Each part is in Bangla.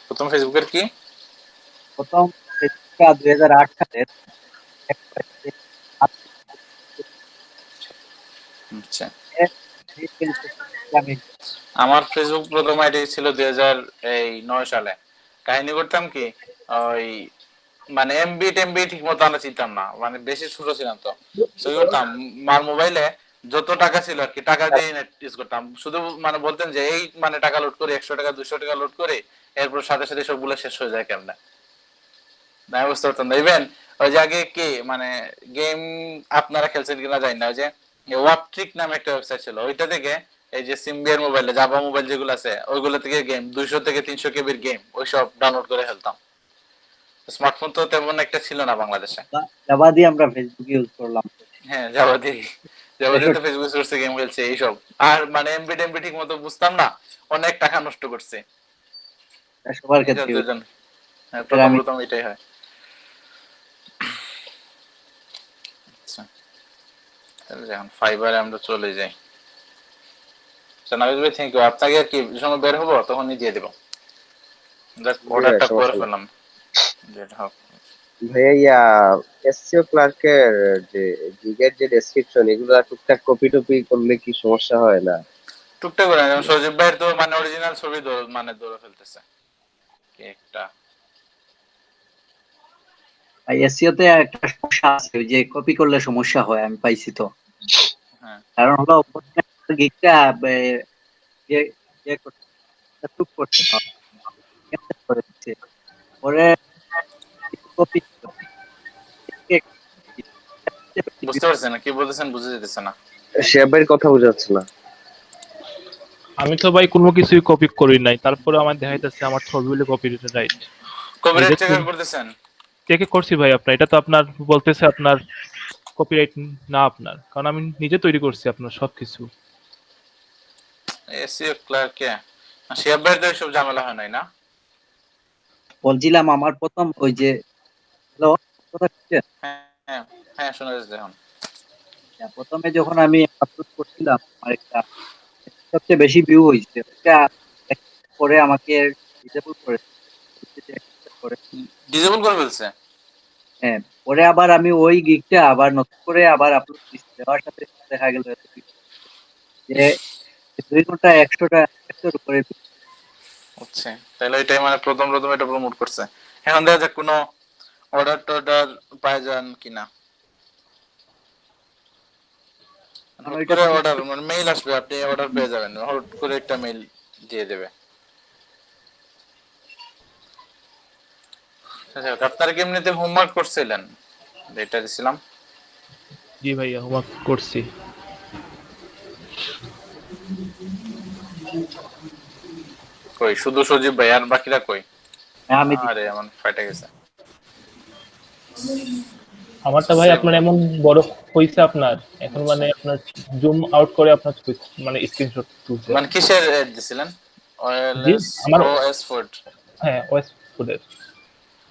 প্রথম ফেসবুকের কি? প্রথম ফেসবুকটা 2008 সালের আচ্ছা, আমি আমার ফেসবুক প্রথম আইডি ছিল 2009 সালে। কাহিনী করতাম কি, ওই মানে এমবি টেমবি ঠিক মতো আমরা চিনতাম না, মানে বেশি ছোট ছিলাম তো। তো কি করতাম, মার মোবাইলে যত টাকা ছিল আর কি, টাকা দিয়ে নেট ইউজ করতাম। শুধু মানে বলতেন যে এই মানে টাকা লোড করে 100 টাকা 200 টাকা লোড করে, এরপর সাথে সাথে সবগুলো শেষ হয়ে যায় কেমনে। না বুঝতে পারতাম না। ইভেন ওই যে আগে কি মানে গেম আপনারা খেলছেন কিনা জানি না, ওই যে ওয়াপট্রিক নামে একটা ওয়েবসাইট ছিল, ওইটা থেকে এই যে সিম্বিয়ার মোবাইলে জাভা মোবাইল যেগুলো আছে ওইগুলো থেকে গেম 200 থেকে 300 কেবির গেম ওইসব ডাউনলোড করে খেলতাম। স্মার্টফোন তো তেমন একটা ছিল না বাংলাদেশে। জাভা দিয়ে আমরা ফেসবুক ইউজ করলাম। হ্যাঁ, জাভা দিয়ে তো ফেসবুক সোর্সে গেম খেলছে এইসব। আর মানে এমবি টেমবি ঠিক মতো বুঝতাম না, অনেক টাকা নষ্ট করছে সবার এই ক্ষেত্রে যতজন। হ্যাঁ, এছাড়া প্রথম আমি প্রথম এটাই হয়। আচ্ছা, তাহলে এখন ফাইবারে আমরা চলে যাই। নাবিল ভাই থ্যাংক ইউ। আপনাকে আর কি যখন বের হবো তখনই দিয়ে দেবো। দেখ জি ভাই, অর্ডারটা করে সমস্যা নেই ফেললাম। যেটা হোক। ভাইয়া। এসসিও ক্লার্কের যে গিগের যে ডেসক্রিপশন, এগুলো টুকটাক কপি টপি করলে কি সমস্যা হয় না? টুকটাক করে যেমন সজীব ভাইয়ের তো মানে অরিজিনাল ছবি মানে ধরে ফেলতেছে কি একটা। এসইও তে একটা সমস্যা আছে, ওই যে কপি করলে সমস্যা হয়, আমি পাইছি তো। হ্যাঁ, কারণ হলো গিকটা যে যে approve করতে হবে, cancel করে দিচ্ছে। পরে কপি বুঝতে পারছেন না কি বলতেছেন, বুঝে যেতেছে না। শেয়াবের কথা বোঝাচ্ছে না। আমি তো ভাই কোনো কিছুই কপি করি নাই, তারপরে আমার দেখাইতেছে আমার ছবিগুলো কপি রাইট। কপিরাইট নিজের চেক করতেছেন? চেক করছি ভাই, আপনার এটা তো আপনার বলতেছে আপনার কপিরাইট না আপনার, কারণ আমি নিজে তৈরি করছি আপনার সবকিছু। এসিও ক্লার্কে শিয়াব ভাইয়ের তো সব ঝামেলা হয় নাই না? বলছিলাম আমার প্রথম ওই যে হ্যালো, কথা শুনছেন? হ্যাঁ, হ্যাঁ, হ্যাঁ, শোনা যাচ্ছে এখন। প্রথমে যখন আমি আপলোড করছিলাম আমার একটা সবচেয়ে বেশি ভিউ হয়েছে ওটা, পরে আমাকে ডিসেবল করে করে ডিসেবল করে ফেলছে? হ্যাঁ, পরে আবার আমি ওই গিগটা আবার নতুন করে আবার আপলোড দিচ্ছি, দেওয়ার সাথে দেখা গেল যে 2 ঘন্টা 100টা উপরে view। হচ্ছে তাহলে ওইটাই মানে প্রথম প্রথম এটা প্রমোট করছে। এখন দেখা যাক কোনো অর্ডার টর্ডার পাই যান কিনা। কারণ হট ওইটা করে থেকে অর্ডার মানে মেইল আসবে, আপনি অর্ডার পেয়ে যাবেন, হট করে একটা মেইল দিয়ে দেবে। আচ্ছা, আপনারা কি এমনিতে হোমওয়ার্ক করছিলেন? এটা দিছিলাম। জি ভাইয়া, হোমওয়ার্ক করছি। কই শুধু সজীব ভাই, আর বাকিরা কই? হ্যাঁ, আমি আরে এমন ফাইটে গেছে। আমারটা ভাই সেভ। আপনার এমন বড় হইছে আপনার, এখন আচ্ছা, মানে আপনার জুম আউট করে আপনার মানে স্ক্রিনশট তুলছে মানে আপনার। কিসের এড দিছিলেন? জি, ওয়্যারলেস আমার ওএস ফুড। হ্যাঁ ওয়েস ফুডের।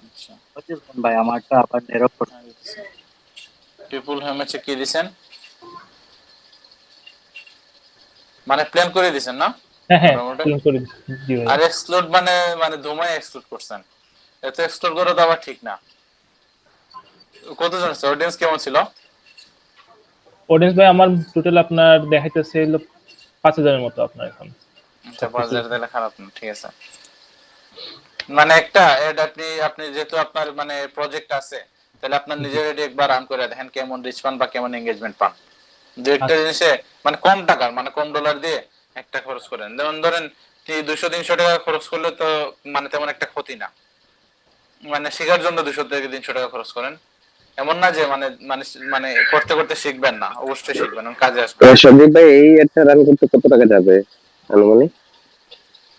আচ্ছা, বলছিলাম ভাই আমারটা আবার নেরো করছে। পিপুল হেমেছে কি দিছেন? মানে প্ল্যান করে দিছেন না হ্যাঁ হ্যাঁ, মোটামুটি? প্লেন করে দিচ্ছি। জি আর ভাইয়া। এক্সক্লুড মানে মানে ধুমায় এক্সক্লুড করছেন, এত এক্সক্লুড করা তো আবার ঠিক না। কতজন আছে, অডিয়েন্স কেমন ছিল? অডিয়েন্স ভাই আমার টোটাল আপনার দেখাইতেছে হলো 5,000-এর মতো আপনার এখন আচ্ছা, সবকিছু। 5,000 তাহলে খারাপ না, ঠিক আছে। মানে একটা এড আপনি আপনি যেহেতু আপনার মানে প্রজেক্ট আছে, তাহলে আপনার জি নিজের এড একবার রান করে দেখেন কেমন রিচ পান বা কেমন এঙ্গেজমেন্ট পান। দু একটা আচ্ছা। জিনিসে মানে কম টাকার মানে কম ডলার দিয়ে একটা খরচ করেন, যেমন ধরেন 200-300 টাকা খরচ করলে তো মানে তেমন একটা ক্ষতি না। মানে শেখার জন্য 200 থেকে 300 টাকা খরচ করেন, এমন না যে মানে মানে মানে করতে করতে শিখবেন না, অবশ্যই শিখবেন, কাজে আসবে। সন্দীপ ভাই, এই একটা রান করতে কত টাকা যাবে আনুমানিক?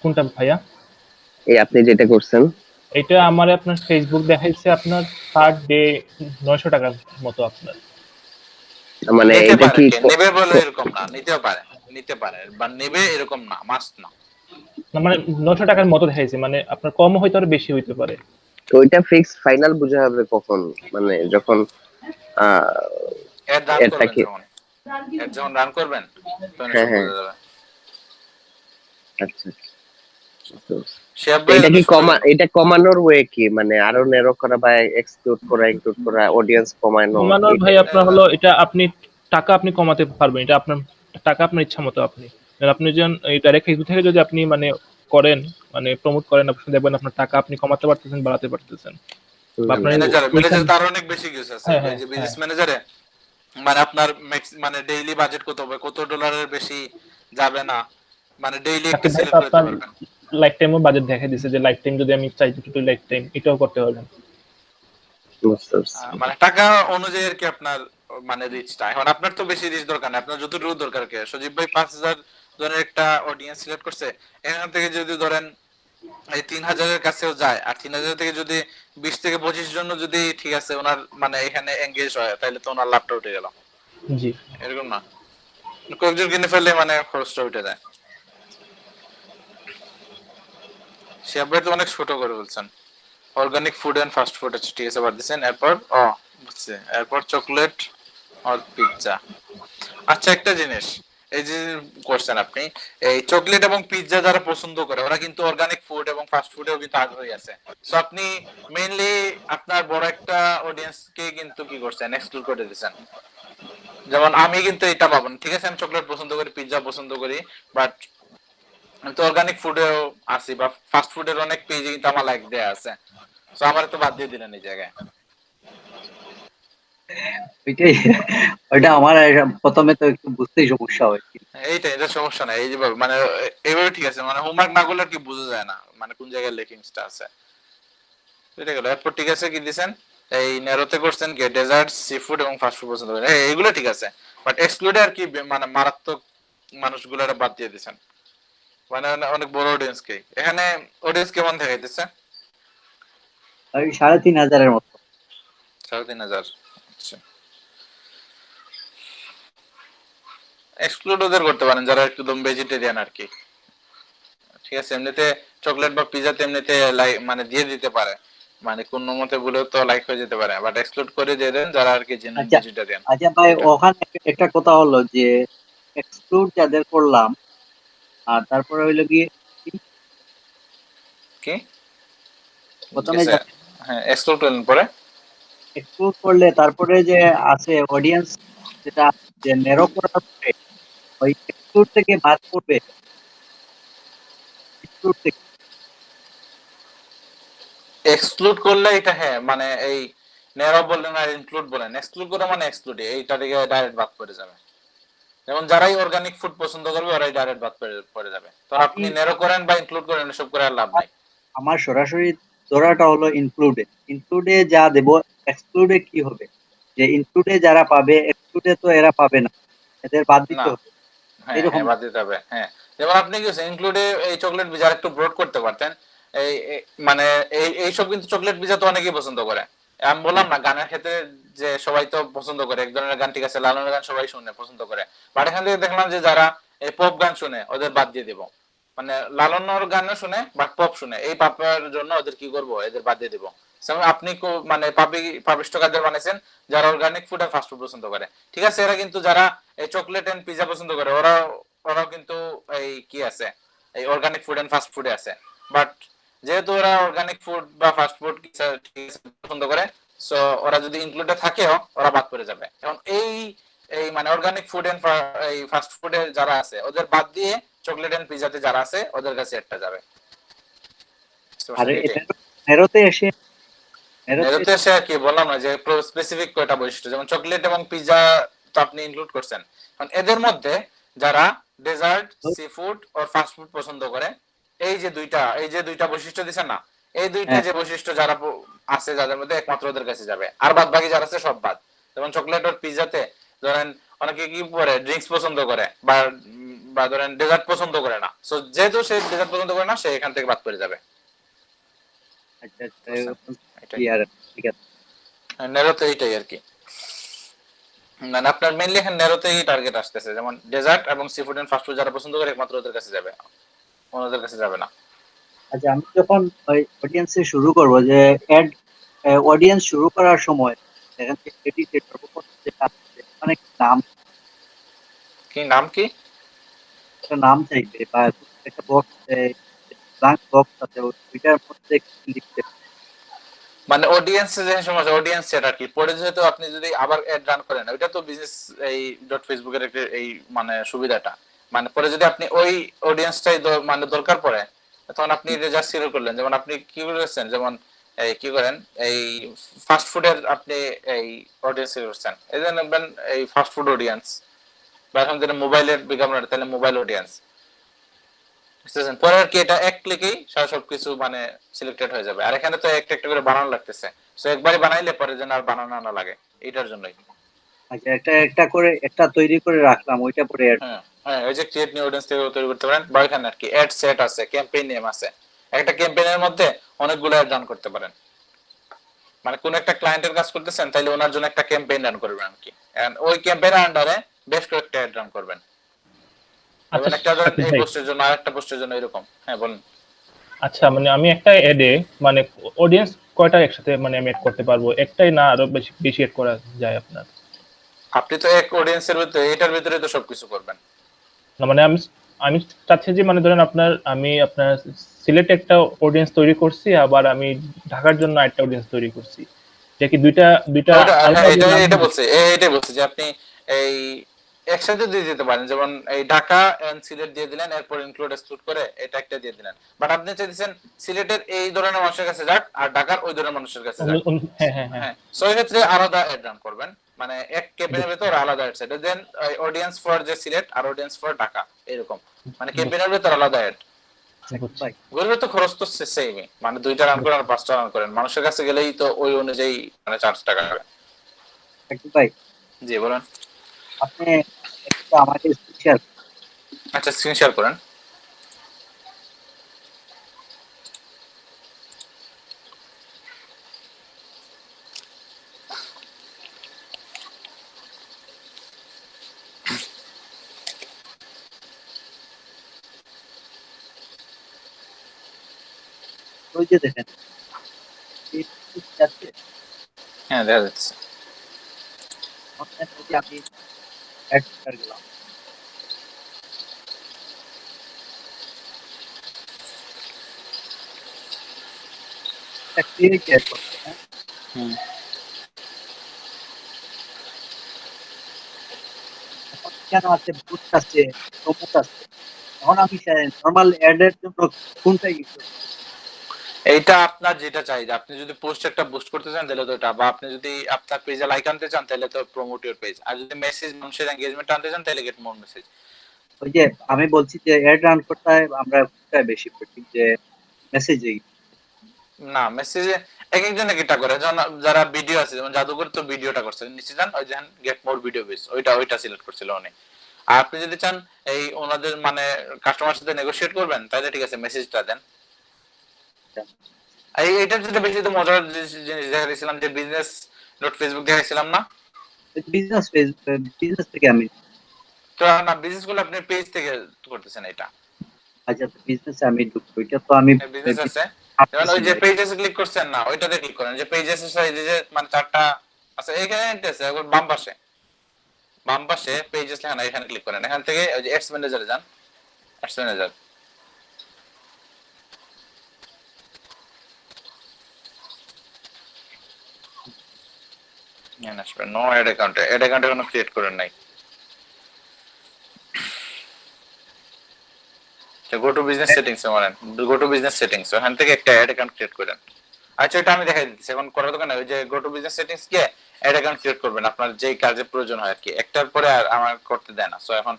কোনটা ভাইয়া? এই আপনি যেটা করছেন। এটা আমার আপনার ফেসবুক দেখাইছে আপনার পার ডে 900 টাকার মতো আপনার। মানে নিতে এটা পারে, কি কে নেবে বলে এরকম না, নিতেও পারে, নিতে পারে বা নেবে এরকম না, মাস্ট না। না মানে 900 টাকার মতো দেখাইছে, মানে আপনার কম হইতে পারে বেশি হইতে পারে। তো ওইটা ফিক্স ফাইনাল বোঝা হবে কখন? মানে যখন আহ এড রান করবেন এটাকে। যখন, এড যখন রান করবেন তখন হ্যাঁ সব হ্যাঁ, বোঝা যাবে। আচ্ছা। শিহাব ভাই এটা কি যথেষ্ট কিন্তু। এটা কমানোর ওয়ে কি, মানে আরো নেরো করা বা এক্সক্লুড করা, ইনক্লুড করা, অডিয়েন্স কমানো, কমানোর এটা? ভাই আপনার হলো এটা আপনি টাকা আপনি কমাতে পারবেন, এটা আপনার টাকা আপনার ইচ্ছা মতো আপনি আপনি যখন এই ডাইরেক্ট ফেসবুক থেকে যদি আপনি মানে করেন, মানে প্রমোট করেন, আপনি দেখবেন আপনার টাকা আপনি কমাতে পারতেছেন, বাড়াতে পারতেছেন, বা আপনার ম্যানেজারে ওইখান। ম্যানেজার তার অনেক বেশি ইউজ আছে, হ্যাঁ ওই হ্যাঁ যে হ্যাঁ বিজনেস ম্যানেজারে মানে আপনার মানে ডেইলি বাজেট কত হবে, কত ডলারের বেশি যাবে না, মানে ডেইলি একটা সাকিব ভাই তো সিলেক্ট করতে আপনার পারবেন। লাইফ টাইমও বাজেট দেখা দিছে যে লাইফ টাইম যদি আমি চাই দুটো লাইফ টাইম এটাও করতে পারবেন। বুঝতে পারছি। মানে টাকা অনুযায়ী আর কি আপনার মানে রিচটা। এখন আপনার তো বেশি রিচ দরকার না, আপনার যতটুকু দরকার কে সজীব ভাই 5,000 জনের একটা অডিয়েন্স সিলেক্ট করছে, এখান থেকে যদি ধরেন এই 3,000-এর কাছেও যায়, আর 3,000 থেকে যদি 20 থেকে 25 জন যদি ঠিক আছে ওনার মানে এখানে এঙ্গেজ হয়, তাহলে তো ওনার লাভটা উঠে গেল। জি এরকম না কয়েকজন কিনে ফেললে মানে খরচটা উঠে যায়। শিহাব ভাই তো অনেক ছোট করে বলছেন। Organic food and fast food, আচ্ছা ঠিক আছে বাদ দিচ্ছেন। এরপর বুঝছে, এরপর চকলেট আর পিৎজা। আচ্ছা একটা জিনিস, এই যে করছেন আপনি, এই চকলেট এবং পিৎজা যারা পছন্দ করে ওরা কিন্তু অর্গানিক ফুড এবং ফাস্ট ফুডেও কিন্তু আগ্রহী আছে। সো আপনি মেইনলি আপনার বড় একটা অডিয়েন্স কে কিন্তু কি করছেন, এক্সক্লুড করে দিয়েছেন। যেমন আমি কিন্তু এটা পাবো না, ঠিক আছে আমি চকলেট পছন্দ করি, পিৎজা পছন্দ করি, বাট আমি তো অর্গানিক ফুডেও আছি বা ফাস্ট ফুডের অনেক পেজে কিন্তু আমার লাইক দেয়া আছে। সো আমার তো বাদ দিয়ে দিলেন এই জায়গায়। ওইটাই, ওইটা আমার প্রথমে তো একটু বুঝতেই সমস্যা হয়। এইটা এটা সমস্যা নাই, এই যে মানে এইভাবে ঠিক আছে, মানে হোমওয়ার্ক না করলে আর কি বোঝা যায় না মানে কোন জায়গায় লেকিংসটা আছে। এটা গেল। এরপর ঠিক আছে কি দিছেন, এই নেরোতে করছেন কি ডেজার্ট, সি ফুড এবং ফাস্ট ফুড পছন্দ করেন, এইগুলো ঠিক আছে, বাট এক্সক্লুডে আর কি মানে মারাত্মক মানুষগুলো বাদ দিয়ে দিছেন, মানে অনেক বড় অডিয়েন্স কে এখানে। অডিয়েন্স কেমন দেখাইতেছে? ওই 3,500-এর মতো। 3,500। আচ্ছা, এক্সক্লুড ওদের করতে পারেন যারা একদম ভেজিটেরিয়ান আর কি। ঠিক আছে, এমনিতে চকলেট বা পিজাতে এমনিতে মানে দিয়ে দিতে পারে, মানে কোন মতে বলেও তো লাইক হয়ে যেতে পারে, বাট এক্সক্লুড করে দিয়ে দেন যারা আর কি জেনুইন আচ্ছা, ভেজিটেরিয়ান। আচ্ছা ভাই, এটা ওখানে একটা কথা হলো যে এক্সক্লুড যাদের করলাম, আর তারপরে হইলো গিয়ে কি প্রথমে গেছে? হ্যাঁ এক্সক্লুড করলেন পরে। এক্সক্লুড করলে তারপরে যে আছে অডিয়েন্স, যেটা যে নেরো করার পরে ওই এক্সক্লুড থেকে বাদ করবে, এক্সক্লুড থেকে। এক্সক্লুড করলে এটা হ্যাঁ মানে এই নেরো বললেন আর ইনক্লুড বলেন, এক্সক্লুড করা মানে এক্সক্লুড, এইটা থেকে ডাইরেক্ট বাদ পড়ে যাবে। যেমন যারাই অর্গানিক ফুড পছন্দ করবে ওরাই ডাইরেক্ট বাদ পড়ে যাবে। তো আমি আপনি নেরো করেন বা ইনক্লুড করেন এসব করে আর লাভ নাই। আমার সরাসরি ধরাটা হলো ইনক্লুডে, ইনক্লুডে যা দেব, এক্সক্লুডে কি হবে, যে ইনক্লুডে যারা পাবে এক্সক্লুডে তো এরা পাবে না, এদের বাদ দিতে না, হবে, হ্যাঁ এরকম। হ্যাঁ বাদ দিতে হবে, হ্যাঁ। যেমন আপনি কি ইনক্লুডে এই চকলেট পিজা একটু ব্রড করতে পারতেন। মানে এইসব কিন্তু চকলেট পিজা তো অনেকেই পছন্দ করে। আমি বললাম হ্যাঁ, না গানের ক্ষেত্রে যে সবাই তো পছন্দ করে, এক ধরনের গান ঠিক আছে, লালনের গান সবাই শুনে পছন্দ করে, বাট এখান থেকে দেখলাম যে যারা এই পপ গান শুনে ওদের বাদ দিয়ে দিব, মানে লালনের গানও শুনে বাট পপ শুনে, এই পাপের জন্য ওদের কি করব, এদের বাদ দিয়ে দিব। আপনি মানে পাপিষ্ট কাদের বানাইছেন যারা অর্গানিক ফুড আর ফাস্ট ফুড পছন্দ করে, ঠিক আছে, এরা কিন্তু যারা এই চকলেট এন্ড পিজা পছন্দ করে ওরাও কিন্তু এই কি আছে, এই অর্গানিক ফুড এন্ড ফাস্ট ফুডে আছে, বাট যেহেতু ওরা অর্গানিক ফুড বা ফাস্ট ফুড পছন্দ করে, সো ওরা যদি ইনক্লুডে থাকেও ওরা বাদ পড়ে যাবে। এখন এই এই মানে অর্গানিক ফুড এন্ড এই ফাস্ট ফুডে যারা আছে ওদের বাদ দিয়ে চকলেট এন্ড পিজাতে যারা আছে ওদের কাছে একটা যাবে। আর এটাই নেরোতে এসে, নেরোতে নেরোতে এসে আর কি বললাম না যে স্পেসিফিক কয়টা বৈশিষ্ট্য, যেমন চকলেট এবং পিজা তো আপনি ইনক্লুড করছেন, কারণ এদের মধ্যে যারা ডেজার্ট, সি ফুড ও ফাস্ট ফুড পছন্দ করে, এই যে দুইটা বৈশিষ্ট্য দিছেন না, এই দুইটা হ্যাঁ, যে বৈশিষ্ট্য যারা আছে যাদের মধ্যে একমাত্র ওদের কাছে যাবে, আর বাদ বাকি যারা আছে সব বাদ। যেমন চকলেট আর পিজাতে ধরেন অনেকে কি করে ড্রিঙ্কস পছন্দ করে বা বা ধরেন ডেজার্ট পছন্দ করে না, সো যেহেতু সে ডেজার্ট পছন্দ করে না সে এখান থেকে বাদ পড়ে যাবে। আচ্ছা আচ্ছা, বুঝছেন? এটাই ক্লিয়ার, ঠিক আছে। নেরোতে এইটাই আর কি, মানে আপনার মেইনলি এখানে নেরোতেই টার্গেট আসতেছে, যেমন ডেজার্ট এবং sea food and fast food যারা পছন্দ করে একমাত্র ওদের কাছে যাবে, অন্যদের কাছে যাবে না। আচ্ছা, আমি যখন ওই অডিয়েন্সে শুরু করব, যে অ্যাড অডিয়েন্স শুরু করার সময় এখান থেকে এডিটের সর্বপ্রথম যেটা আছে, অনেক নাম, কি নাম কি? একটা নাম চাইবে বা একটা বক্স ব্ল্যাঙ্ক বক্স আছে ওইটার মধ্যে কি লিখতে মানে অডিয়েন্স যে সমস্যা, অডিয়েন্স সেট আর কি, পরে যেহেতু আপনি যদি আবার অ্যাড রান করেন, ওইটা তো বিজনেস এই ডট ফেসবুকের একটা এই মানে সুবিধাটা, মানে পরে যদি আপনি ওই অডিয়েন্সটাই মানে দরকার পড়ে, তখন আপনি জাস্ট সিলেক্ট করলেন, যেমন আপনি কি করেছেন, যেমন এই কি করেন, এই ফাস্ট ফুডের আপনি এই অডিয়েন্স সিলেক্ট করছেন, এই যে নেবেন এই ফাস্ট ফুড অডিয়েন্স, বা এখন যেটা মোবাইলের বিজ্ঞাপন, তাহলে মোবাইল অডিয়েন্স, বুঝতেছেন? পরে আর কি এটা এক ক্লিকেই সবকিছু মানে সিলেক্টেড হয়ে যাবে। আর এখানে তো একটা একটা করে বানানো লাগতেছে, সো একবারই বানাইলে পরে যেন আর বানানো না লাগে, এটার জন্যই। আচ্ছা একটা একটা করে একটা তৈরি করে রাখলাম ওইটা পরে add হ্যাঁ হ্যাঁ, ওই যে ক্রিয়েট নিউ অডিয়েন্স থেকে তৈরি করতে পারেন, বা এখানে আর কি অ্যাড সেট আছে, ক্যাম্পেইন নেম আছে, একটা ক্যাম্পেইনের মধ্যে অনেকগুলো অ্যাড রান করতে পারেন। মানে কোন একটা ক্লায়েন্টের কাজ করতেছেন, তাইলে ওনার জন্য একটা ক্যাম্পেইন রান করবেন আর কি, এন্ড ওই ক্যাম্পেইনের আন্ডারে বেশ কয়েকটা অ্যাড রান করবেন, আচ্ছা যেমন একটা ধরেন শাকিল এই ভাই, পোস্টের জন্য, আরেকটা পোস্টের জন্য, এরকম। হ্যাঁ বলুন। আচ্ছা মানে আমি একটা এডে মানে অডিয়েন্স কয়টা একসাথে মানে আমি এড করতে পারবো, একটাই না আরো বেশি বেশি এড করা যায় আপনার? আপনি তো এক অডিয়েন্সের ভিতরে, এটার ভিতরে তো সবকিছু করবেন। না মানে আমি আমি চাচ্ছি যে মানে ধরেন আমি আপনার সিলেটে একটা অডিয়েন্স তৈরি করছি, আবার আমি ঢাকার জন্য একটা অডিয়েন্স তৈরি করছি, যে কি দুইটা দুইটা ওটা আলাদা হ্যাঁ, আলাদা এটা নাম এটা হবে? বলছে, এটাই বলছে যে আপনি এই একসাথে দিয়ে দিতে পারেন, যেমন এই ঢাকা এন্ড সিলেট দিয়ে দিলেন, এরপর ইনক্লুড এক্সক্লুড করে এটা একটা দিয়ে দিলেন, বাট আপনি চাইছেন সিলেটের এই ধরনের মানুষের কাছে যাক, আর ঢাকার ওই ধরনের মানুষের কাছে যাক। হ্যাঁ হ্যাঁ হ্যাঁ, হ্যাঁ, সো এই ক্ষেত্রে আলাদা অ্যাড রান করবেন, মানে এক ক্যাম্পেইনের বুঝছি ভিতর আলাদা অ্যাড সেট দেন, অডিয়েন্স ফর যে সিলেট আর অডিয়েন্স ফর ঢাকা, এরকম, মানে বুঝছি ক্যাম্পেইনের ভিতর আলাদা অ্যাড। সাকিব বুঝছি ভাই। গরিবের তো খরচ তো সেমই, মানে দুইটা রান করেন আর পাঁচটা রান করেন, মানুষের কাছে গেলেই তো ওই অনুযায়ী মানে 4 টাকা হবে। সাকিব ভাই জি বলেন। আপনি একটু আমাকে স্পেশাল আচ্ছা, স্ক্রিন শেয়ার করেন। ওই যে দেখেন এই আছে হ্যাঁ দেখা যাচ্ছে। অনলাইন থেকে আমি অ্যাড করে গেলাম একটা ক্রিয়েট অ্যাড করতে হ্যাঁ হুম। এখন কেন আছে বুস্ট আছে প্রমোট আছে এখন আমি নর্মাল অ্যাড এর জন্য কোনটা ইউজ করব এইটা আপনার যেটা চাই, যে আপনি যদি পোস্ট একটা বুস্ট করতে চান তাহলে তো এটা, বা আপনি যদি আপনার পেজে লাইক আনতে চান তাহলে তো প্রমোট ইউর পেজ, আর যদি মেসেজ মানুষের এঙ্গেজমেন্ট আনতে চান তাহলে গেট মোর মেসেজ। ওই যে আমি বলছি যে অ্যাড রান করতে হয় আমরা কোনটা বেশি করি যে মেসেজে না, মেসেজে এক একজন এক একটা করে, যেমন যারা ভিডিও আছে, যেমন জাদুঘর তো ভিডিওটা করছে, নিচে যান ওই যে গেট মোর ভিডিও পেজ, ওইটা সিলেক্ট করছিল উনি। আর আপনি যদি চান এই ওনাদের মানে কাস্টমার সাথে নেগোশিয়েট করবেন, তাহলে ঠিক আছে মেসেজটা দেন। এই এটার যেটা বেশি তো মজার জিনিস দেখাইছিলাম, যে বিজনেস ডট ফেসবুক দেখাইছিলাম না? বিজনেস পেজ বিজনেস থেকে আমি তো না, বিজনেস গুলো আপনি পেজ থেকে করতেছেন এটা। আচ্ছা বিজনেসে আমি ঢুকবো এটা তো আমি বিজনেস আছে, যেমন ভাবতেছি ওই না যে পেজেস ক্লিক করছেন না, ওইটাতে ক্লিক করেন, যে পেজেস এই যে মানে 4টা আছে, এখানে আছে একবার বাম পাশে পেজেস লেখা না, এখানে ক্লিক করেন, এখান থেকে ওই যে অ্যাডস ম্যানেজারে যান, অ্যাডস ম্যানেজার এখানে আসবেন, নো অ্যাড অ্যাকাউন্টে কোনো ক্রিয়েট করেন নাই, গো টু বিজনেস সেটিংস এ মারেন, গো টু বিজনেস সেটিংস, ওখান থেকে একটা অ্যাড অ্যাকাউন্ট ক্রিয়েট করেন। আচ্ছা, এটা আমি দেখাই দিচ্ছি, এখন করার দোকানে ওই যে গো টু বিজনেস সেটিংস গিয়ে অ্যাড অ্যাকাউন্ট ক্রিয়েট করবেন, আপনার যেই কাজে প্রয়োজন হয় আর কি, একটার পরে আর আমার করতে দেয় না, সো এখন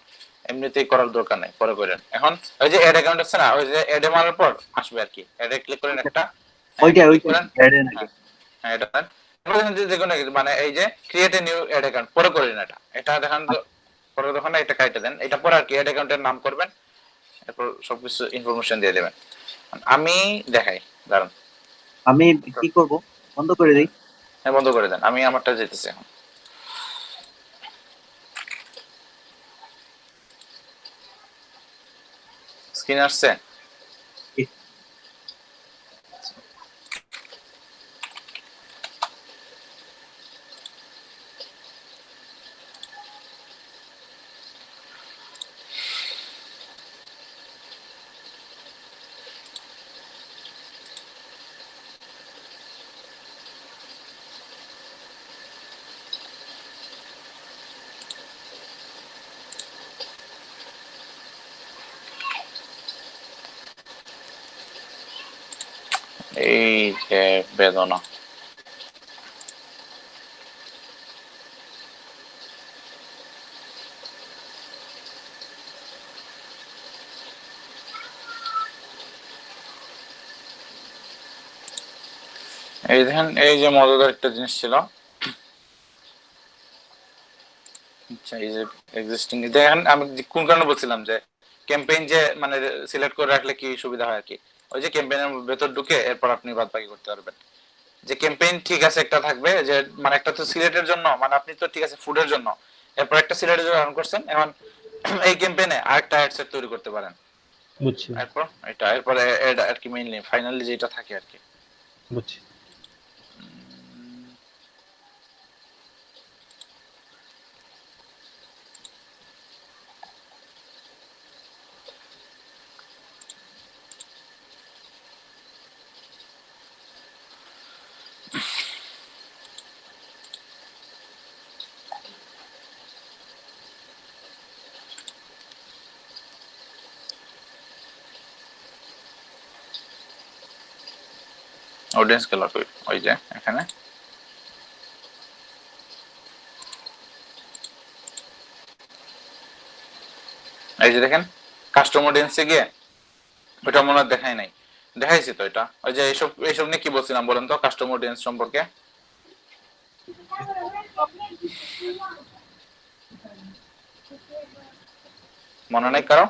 এমনিতেই করার দরকার নাই, পরে করেন। এখন ওই যে অ্যাড অ্যাকাউন্ট আছে না, ওই যে অ্যাড এ মারার পর আসবে আর কি, অ্যাড এ ক্লিক করেন একটা, হ্যাঁ ওইটা এটা ক্লিক ওইটা করেন, অ্যাডে নাকি হ্যাঁ হ্যাঁ এটা দেন। এবার দেখেন যে দেখুন মানে এই যে create a new ad account, পরে করেন এটা, এটা দেখান তো, পরে তখন এটা কাইটে দেন, এটা পরে আর কি অ্যাড অ্যাকাউন্টের নাম করবেন, এরপর সবকিছু ইনফরমেশন দিয়ে দেবেন। আমি দেখাই, দাঁড়ান। আমি কি করব বন্ধ করে হুম, দিই হ্যাঁ বন্ধ করে দেন, আমি আমারটা যেতেছি এখন। স্ক্রিন আসছে? এই যে বেদনা, এই দেখেন এই যে মজাদার একটা জিনিস ছিল। আচ্ছা এই যে এক্সিস্টিং দেখেন, আমি কোন কারণে বলছিলাম যে ক্যাম্পেইন যে মানে সিলেক্ট করে রাখলে কি সুবিধা হয় আর কি, ওই যে ক্যাম্পেইনের ভেতর ঢুকে এরপর আপনি বাদ বাকি করতে পারবেন। যে ক্যাম্পেইন ঠিক আছে একটা থাকবে, যে মানে একটা তো সিলেটের জন্য, মানে আপনি তো ঠিক আছে ফুডের জন্য, এরপর একটা সিলেটের জন্য রান করছেন, এখন এই ক্যাম্পেইনে আরেকটা অ্যাড সেট তৈরি করতে পারেন। বুঝছি এরপর এটা এরপরে অ্যাড আর কি মেইনলি ফাইনালি যেটা থাকে আর কি। বুঝছি। অডিয়েন্স কে লক, ওই যে এখানে এই যে দেখেন কাস্টম অডিয়েন্সে গিয়ে ওটা মনে হয় দেখাই নাই, দেখাইছি তো এটা। ওই যে এইসব এইসব নিয়ে কি বলছিলাম বলেন তো কাস্টম অডিয়েন্স সম্পর্কে, মনে নাই কারো?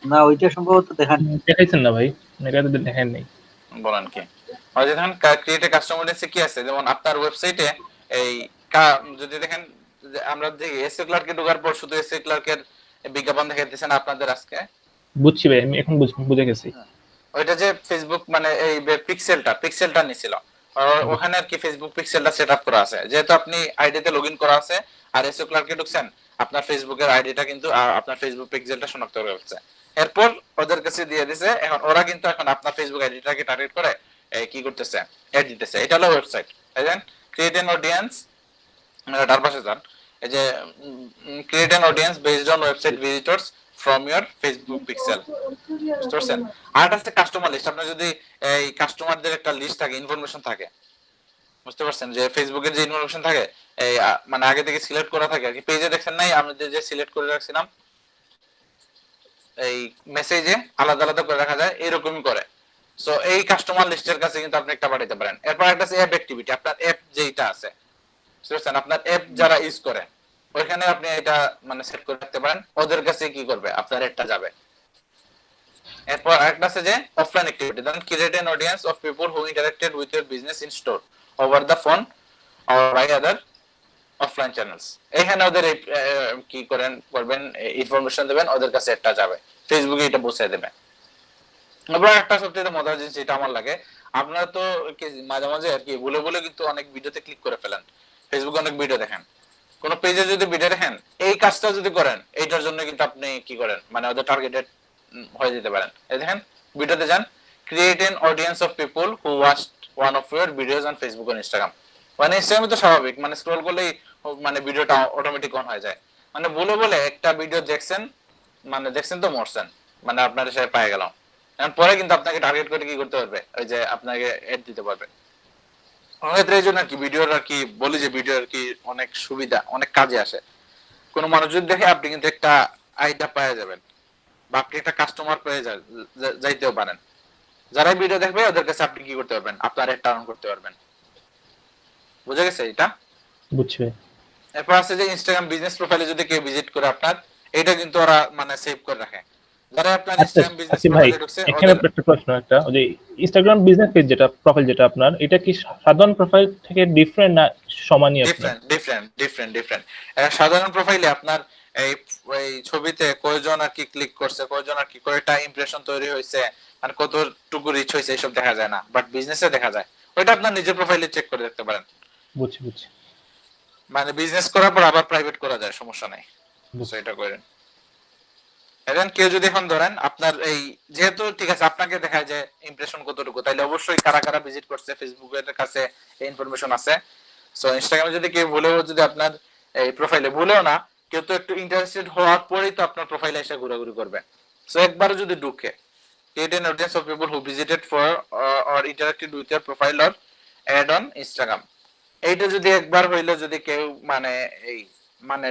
না, ওইটা সম্ভবত দেখান। দেখাইছেন না ভাই, এটা তো দেখেন নাই। বলেন কি, ওই যে দেখেন ক্রিয়েট এ কাস্টম অডিয়েন্সে কি আছে, যেমন আপনার ওয়েবসাইটে এই যদি দেখেন যে আমরা দেখি এসএ ক্লার্কে ঢোকার পর শুধু এসএ ক্লার্কের বিজ্ঞাপন দেখাইতেছেন আপনাদের আজকে। বুঝছি ভাই, আমি এখন বুঝে গেছি। ওইটা যে ফেসবুক মানে এই পিক্সেলটা নিছিল, ওখানে আর কি ফেসবুক পিক্সেলটা সেটআপ করা আছে, যেহেতু আপনি আইডিতে লগইন করা আছে আর এসও ক্লার্কে ঢুকছেন, আপনার ফেসবুকের আইডিটা কিন্তু আপনার ফেসবুক পিক্সেলটা শনাক্ত করে ফেলছে। এরপর ওদের কাছে দিয়ে দিছে, এখন ওরা কিন্তু এখন আপনার ফেসবুক আইডিটাকে টার্গেট করে কি করতেছে, অ্যাড দিতেছে। এটা হলো ওয়েবসাইট, বুঝলেন? ক্রিয়েট এন অডিয়েন্স, তার পাশে যান, এই যে create an audience based on website visitors from your Facebook pixel, বুঝতে পারছেন? আর একটা কাস্টমার লিস্ট, আপনার যদি এই কাস্টমারদের একটা লিস্ট থাকে, ইনফরমেশন থাকে, বুঝতে পারছেন? যে ফেসবুকের যে ইনফরমেশন থাকে এই মানে আগে থেকে সিলেক্ট করা থাকে আর কি, পেজে দেখছেন নাই আমি যে সিলেক্ট করে রাখছিলাম, এই মেসেজে আলাদা আলাদা করে রাখা যায়, এরকমই করে। সো এই কাস্টমার লিস্টের কাছে কিন্তু আপনি একটা পাঠাতে পারেন। এরপর একটা আছে অ্যাপ অ্যাক্টিভিটি, আপনার অ্যাপ যেটা আছে, বুঝতে পারছেন? আপনার অ্যাপ যারা ইউজ করে ওইখানে আপনি এটা মানে সেট করে রাখতে পারেন, ওদের কাছে কি করবে, আপনার অ্যাডটা যাবে। এরপর একটা আছে যে offline activity, then create an audience of people who interacted with your business in store over the phone or by other offline channels. এখানে ওদের কি করবেন ইনফরমেশন দেবেন, ওদের কাছে একটা যাবে, ফেসবুকে এটা পৌঁছে দেবে। এবার একটা সবচেয়ে মজার জিনিস যেটা আমার লাগে, আপনারা তো মাঝে মাঝে আর কি বলে বলে কিন্তু অনেক ভিডিওতে ক্লিক করে ফেলেন, ফেসবুকে অনেক ভিডিও দেখেন, কোন পেজে যদি ভিডিও দেখেন, এই কাজটা যদি করেন এইটার জন্য কিন্তু আপনি কি করেন মানে ওদের টার্গেটেড হয়ে যেতে পারেন। এই দেখেন ভিডিওতে যান, create an audience of people who watched one of your videos on Facebook on Instagram. মানে ইনস্টাগ্রামে তো স্বাভাবিক মানে স্ক্রল করলেই মানে ভিডিওটা অটোমেটিক অন হয়ে যায়, মানে বলে বলে একটা ভিডিও দেখছেন, মানে দেখছেন তো মরছেন, মানে আপনার সে পেয়ে গেল। এখন পরে কিন্তু আপনাকে টার্গেট করে কি করতে পারবে, ওই যে আপনাকে অ্যাড দিতে পারবে। ক্ষেত্রে এই জন্য আর কি ভিডিওর আর কি বলি যে ভিডিও আর কি অনেক সুবিধা, অনেক কাজে আসে। কোন মানুষ যদি দেখে আপনি কিন্তু একটা আইডিয়া পেয়ে যাবেন, বা আপনি একটা কাস্টমার পেয়ে যাইতেও পারেন। যারা ভিডিও দেখবে ওদের কাছে আপনি কি করতে পারবেন, আপনার একটা রান করতে পারবেন। বুঝা গেছে এটা? বুঝছি ভাই। এরপর আছে যে ইনস্টাগ্রাম বিজনেস প্রোফাইলে যদি কেউ ভিজিট করে আপনার, এটা কিন্তু ওরা মানে সেভ করে রাখে। যারা আপনার আচ্ছা ইনস্টাগ্রাম বিজনেস আচ্ছা ভাই, প্রোফাইলে ঢুকছে এখানে ওদের একটা প্রশ্ন, একটা ওই যে ইনস্টাগ্রাম বিজনেস পেজ যেটা প্রোফাইল যেটা আপনার, এটা কি সাধারণ প্রোফাইল থেকে ডিফারেন্ট না সমানই আপনার? ডিফারেন্ট। সাধারণ প্রোফাইলে আপনার এই এই ছবিতে কয়জন আর কি ক্লিক করছে, কয়জন আর কি কয়টা ইমপ্রেশন তৈরি হয়েছে, মানে কতটুকু রিচ হয়েছে এইসব দেখা যায় না, বাট বিজনেসে দেখা যায়। ওইটা আপনার নিজের প্রোফাইলে চেক করে দেখতে পারেন। বুঝছি। মানে বিজনেস করার পর আবার প্রাইভেট করা যায়, সমস্যা নাই। বুঝছি। এটা করেন। এখন কেউ যদি এখন ধরেন আপনার এই যেহেতু ঠিক আছে আপনাকে দেখায় যে ইমপ্রেশন কতটুকু, তাইলে অবশ্যই কারা কারা ভিজিট করছে ফেসবুকের কাছে এই ইনফরমেশন আছে। সো ইনস্টাগ্রামে যদি কেউ ভুলেও যদি আপনার এই প্রোফাইলে ভুলেও না, কেউ তো একটু ইন্টারেস্টেড হওয়ার পরেই তো আপনার প্রোফাইলে এসে ঘোরাঘুরি করবে। সো একবার যদি ঢুকে create an audience of people who visited for or interacted with your profile or ad on Instagram. এইটা যদি একবার হইলো যদি কেউ মানে এই মানে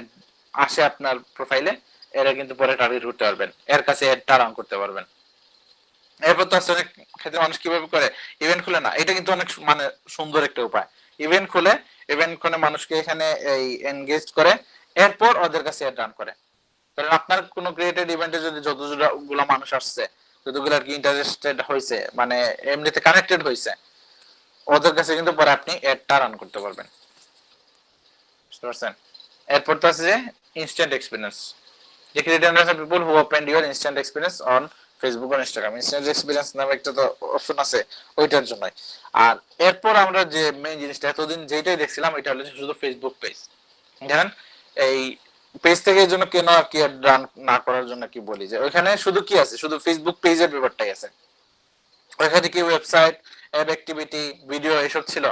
আসে আপনার প্রোফাইলে, এরা কিন্তু পরে টার্গেট করতে পারবেন, এর কাছে অ্যাডটা রান করতে পারবেন। এরপর তো আসলে অনেক ক্ষেত্রে মানুষ কিভাবে করে ইভেন্ট খুলে না, এটা কিন্তু অনেক মানে সুন্দর একটা উপায়। ইভেন্ট খুলে মানুষকে এখানে এই এনগেজ করে, এরপর ওদের কাছে অ্যাড রান করে। কারণ আপনার কোনো ক্রিয়েটেড ইভেন্টে যদি যতগুলো মানুষ আসছে, যতগুলো আর কি ইন্টারেস্টেড হয়েছে, মানে এমনিতে কানেক্টেড হয়েছে, ওদের কাছে কিন্তু পরে আপনি অ্যাডটা রান করতে পারবেন। বুঝতে পারছেন? এরপর তো আছে যে ইনস্ট্যান্ট এক্সপিরিয়েন্স, যে created people who opened your instant experience on Facebook আর ইনস্টাগ্রাম। ইনস্ট্যান্ট এক্সপিরিয়েন্স নামে একটা তো অপশন আছে, ওইটার জন্যই। আর এরপর আমরা যে মেইন জিনিসটা এতদিন যেটাই দেখছিলাম, এটা হলো শুধু ফেসবুক পেজ। জানেন এই পেজ থেকে এই জন্য কেন আর কি রান না করার জন্য কি বলি, যে ওইখানে শুধু কি আছে, শুধু ফেসবুক পেজের ব্যাপারটাই আছে। ওইখানে কি ওয়েবসাইট, অ্যাড অ্যাক্টিভিটি, ভিডিও এসব ছিল?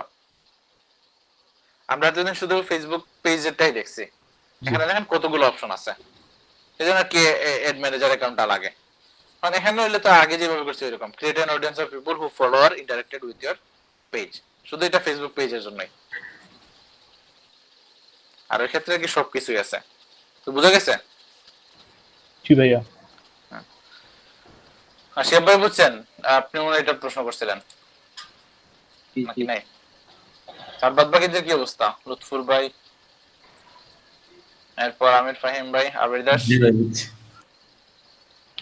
আমরা এতদিন শুধু ফেসবুক পেজেরটাই দেখছি। এখানে দেখেন কতগুলো অপশন আছে, এই জন্য কি অ্যাড ম্যানেজার অ্যাকাউন্টটা লাগে। মানে এখানে হইলে তো আগে যেভাবে করছি এরকম, create an audience of people who follow or interacted with your page, শুধু এটা ফেসবুক পেজের জন্যই। আর এর ক্ষেত্রে কি সবকিছুই আছে, তো বুঝা গেছে? জি ভাইয়া। শিব ভাই বুঝছেন? আপনি মনে হয় এটা প্রশ্ন করছিলেন জি, নাকি জি। নাই? আর বাদ বাকিদের কি অবস্থা? লুৎফুর ভাই, এরপর আমির ফাহিম ভাই, আবির দাস। জি ভাই বুঝছি।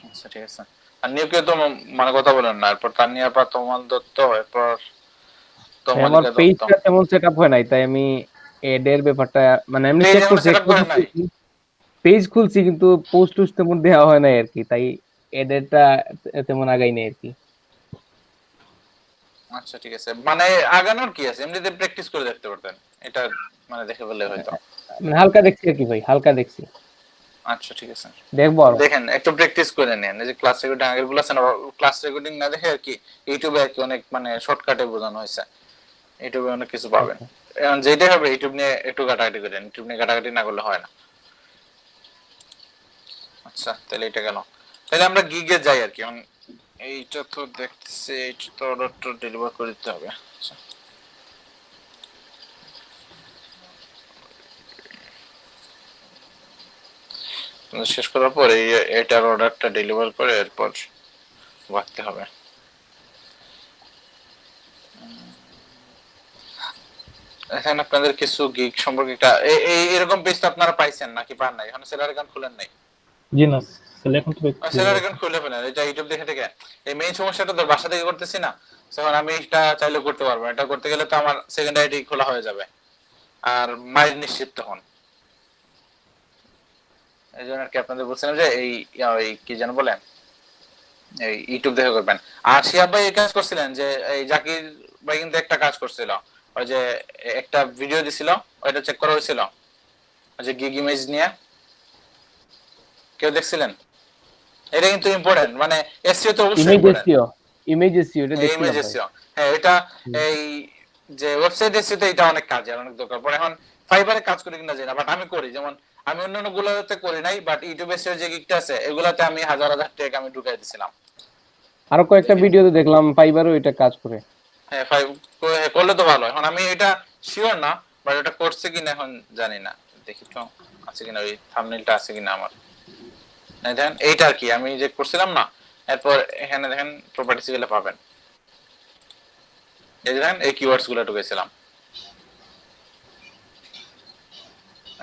আচ্ছা ঠিক আছে। আর নিউ কেউ তো মানে কথা বলেন না, এরপর তানিয়া পা, তোমাল দত্ত, এরপর আমার তমালিকা দত্ত। পেজটা তেমন সেটআপ হয় নাই, তাই আমি এড এর ব্যাপারটা মানে এমনি পেজ চেক এমন করছি, সেটআপ করেন নাই? পেজ খুলছি কিন্তু পোস্ট টুস্ট তেমন দেওয়া হয় নাই আর কি, তাই এড এরটা তেমন আগাই নাই আর কি। আচ্ছা ঠিক আছে, মানে আগানোর কি আছে, এমনিতে প্র্যাকটিস করে দেখতে পারতেন, এটা মানে দেখে বললে হয়তো। মানে হালকা দেখছি আর কি ভাই, হালকা দেখছি, আচ্ছা ঠিক আছে, দেখবো আরো। দেখেন একটু প্র্যাকটিস করে নেন। এই যে ক্লাস রেকর্ডিং আগের গুলো আছে না, ক্লাস রেকর্ডিং না দেখে আর কি ইউটিউবে আর কি অনেক মানে শর্টকাটে বোঝানো হয়েছে, ইউটিউবে অনেক কিছু পাবেন। এখন যেটাই হবে ইউটিউব নিয়ে একটু ঘাটাঘাটি করেন, ইউটিউব নিয়ে ঘাটাঘাটি না করলে হয় না। আচ্ছা তাহলে এটা গেল, তাহলে আমরা গিগে যাই আর কি। এখন এইটা তো দেখতেছি, এইটা তো অর্ডারটা ডেলিভার করে দিতে হবে। আচ্ছা শেষ করার পর এটার অর্ডারটা ডেলিভার করে এরপর রাখতে হবে। এখন আপনাদের কিছু গিগ সম্পর্কে একটা এরকম পেজ তো আপনারা পাইছেন নাকি পান নাই? এখন সেলার অ্যাকাউন্ট খুলেন নাই? জি না, তাহলে এখন তো সেলার অ্যাকাউন্ট খুলে ফেলেন, এটা ইউটিউব দেখে থেকে। এই মেইন সমস্যাটা তো বাসা থেকে করতেছি না, এখন আমি এটা চাইলে করতে পারবো। এটা করতে গেলে তো আমার সেকেন্ড আইডি খোলা হয়ে যাবে, আর মাইল নিশ্চিত তখন। এই জন্য আর কি আপনাদের বলছিলাম যে এই কি যেন বলে এই ইউটিউব দেখে করবেন। আর শিহাব ভাই এই কাজ করছিলেন যে এই জাকির ভাই কিন্তু একটা কাজ করছিল, ওই যে একটা ভিডিও দিছিল, ওইটা চেক করা হয়েছিল, ওই যে গিগ ইমেজ নিয়ে, কেউ দেখছিলেন? এটা কিন্তু ইম্পর্টেন্ট, মানে এসইও তো অবশ্যই image important. SEO, image SEO এটা ইমেজ দেখছিলাম ভাই। এসইও, হ্যাঁ এটা এই যে ওয়েবসাইট এসইও তো এটা অনেক কাজ, অনেক দরকার পড়ে। এখন ফাইবারে কাজ করি কিনা জানি না, বাট আমি করি। যেমন আমি অন্যান্য গুলোতে করি নাই, বাট ইউটিউব এসইও যে গিগটা আছে এগুলাতে আমি হাজার হাজার টাকা আমি ঢুকাই দিছিলাম। আরো কয়েকটা ভিডিওতে দেখলাম ফাইবারও এটা কাজ করে। হ্যাঁ ফাইভ করলে তো ভালো। এখন আমি এটা শিওর না, বাট এটা করছে কিনা এখন জানি না, দেখি তো আছে কিনা, ওই থাম্বনেলটা আছে কিনা আমার। দেখেন এইটা আর কি আমি যে করছিলাম না, এরপর এখানে দেখেন প্রপার্টিজ গেলে পাবেন, এই দেখেন এই কিওয়ার্ডস গুলো ঢুকেছিলাম।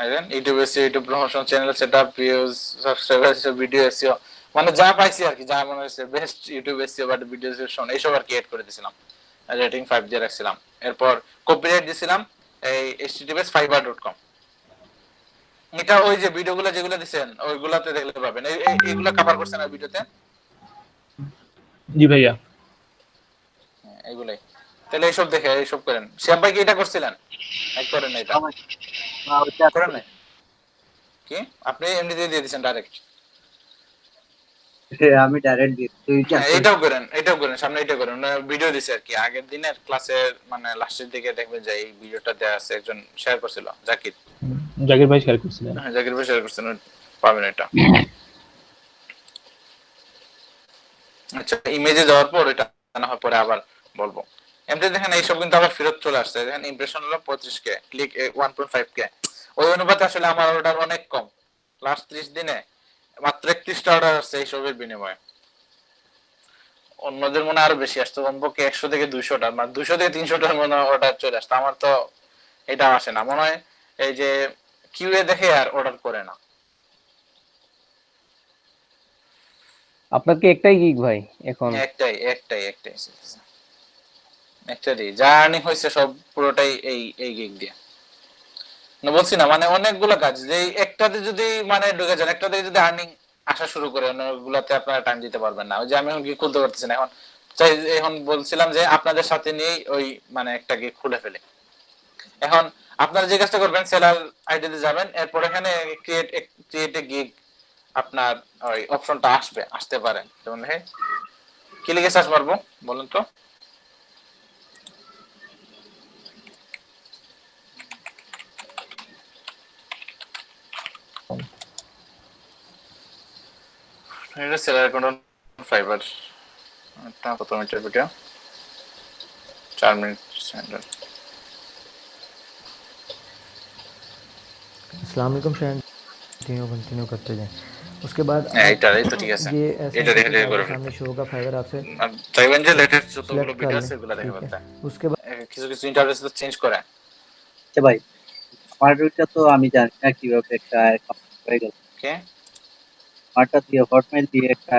দেখেন YouTube SEO, YouTube promotion, channel setup, views, subscriber, video SEO, মানে যা পাইছি আর কি, যা মনে হচ্ছে best YouTube SEO but video section এইসব আর কি এড করে দিয়েছিলাম। রেটিং 5 দিয়ে রাখছিলাম। এরপর কপিরাইট দিছিলাম এই https://fiverr.com। এটা ওই যে ভিডিওগুলো যেগুলো দিবেন ওইগুলাতে দেখলে পাবেন, এইগুলো কভার করছেন আর ভিডিওতে। জি ভাইয়া। এইগুলাই তাহলে এইসব দেখে এইসব করেন। শিয়াব ভাই কি এটা করছিলেন? এক করেন না এটা করেন না কি? আপনি এমনিতেই দিয়ে দিয়েছেন ডাইরেক্ট? আমি ডাইরেক্ট দিই। এটাও করেন, এটাও করেন, সামনে এটা করেন। ভিডিও দিছে আর কি আগের দিনের ক্লাসের মানে লাস্টের দিকে দেখবেন যে এই ভিডিওটা দেয়া আছে, একজন শেয়ার করছিল, জাকির। জাকির ভাই শেয়ার করছিলেন। হ্যাঁ জাকির ভাই শেয়ার করছেন, পাবেন এটা। আচ্ছা, ইমেজে যাওয়ার পর এটা না হয় পরে আবার বলবো। এমনি দেখেন এইসব কিন্তু আবার ফেরত চলে আসছে। দেখেন ইমপ্রেশন হলো 25K, ক্লিক 1.5K। ওই অনুপাতে আসলে আমার অর্ডার অনেক কম। লাস্ট 30 দিনে মাত্র 31টা অর্ডার আসছে এইসবের বিনিময়ে। অন্যদের মনে হয় আরো বেশি আসতো, কমপক্ষে 100 থেকে 200টা, মানে 200 থেকে 300টার মনে অর্ডার চলে আসতো। আমার তো এটা আসে না মনে হয়, এই যে কিউএ দেখে আর অর্ডার করে না। আপনার কি একটাই গিগ ভাই এখন? একটাই একটাই যা আর্নিং হয়েছে সব পুরোটাই এই গিগ দিয়ে। না বলছি না, মানে অনেকগুলো কাজ যে একটাতে যদি মানে ঢুকে যান, একটাতে যদি আর্নিং আসা শুরু করে, অন্যগুলাতে আপনারা টাইম দিতে পারবেন না। ওই যে আমি এখন গিগ খুলতে পারতেছি না, এখন চাই এখন বলছিলাম যে আপনাদের সাথে নিয়েই ওই মানে একটা গিগ খুলে ফেলে। এখন আপনারা যে কাজটা করবেন, সেলার আইডিতে যাবেন, এরপর এখানে ক্রিয়েট এ গিগ আপনার ওই অপশনটা আসতে পারে। যেমন হ্যাঁ, কি লিখে সার্চ মারবো বলুন তো? এটা সেলার অ্যাকাউন্ট ফাইবার, একটা কত মিনিটের ভিডিও, 4 মিনিট স্ট্যান্ডার্ড। अस्सलाम वालेकुम शायद कंटिन्यू करते जाएं। उसके बाद হ্যাঁ आप এইটাই তো ঠিক আছে, ये ऐसा এটা দেখে इंटरफेस দেখে आपके করে सामने ফেলবেন। शो होगा, फाइवर आपसे আর চাইবেন যে লেটেস্ট যতগুলো सिलेक्ट कर ভিডিও लें, আছে ওগুলো দেখে ठीक है। ফেলতে। उसके बाद কিছু কিছু ইন্টারফেস তো চেঞ্জ করে। আচ্ছা ভাই, আমার ওইটা তো আমি জানি না কিভাবে একটা অ্যাকাউন্ট হয়ে গেল। কে আমারটা দিয়ে হটমেল দিয়ে একটা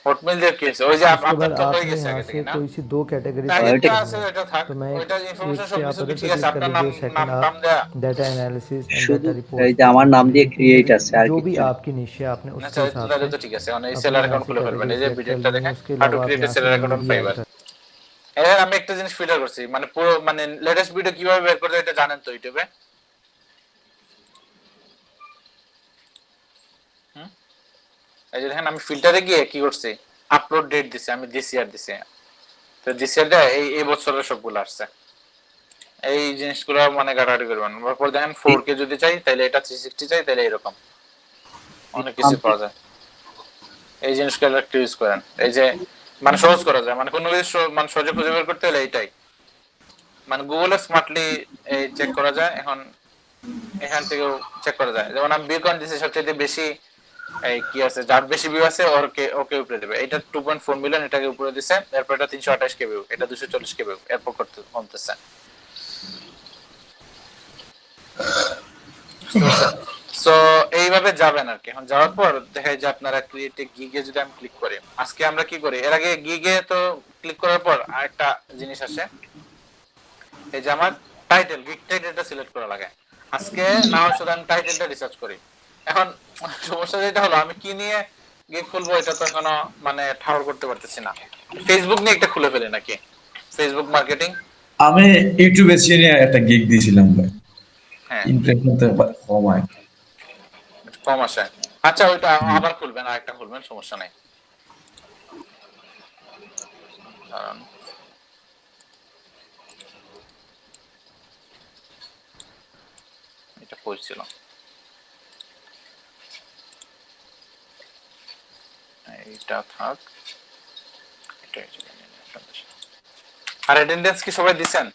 হটমেল দিয়ে কি হয়েছে? ওই যে उसके আপনার बाद তো হয়ে आपने গেছে यहाँ আগে থেকে से না? कोई सी 2 कैटेगरी আগের सेलेक्ट যা करनी আছে है। এটা থাক, तो मैं ওইটা एक ইনফরমেশন पे आप সবকিছু কি अदर पे ঠিক আছে, क्लिक कर আপনার নাম लीजिए, নাম सेकंड টাম आप দেয়া। डाटा एनालिसिस एंड শুধু डाटा এই रिपोर्ट्स যে আমার নাম দিয়ে ক্রিয়েট रिपीटेबिलिटी, আছে আর जो भी কিছু না। आपकी निश है आपने আচ্ছা उसके हिसाब তাহলে से তো ঠিক আছে, মানে এই अपनी সেলার यहाँ অ্যাকাউন্ট से খুলে ফেলবেন। कैटेगरी এই যে सेलेक्ट कर ভিডিওটা लेनी है। দেখেন, उसके হাউ টু अलावा आप ক্রিয়েট এ यहाँ से সেলার অ্যাকাউন্ট न्यू অন भी ऐड ফাইবার। कर এর আমি একটা জিনিস ফিল্টার করছি, মানে পুরো মানে লেটেস্ট ভিডিও কিভাবে বের করতে হয় এটা জানেন তো ইউটিউবে? হুম, এই যে দেখেন আমি ফিল্টারে গিয়ে কি করছি, আপলোড ডেট দিছি, আমি দিস ইয়ার দিছি। তো দিস ইয়ারটা এই বছরের সবগুলো আসছে। এই জিনিসগুলো মানে ঘাটাঘাটি করবেন। তারপর দেখেন 4K যদি চাই তাহলে এটা, 360 চাই তাহলে এরকম অনেক কিছু পাওয়া যায়। এই জিনিসগুলো একটু ইউজ করেন। এই যে মানে সহজ করা যায়, মানে কোনো কিছু মানে সহজে খুঁজে বের করতে হলে এইটাই, মানে গুগলে স্মার্টলি এই চেক করা যায়। এখন এখান থেকেও চেক করা যায়। যেমন আমি বিকন দিছি সবচেয়ে বেশি, এই কি আছে যার বেশি ভিউ আছে ওকে ওকে উপরে দেবে। এটা 2.4 মিলিয়ন, এটাকে উপরে দিছে। এরপর এটা 328K ভিউ, এটা 240K ভিউ, এরপর করতে কমতেছে। সো এইভাবে যাবেন আর কি। এখন যাওয়ার পর দেখা যায় যে আপনারা ক্রিয়েটিভ গিগে যদি আমি ক্লিক করি, আজকে আমরা কি করি, এর আগে গিগে তো ক্লিক করার পর আরেকটা জিনিস আসে, এই যে আমার টাইটেল, গিগ টাইটেলটা সিলেক্ট করা লাগে। আজকে না হয় শুধু আমি টাইটেলটা রিসার্চ করি। এখন সমস্যা যেটা হলো, আমি কি নিয়ে গিগ খুলবো এটা তো এখনো মানে ঠাউর করতে পারতেছি না। ফেসবুক নিয়ে একটা খুলে ফেলি নাকি, ফেসবুক মার্কেটিং। আমি ইউটিউবে চিনে একটা গিগ দিয়েছিলাম ভাই, হ্যাঁ, ইমপ্রেশন তো কম হয়। কম আসে। আচ্ছা ওইটা আবার খুলবেন, আরেকটা খুলবেন, সমস্যা নাই। কারণ এটা পড়ছিল, এইটা থাক, এটাই চলে যাবে আপনাদের সাথে। আর অ্যাটেন্ডেন্স কি সবাই দিছেন?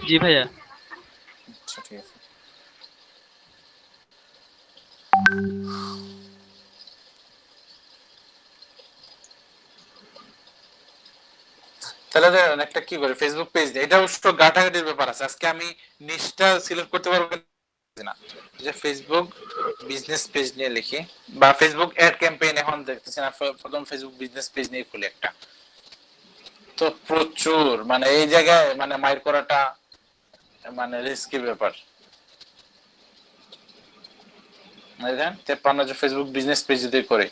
জি ভাইয়া। আচ্ছা ঠিক আছে। তাহলে ধরেন একটা কি করে ফেসবুক পেজ দিয়ে, এটা অবশ্য ঘাটাঘাটির ব্যাপার আছে। আজকে আমি নিশটা সিলেক্ট করতে পারবো না, যে ফেসবুক বিজনেস পেজ নিয়ে লিখি, বা ফেসবুক অ্যাড ক্যাম্পেইন এখন দেখতেছি না, প্রথম ফেসবুক বিজনেস পেজ নিয়ে খুলি একটা। তো প্রচুর মানে এই জায়গায় মানে মাইর করাটা মানে রিস্কি ব্যাপার। দেখেন 53 যে ফেসবুক বিজনেস পেজ যদি করি,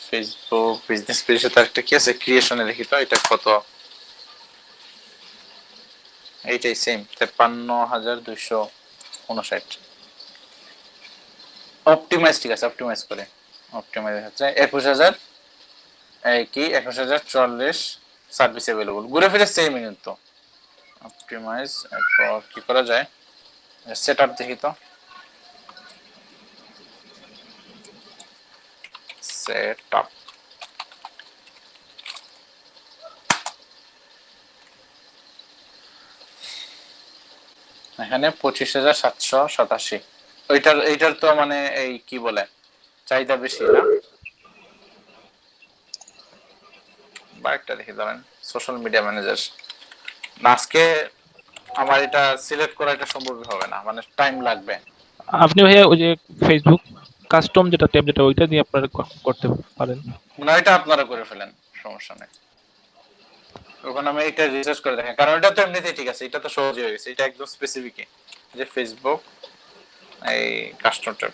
ফেসবুক বিজনেস পেজে তার একটা কি আছে, ক্রিয়েশনে দেখি তো এটা কত, এইটাই সেম 53,259। অপটিমাইজ, ঠিক আছে অপটিমাইজ করে, অপটিমাইজ হচ্ছে 21,000 এই কি 21040 সার্ভিস अवेलेबल ঘুরে ফিরে সেম কিন্তু অপটিমাইজ এরপর কি করা যায় সেটআপ দেখি তো সেটআপ এখানে 25787 এইটার তো মানে এই কি বলে চাহিদা বেশি না বাইকটা দেখি ধরেন সোশ্যাল মিডিয়া ম্যানেজার আজকে আমার এটা সিলেক্ট করা এটা সম্ভব হবে না মানে টাইম লাগবে আপনি ভাইয়া ওই যে ফেসবুক কাস্টম যেটা ট্যাব যেটা ওইটা দিয়ে আপনারা করতে পারেন। না এটা আপনারা করে ফেলেন সমস্যা নেই ওখানে আমি এটা রিসার্চ করে দেখেন কারণ এটা তো এমনিতেই ঠিক আছে এটা তো সহজ হয়ে গেছে এটা একদম স্পেসিফিক যে ফেসবুক এই কাস্টম ট্যাব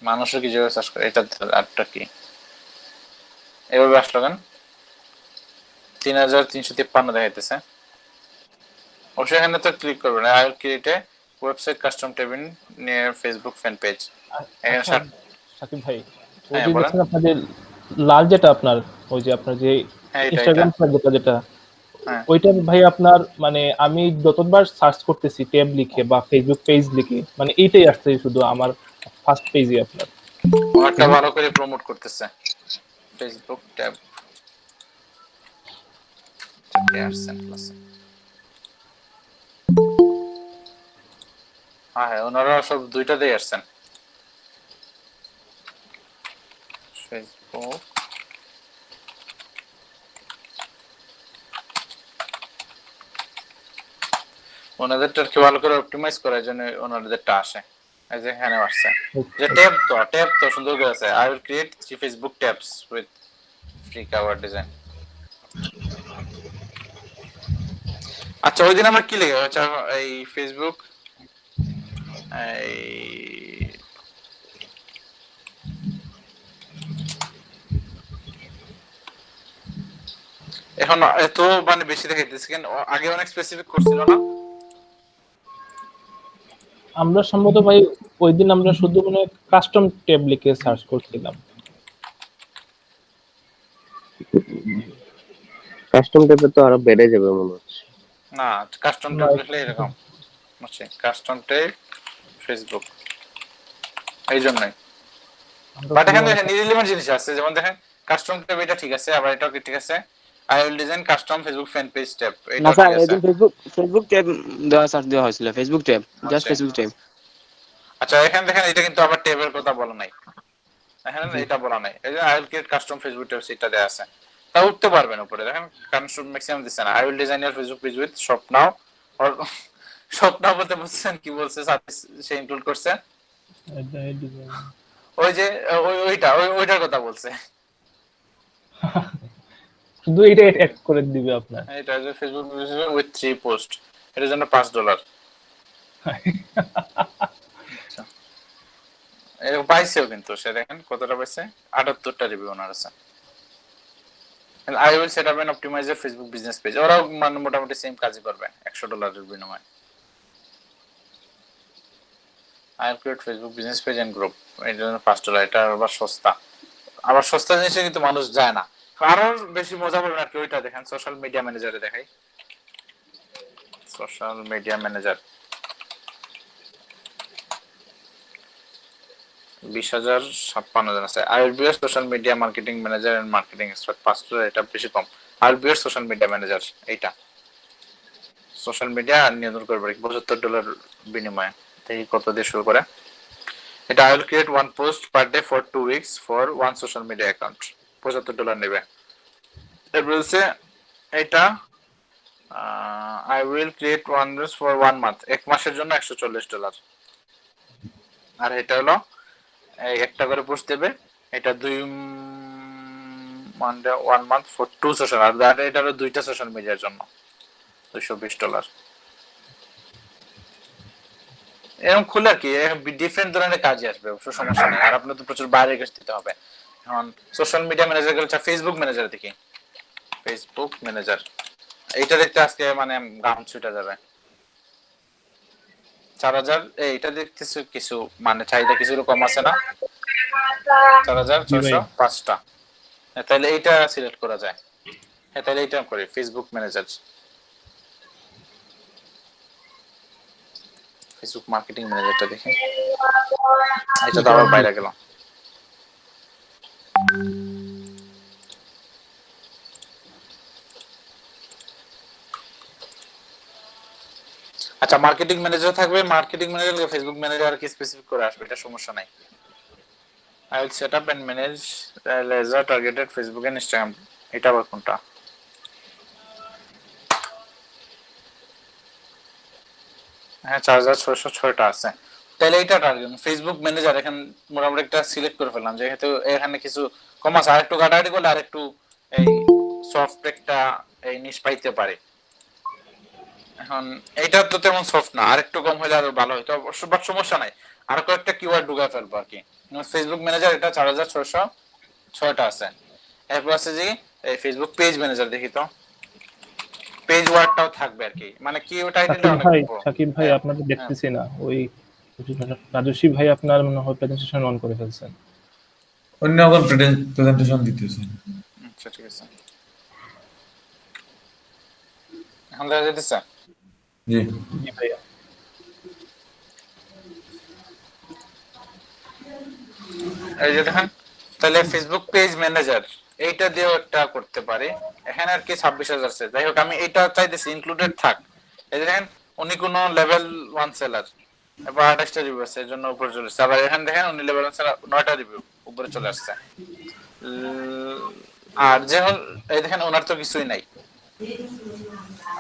মানুষও কি যেভাবে সার্চ করে এটা অ্যাপটা কি এভাবে আসলো কেন 3353 দেখাইতেছে অবশ্যই এখানে তো ক্লিক করবেন I will create A website custom tab in near Facebook fan page এখানে সাকিব ভাই ওই হ্যাঁ যে বলেন দেখছেন আপনাদের লাল যেটা আপনার ওই যে আপনার যে হ্যাঁ এটা ইনস্টাগ্রাম যেটা হ্যাঁ ওইটা ভাই আপনার মানে আমি যতবার সার্চ করতেছি ট্যাব লিখে বা ফেসবুক পেজ লিখে মানে এইটাই আসছে শুধু আমার ফার্স্ট পেজে আপনার ওটা ভালো করে প্রমোট করতেছে ফেসবুক ট্যাব হ্যাঁ ওনারা সব দুইটাতেই আসছেন ফেসবুক ওনাদেরটা কি ভালো করে অপটিমাইজ করার জন্য ওনাদেরটা আসে এই যে এখানে আসছে যে ট্যাব তো সুন্দর করে আছে I will create 3 Facebook tabs with free cover design আচ্ছা ওই দিন আমরা কি লিখে আচ্ছা এই ফেসবুক এই এখন এত মানে বেশি দেখাইতেছে কেন আগে অনেক স্পেসিফিক করছিল না আমরা সম্ভবত ভাই ওই দিন আমরা শুধু মানে কাস্টম ট্যাব লিখে সার্চ করছিলাম কাস্টম ট্যাবে তো আরো বেড়ে যাবে মনে হচ্ছে না কাস্টম ট্যাব লিখলে এরকম হচ্ছে কাস্টম ট্যাব ফেসবুক এই জন্যই বাট এখানে নিরিলিমেন্ট জিনিস আছে যেমন দেখেন কাস্টম ট্যাব এটা ঠিক আছে আবার এটাও কি ঠিক আছে I will design custom Facebook fan page tab না এটা স্যার ঠিক আছে এদিন ফেসবুক ট্যাব দেওয়া সার্চ দেওয়া হয়েছিল Facebook tab just Facebook tab আচ্ছা এখানে দেখেন এটা কিন্তু আবার ট্যাবের কথা বলা নাই এখানে এটা বলা নাই এই যে I will create custom Facebook tab সেটা দেয়া আছে তা উঠতে পারবেন উপরে দেখেন কারণ সব ম্যাক্সিমাম দিছে না I will design your Facebook page with shop now or shop নাও বলতে বুঝছেন কি বলছে সে ইনক্লুড করছে ওই যে ওইটার কথা বলছে শুধু এটা অ্যাড করে দিবে আপনার এটা যে ফেসবুক উইথ 3 পোস্ট এর জন্য $5 এরকম পাইছেও কিন্তু সে দেখেন কতটা পাইছে 78টা রিভিউ ওনার আছে I will set up an optimiser Facebook business page ওরাও মানে মোটামুটি সেম কাজই করবে $100 বিনিময়ে I will create Facebook business page and group এর জন্য $5 এটা আবার সস্তা জিনিসে কিন্তু মানুষ যায় না আরো বেশি মজা পাবেন আর কি ওইটা দেখেন সোশ্যাল মিডিয়া ম্যানেজারে দেখাই সোশ্যাল মিডিয়া ম্যানেজার 20,056 জন আছে I will be social media marketing manager and marketing expert $5 এটা বেশি কম I will be social media manager এইটা সোশ্যাল মিডিয়া নিয়ন্ত্রণ করবে $75 বিনিময়ে দেখি কত দিয়ে শুরু করে এটা I will create one post per day for 2 weeks for one social media account $75 নেবে এর বলছে এটা I will create one post for 1 month এক মাসের জন্য $140 আর এটা হলো এই একটা করে পোস্ট দেবে এটা 1 মান্থ ফর 2 সোশ্যাল আর এটা হলো দুইটা সোশ্যাল মিডিয়ার জন্য $220 এরকম খুলে আর কি ডিফারেন্ট ধরনের কাজে আসবে অবশ্য সমস্যা নেই আর আপনার তো প্রচুর বাইরে গেছে দিতে হবে এখন সোশ্যাল মিডিয়া ম্যানেজার গেলে ফেসবুক ম্যানেজার দেখি ফেসবুক ম্যানেজার এইটা দেখতে আজকে মানে গাউন ছুটে যাবে 4000 এইটা দেখতেছো কিছু মানে চাহিদা কিছু কম আছে না, জি ভাইয়া 4605টা। তাহলে এইটা সিলেক্ট করা যায়। হ্যাঁ তাহলে এইটা করি ফেসবুক ম্যানেজার, ফেসবুক মার্কেটিং ম্যানেজারটা দেখি। এটা তো আবার বাইরে গেল। আচ্ছা মার্কেটিং ম্যানেজার থাকবে, মার্কেটিং ম্যানেজার ফেসবুক ম্যানেজার কি স্পেসিফিক করে আসবে, এটা সমস্যা নাই। I will set up and manage laser targeted Facebook and Instagram. এটা আবার কোনটা? হ্যাঁ 4606টা আছে। তাহলে এইটা টার্গেট ফেসবুক ম্যানেজার এখন মোটামুটি একটা সিলেক্ট করে ফেললাম, যেহেতু এখানে কিছু কম আছে, আরেকটু কাটাকাটি করলে আরেকটু এই সফট একটা এই নিশ পাইতে পারে। এখন এইটা তো তেমন সফট না, আরেকটু কম হলে আরো ভালো হতো অবশ্য, বাট সমস্যা নাই, আর কয়েকটা কিওয়ার্ড ঢুকায় ফেলবো আর কি। ফেসবুক ম্যানেজার এটা 4606টা আছে। এরপর আছে যে এই ফেসবুক পেজ ম্যানেজার, দেখি তো পেজ ওয়ার্ডটাও থাকবে আর কি, মানে কি ওই টাইটেলটা অনেক বড়। সাকিব ভাই আপনাদের দেখতেছি না, ওই রাজস্বী ভাই আপনার মনে হয় প্রেজেন্টেশন অন করে ফেলছেন। অন্য এখন প্রেজেন্টেশন দিতেছে। আচ্ছা ঠিক আছে, এখন দেখা যেতেছে। জি জি ভাইয়া এই যে দেখেন, তাহলে ফেসবুক পেজ ম্যানেজার এইটা দিয়েও একটা করতে পারি। এখানে আর কি 26,000 আছে, যাই হোক আমি এটা চাইতেছি ইনক্লুডেড থাক। এই যে দেখেন উনি কোন লেভেল 1 সেলার, এবার 28টা রিভিউ আছে, এর জন্য উপরে চলে আসছে। আবার এখানে দেখেন উনি লেভেল 1 সেলার 9টা রিভিউ উপরে চলে আসছে। আর যেমন এই দেখেন ওনার তো কিছুই নাই।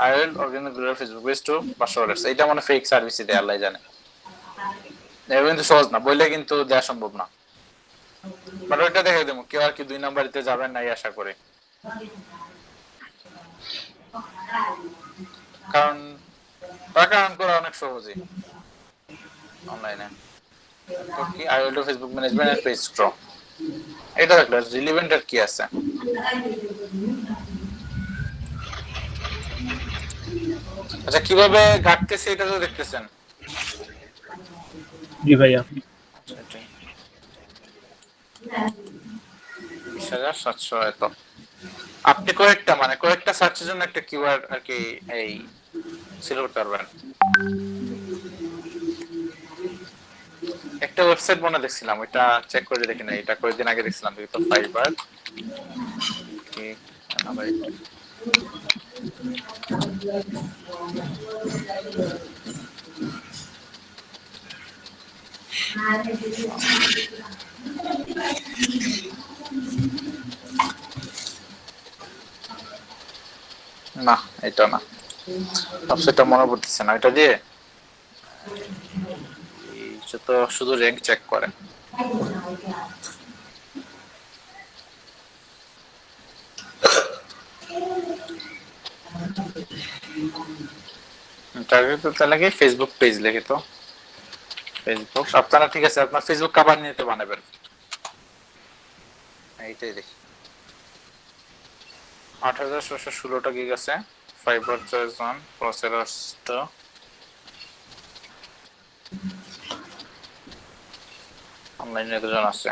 I will organize Google Facebook page to $500, এইটা মানে ফেক সার্ভিস দেয় আল্লাহ জানে। এটা কিন্তু সহজ না, বললে কিন্তু দেওয়া সম্ভব না। বাট ওইটা দেখে দেবো, কেউ আর কি 2 নাম্বারিতে যাবেন নাই আশা করে, কারণ টাকা আর্ন করা অনেক সহজই অনলাইনে। তো কি I will do Facebook management and page grow, এটা দেখলে রিলেভেন্ট আর কি আছে। আচ্ছা কিভাবে ঘাটতেছে এটা তো দেখতেছেন। জি ভাইয়া 20,700 এত। আপনি কয়েকটা সার্চের জন্য একটা কিওয়ার্ড আর কি এই সিলেক্ট করতে পারবেন। একটা ওয়েবসাইট মনে দেখছিলাম, ওইটা চেক করে দেখি না, এটা কয়েকদিন আগে দেখছিলাম, তো ফাইবার কি নাম্বার না, এটা না, ওয়েবসাইটটা মনে পড়তেছে না, এটা দিয়ে তো শুধু র্যাঙ্ক চেক করে। টার্গেট তো তাহলে কি ফেসবুক পেজ লিখে তো ফেসবুক, আপনারা ঠিক আছে আপনার ফেসবুক কভার নিয়ে তো বানাবেন। এইটাই দেখি 8,616টা গিগ আছে, ফাইবার চার্জ 1 প্রসেসর তো অনলাইনে কতজন আছে।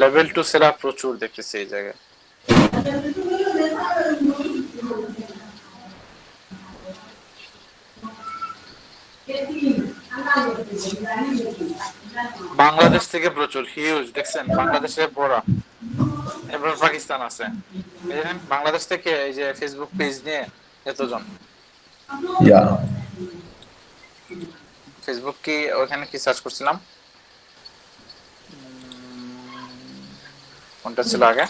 লেভেল 2 সেলার প্রচুর দেখতেছি এই জায়গায়। বাংলাদেশ থেকে প্রচুর হিউজ দেখছেন, বাংলাদেশে বড়, এরপর পাকিস্তান আছে। দেখেন বাংলাদেশ থেকে এই যে ফেসবুক পেজ নিয়ে এতজন। ইয়া ফেসবুক কি ওখানে কি সার্চ করছিলাম, কোনটা ছিল আগে,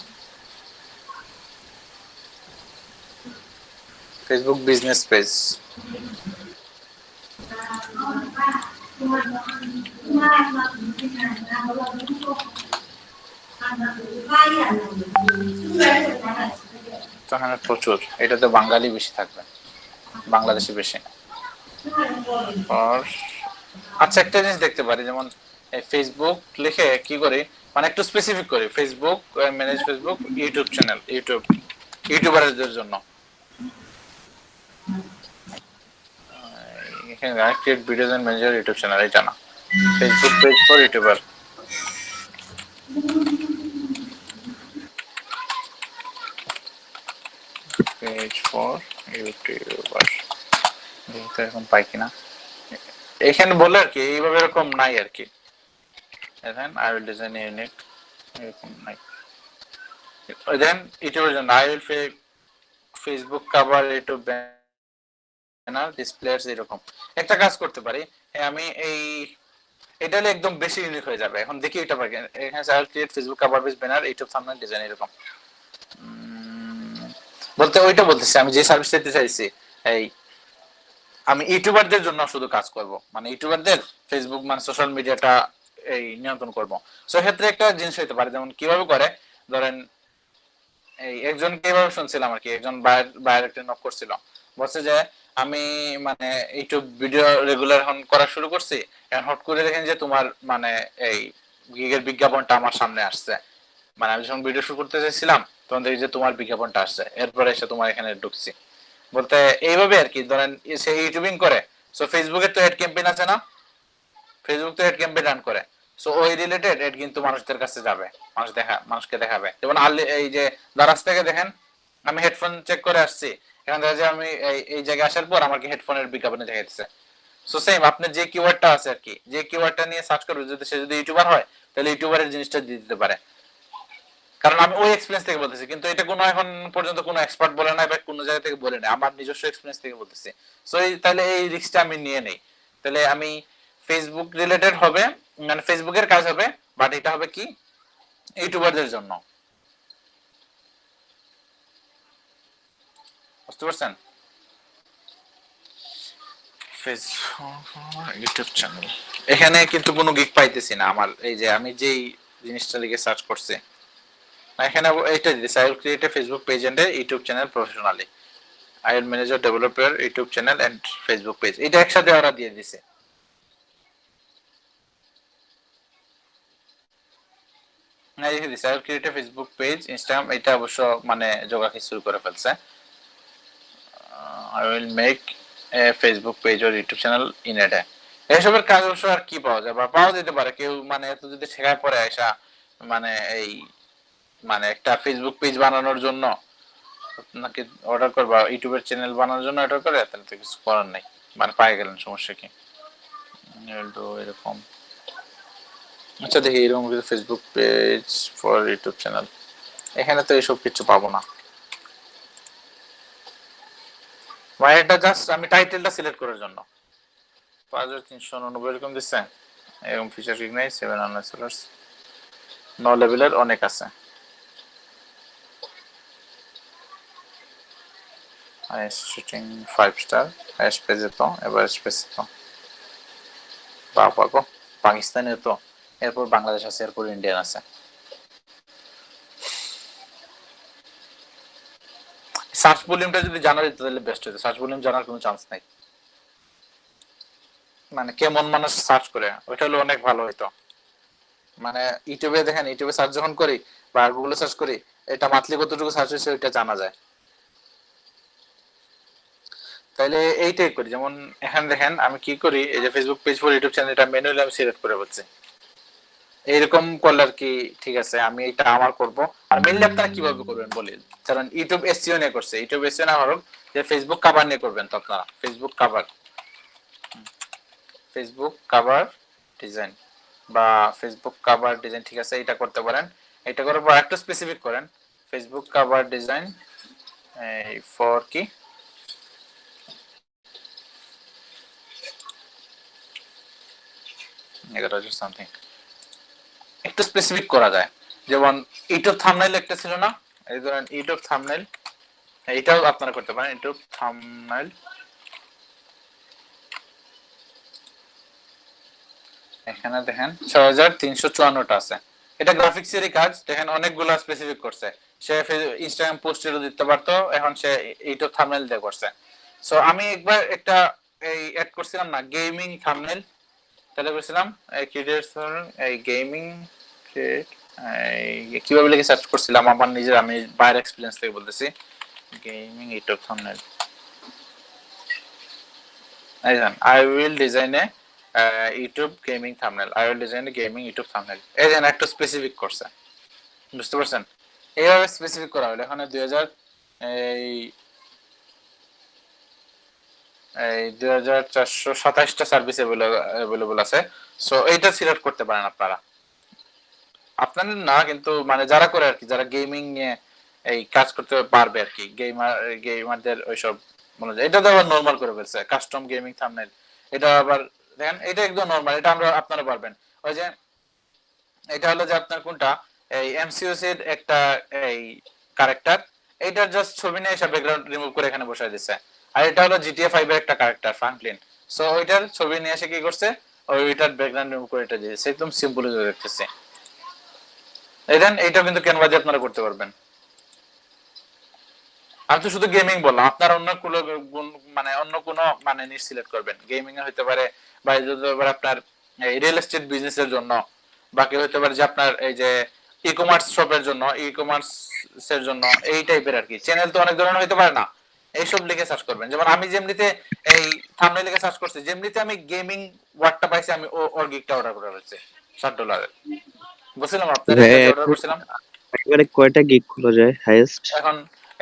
ফেসবুক বিজনেস পেজ। এখানে প্রচুর, এটাতে বাঙালি বেশি থাকবে, বাংলাদেশি বেশি। আর আচ্ছা একটা জিনিস দেখতে পারি, যেমন এই ফেসবুক লিখে কি করি, মানে একটু স্পেসিফিক করি, Facebook manage Facebook YouTube channel, ইউটিউবারদের জন্য। এখানে create videos and manage YouTube channel, এটা না, Facebook page for YouTuber. Page for YouTuber দেখতে এখন পাই কিনা, এখানে বলে আর কি এইভাবে এরকম নাই আর কি। দেখেন আই উইল ডিজাইন ইউনিক, এরকম নাই। দেন ইউটিউবের জন্য I will Facebook cover YouTube banner displace, এরকম একটা কাজ করতে পারি। আমি এটা হলে একদম বেশি ইউনিক হয়ে যাবে। এখন দেখি এটা পাই এখানে I will create Facebook cover page banner YouTube thumbnail design, এরকম বলতে ওইটা বলতেছি আমি যে সার্ভিস দিতে চাইছি। এই আমি ইউটিউবারদের জন্য শুধু কাজ করব, মানে ইউটিউবারদের ফেসবুক মানে সোশ্যাল মিডিয়াটা এই নিয়ন্ত্রণ করব। সো ক্ষেত্রে একটা জিনিস হইতে পারে, যেমন কিভাবে করে, ধরেন এই একজনকে এভাবে শুনছিলাম আর কি, একজন বাইরে একটা নক করছিল, বলছে যে আমি মানে ইউটিউব ভিডিও রেগুলার এখন করা শুরু করছি, এখন হট করে দেখেন যে তোমার মানে এই গিগের বিজ্ঞাপনটা আমার সামনে আসছে, মানে আমি যখন ভিডিও শুরু করতে চাইছিলাম তখন দেখি যে তোমার বিজ্ঞাপনটা আসছে, এরপরে এসে তোমার এখানে ঢুকছি। বলতে এইভাবে আর কি, ধরেন সে ইউটিউবিং করে, সো ফেসবুকে তো এড ক্যাম্পেইন আছে না, ফেসবুক তো এড ক্যাম্পেইন রান করে, সো ওই রিলেটেড এড কিন্তু মানুষদের কাছে যাবে, মানুষকে দেখাবে। যেমন এই যে দারাজ থেকে দেখেন আমি হেডফোন চেক করে আসছি, এখানে দেখা যায় আমি এই জায়গায় আসার পর আমাকে হেডফোনের বিজ্ঞাপনে দেখাইতেছে। সো সেম আপনি যে কিওয়ার্ডটা আছে আর কি, যে কিওয়ার্ডটা নিয়ে সার্চ করবে, যদি সে যদি ইউটিউবার হয় তাহলে ইউটিউবারের জিনিসটা দিয়ে দিতে পারে, কারণ আমি ওই এক্সপেরিয়েন্স থেকে বলতেছি, কিন্তু এটা কোনো এখন পর্যন্ত কোনো এক্সপার্ট বলে নাই বা কোনো জায়গা থেকে বলে নাই, আমার নিজস্ব এক্সপেরিয়েন্স থেকে বলতেছি। সো তাহলে এই রিস্কটা আমি নিয়ে নেই, তাহলে আমি ফেসবুক রিলেটেড হবে, মানে ফেসবুকের কাজ হবে, বাট এটা হবে কি ইউটিউবারদের জন্য, বুঝতে পারছেন? ফেসবুক ইউটিউব চ্যানেল, এখানে কিন্তু কোনো গিগ পাইতেছি না আমার, এই যে আমি যেই জিনিসটা লিখে সার্চ করছি এখানে এটা দিয়েছে, I will create a Facebook page and a YouTube channel professionally, I will manage develop your YouTube channel and Facebook page, এটা একসাথে ওরা দিয়ে দিছে। না লিখে দিছে I will create a Facebook page Instagram, এটা অবশ্য মানে যোগাকি শুরু করে ফেলছে। I will make a Facebook page or YouTube channel in a day, এসবের কাজ অবশ্য আর কি পাওয়া যায় বা পাওয়া যেতে পারে, কেউ মানে এত যদি শেখায় পরে আসা মানে এই মানে একটা ফেসবুক পেজ বানানোর জন্য নাকি অর্ডার করবা, ইউটিউবের চ্যানেল বানানোর জন্য অর্ডার করে, তাহলে তো কিছু করার নাই, মানে পাই গেলেন, সমস্যা কি এরকম। আচ্ছা দেখি এরকম Facebook page for YouTube channel, এখানে তো এইসব কিছু পাবো না, মানে এটা জাস্ট আমি টাইটেলটা সিলেক্ট করার জন্য 5399 এরকম দিচ্ছে, এরকম ফিচার রিকগনাইজ 700 সেলার্স, নো লেভেলের অনেক আছে, হাইয়েস্ট রেটিং 5 স্টার, হাইয়েস্ট পেজে তো এভারেজ পেজ তো বাবা গো, পাকিস্তানের তো, এরপর বাংলাদেশ আছে, এরপর ইন্ডিয়ান আছে। সার্চ ভলিউমটা যদি জানা যেত তাহলে বেস্ট হতো, সার্চ ভলিউম জানার কোনো চান্স নাই, মানে কেমন মানুষ সার্চ করে ওইটা হলো অনেক ভালো হইতো। মানে ইউটিউবে দেখেন, ইউটিউবে সার্চ যখন করি বা গুগলে সার্চ করি, এটা মান্থলি কতটুকু সার্চ হয়েছে ওইটা জানা যায়। তাইলে এইটাই করি, যেমন এখানে দেখেন আমি কি করি, এই যে Facebook page for YouTube channel, এটা ম্যানুয়ালি আমি সিলেক্ট করে বলছি, এইরকম করলে আর কি ঠিক আছে, আমি এটা আমার করব। আর মেইনলি আপনারা কিভাবে করবেন বলি, কারণ ইউটিউব এসইও নিয়ে করছে, ইউটিউব এসইও না হোক যে ফেসবুক কভার নিয়ে করবেন, তো আপনারা ফেসবুক কভার ডিজাইন বা ফেসবুক কভার ডিজাইন, ঠিক আছে এটা করতে পারেন। এটা করার পর একটা স্পেসিফিক করেন, ফেসবুক কভার ডিজাইন ফর কি সামথিং, একটু স্পেসিফিক করা যায়, যেমন ইউটিউব থাম্বনেইল একটা ছিল না, এই ধরেন ইউটিউব থাম্বনেইল, এটাও আপনারা করতে পারেন, ইউটিউব থাম্বনেইল, এখানে দেখেন 6354টা আছে, এটা গ্রাফিক্সেরই কাজ, দেখেন অনেকগুলো স্পেসিফিক করছে, সে ইনস্টাগ্রাম পোস্টেরও দিতে পারতো, এখন সে ইউটিউব থাম্বনেইল দিয়ে করছে। সো আমি একবার একটা এই অ্যাড করছিলাম না গেমিং থাম্বনেইল, তাহলে বলছিলাম এই ক্রিয়েটর এই গেমিং ক্রিয়েট কিভাবে লিখে সার্চ করছিলাম আমার নিজের, আমি বাইরের এক্সপেরিয়েন্স থেকে বলতেছি। গেমিং ইউটিউব থাম্বনেল, এই জান I will design A YouTube gaming thumbnail, I will design A gaming YouTube thumbnail. এই জান একটু স্পেসিফিক করছে, বুঝতে পারছেন? এইভাবে স্পেসিফিক করা হলো। এখানে 2000 এই এই 2427টা সার্ভিস অ্যাভেলেবল আছে। সো এইটা সিলেক্ট করতে পারেন আপনারা, আপনাদের না কিন্তু মানে যারা করে আর কি, যারা গেমিং নিয়ে এই কাজ করতে পারবে আর কি, গেমারদের ওইসব মনে যায়। এটা তো আবার নরমাল করে ফেলছে কাস্টম গেমিং থাম্বনেল। এটা আবার দেখেন, এটা একদম নরমাল, এটা আপনারা পারবেন। ওই যে এটা হলো যে আপনার কোনটা এই এমসিইউসি এর একটা এই ক্যারেক্টার, এইটার জাস্ট ছবি নিয়ে এসে ব্যাকগ্রাউন্ড রিমুভ করে এখানে বসায় দিচ্ছে। আর এটা হলো জিটিএ 5 এর একটা ক্যারেক্টার ফ্রাঙ্কলিন, সো ওইটার ছবি নিয়ে এসে কি করছে, ওইটার ব্যাকগ্রাউন্ড রিমুভ করে এটা দিয়েছে। একদম সিম্পল হয়ে দেখতেছে। দেন এইটা কিন্তু ক্যানভা দিয়ে আপনারা করতে পারবেন। আমি তো শুধু গেমিং বললাম, আপনার অন্য কোনো মানে অন্য কোনো মানে নিশ সিলেক্ট করবেন। গেমিং এ হতে পারে বা হতে পারে আপনার এই রিয়েল এস্টেট বিজনেসের জন্য, বাকি হতে পারে যে আপনার এই যে ই কমার্স শপের জন্য, ই কমার্স এর জন্য, এই টাইপের আর কি। চ্যানেল তো অনেক ধরনের হতে পারে না, এইসব লিখে সার্চ করবেন। যেমন আমি যেমনিতে এই থাম্বনেল লিখে সার্চ করছি, যেমনিতে আমি গেমিং ওয়ার্ডটা পাইছি, আমি ওর গিগটা অর্ডার করে ফেলছি $60। বুঝছিলাম আপনার ভাইয়া এটা অর্ডার করছিলাম। একবারে কয়টা গিগ খোলা যায় হাইয়েস্ট এখন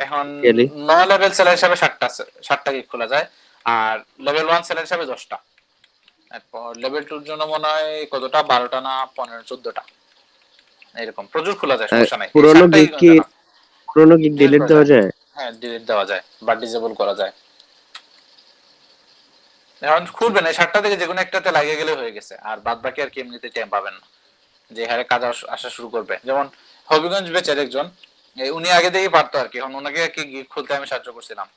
এখন রিয়েলি? 9 লেভেল সেলার হিসাবে 60টা গিগ খোলা যায়, আর লেভেল 1 সেলার হিসাবে 10টা। এরপর লেভেল 2 এর জন্য মনে হয় কতটা, 12টা না 15 14টা এরকম প্রচুর খোলা যায়, সমস্যা নাই। এই পুরোনো 60টাই গিগ কি, পুরোনো গিগ ডিলিট ডিলিট করা দেওয়া যায়। যায়? হ্যাঁ ডিলিট দেওয়া যায় বা ডিসেবল করা যায়। এখন খুলবেন এই 60টা থেকে যে কোনো একটাতে লাগিয়ে গেলে হয়ে গেছে, আর বাদ বাকি আর কি এমনিতে টাইম পাবেন না, যে হারে কাজ আসা শুরু করবে। যেমন হবিগঞ্জ বেচের একজন, উনি আগে থেকেই পারতো আর কি, এখন ওনাকে আর কি গিগ খুলতে আমি সাহায্য করছিলাম।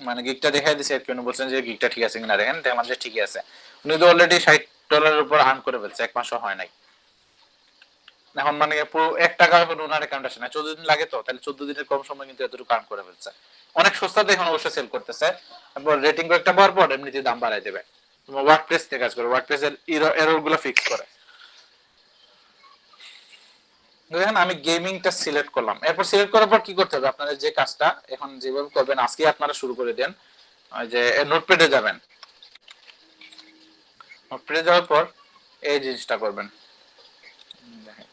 মানে গিগটা দেখাই দিছে আর কি, উনি বলছেন যে গিগটা ঠিক আছে কিনা দেখেন, দেখলাম যে ঠিকই আছে। উনি তো অলরেডি $60 উপর আর্ন করে ফেলছে, 1 মাসও হয় নাই। এখন মানে পুরো 1 টাকা এখন ওনার অ্যাকাউন্ট আসে না, 14 দিন লাগে তো, তাহলে 14 দিনের কম সময় কিন্তু এতটুকু আর্ন করে ফেলছে। অনেক সস্তাতে এখন অবশ্যই সেল করতেছে। তারপর রেটিং কয়েকটা পাওয়ার পর এমনিতে দাম বাড়ায় দেবে। তোমার ওয়ার্ডপ্রেস থেকে কাজ করে, ওয়ার্ডপ্রেসের এরর গুলো ফিক্স করে। দেখেন আমি গেমিংটা সিলেক্ট করলাম, এরপর সিলেক্ট করার পর কি করতে হবে আপনাদের, যে কাজটা এখন যেভাবে করবেন আজকে আপনারা শুরু করে দেন। ওই যে নোটপ্যাডে যাবেন, নোটপ্যাডে যাওয়ার পর এই জিনিসটা করবেন। দেখেন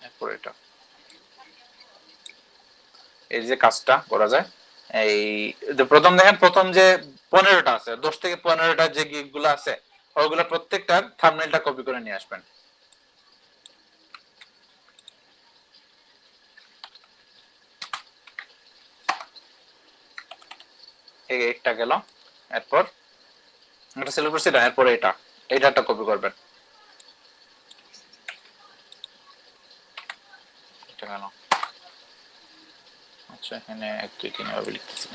এরপর এটা এই যে কাজটা করা যায়, এই যে প্রথম দেখেন, প্রথম যে 15টা আছে, 10 থেকে 15টা যে গিগ গুলো আছে, ওইগুলো প্রত্যেকটার থাম্বনেলটা কপি করে নিয়ে আসবেন। এই একটা গেল, এরপর এটা সিলেক্ট করছি, এরপর এইটাটা কপি করবেন। এটা গেল। আচ্ছা এখানে 1 2 3 এভাবে লিখতেছি,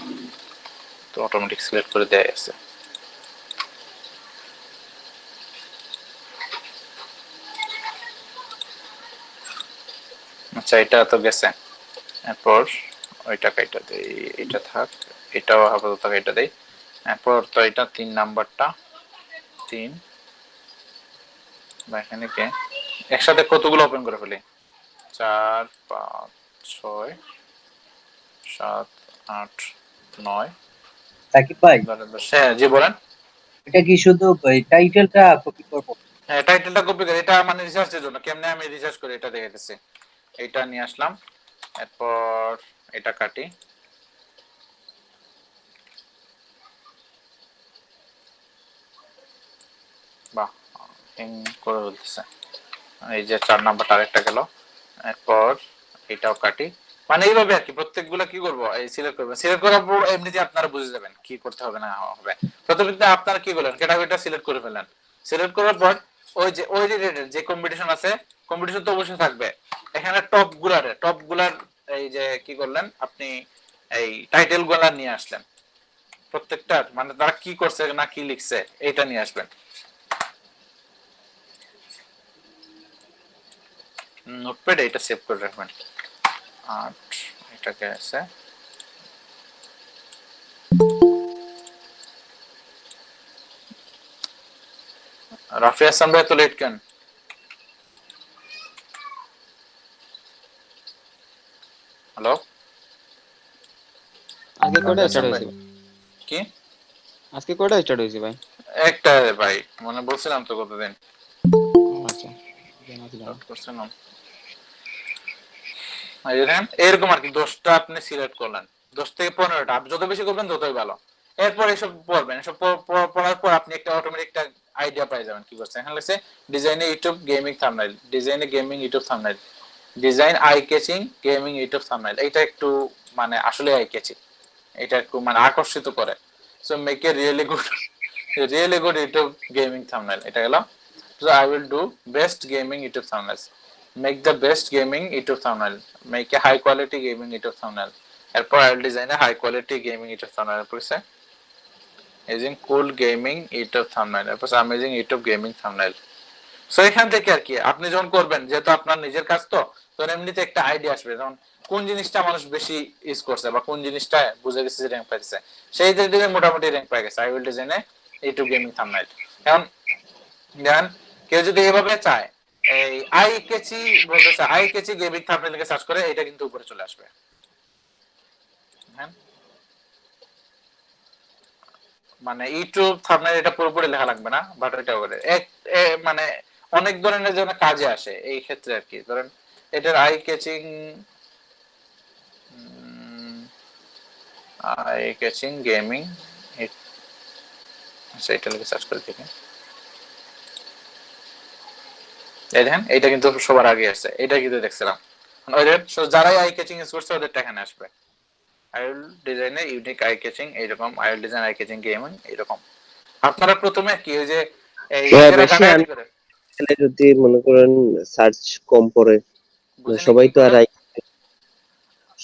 তো অটোমেটিক সিলেক্ট করে দেয়া আছে। আচ্ছা এটা তো গেছে, এরপর ওইটা কাইটা দেই, এটা থাক, এটাও আপাতত কাইটা দেই। এরপর তো এটা 3 নাম্বারটা 3 বা এখানে কে একসাথে কতগুলো ওপেন করে ফেলি, 4 5 6 7 8 9 সাকিব ভাই, 10। হ্যাঁ জি বলেন। এটা কি শুধু টাইটেলটা কপি করবো? হ্যাঁ টাইটেলটা কপি করে, এটা মানে রিসার্চের জন্য কেমনে আমি রিসার্চ করি এটা দেখাইতেছি। এইটা নিয়ে আসলাম, এরপর এটা কাটি, বাহ হিং করে বলতেছে। এই যে 4 নাম্বারটা আরেকটা গেল, এরপর এটাও কাটি। মানে এইভাবে আর কি প্রত্যেকগুলো কি করব, এই সিলেক্ট করবেন। সিলেক্ট করার পর এমনিতে আপনারা বুঝে যাবেন কি করতে হবে না হবে। প্রথমে আপনারা কি করলেন, ক্যাটাগরিটা সিলেক্ট করে ফেলেন। সিলেক্ট করার পর ওই রিলেটেড যে কম্পিটিশন আছে, কম্পিটিশন তো অবশ্যই থাকবে। এখানে টপ গুলার এই যে কি করলেন আপনি, এই টাইটেল গুলা নিয়ে আসলেন প্রত্যেকটার, মানে তারা কি করছে না কি লিখছে এইটা নিয়ে আসবেন। নোটপ্যাডে এটা সেভ করে রাখবেন। আর এটাকে আছে রাফি হাসান ভাই তো লেট কেন? হ্যালো আজকে কয়টা রাফি স্টার্ট হাসান ভাই হয়েছে? কি আজকে কয়টা স্টার্ট হয়েছে ভাই? একটা ভাই মানে বলছিলাম তো কতদিন আচ্ছা, জানা ছিল না। start করছিলাম। এই দেখেন এরকম আর কি 10টা আপনি সিলেক্ট করলেন, 10 থেকে 15টা, আপনি যত বেশি করবেন ততই ভালো। এরপর এসব পড়বেন, এসব পড়ার পর আপনি একটা অটোমেটিক একটা আইডিয়া পাই যাবেন কি করছেন। এখানে লিখছে ডিজাইনে ইউটিউব গেমিং থাম্বনেল, ডিজাইনে gaming YouTube thumbnail, design eye catching gaming YouTube thumbnail. এটা একটু মানে আসলে আই ক্যাচিং, এটা একটু মানে আকর্ষিত করে। So make a really good YouTube gaming thumbnail, এটা গেল। So I will do best gaming YouTube thumbnails. Make the best gaming YouTube thumbnail. Make a high quality gaming YouTube thumbnail. এরপর I will design a high quality gaming YouTube thumbnail. এরপর আছে using cool gaming YouTube thumbnail. এরপর amazing YouTube gaming thumbnail. So এখান থেকে আর কি আপনি যখন করবেন, যেহেতু আপনার নিজের কাজ তো তখন এমনিতে একটা আইডিয়া আসবে, যেমন কোন জিনিসটা মানুষ বেশি ইউজ করছে বা কোন জিনিসটা বুঝে গেছে যে র্যাঙ্ক পাইছে, সেই দিক থেকে মোটামুটি র্যাঙ্ক পাই গেছে। I will design a YouTube gaming thumbnail. এখন দেন কেউ যদি এভাবে চায় এই আই কেচি বলতেছে, আই কেচি গেমিং থাম্বনেল লিখে সার্চ করে, এটা কিন্তু উপরে চলে আসবে। হ্যাঁ মানে ইউটিউব থাম্বনেল এটা পুরোপুরি লেখা লাগবে না, বাট এটা করে মানে অনেক ধরনের জন্য কাজে আসে এই ক্ষেত্রে আর কি। ধরেন এটার আই ক্যাচিং গেমিং, এটা লিখে সার্চ করে দেখেন। এই দেখেন এটা কিন্তু সবার আগে আসছে, এটা কিন্তু দেখছিলাম ওদের যারাই আই ক্যাচিং ইউজ করছে ওদের এখানে আসবে। I will design a unique eye catching এরকম, I will design eye catching gaming এরকম। আপনারা প্রথমে কি ওই যে এই বেশি ঘাটাঘাটি করে আনলে যদি মনে করেন সার্চ কম পড়ে, বুঝেনি সবাই কি তো আর করেন?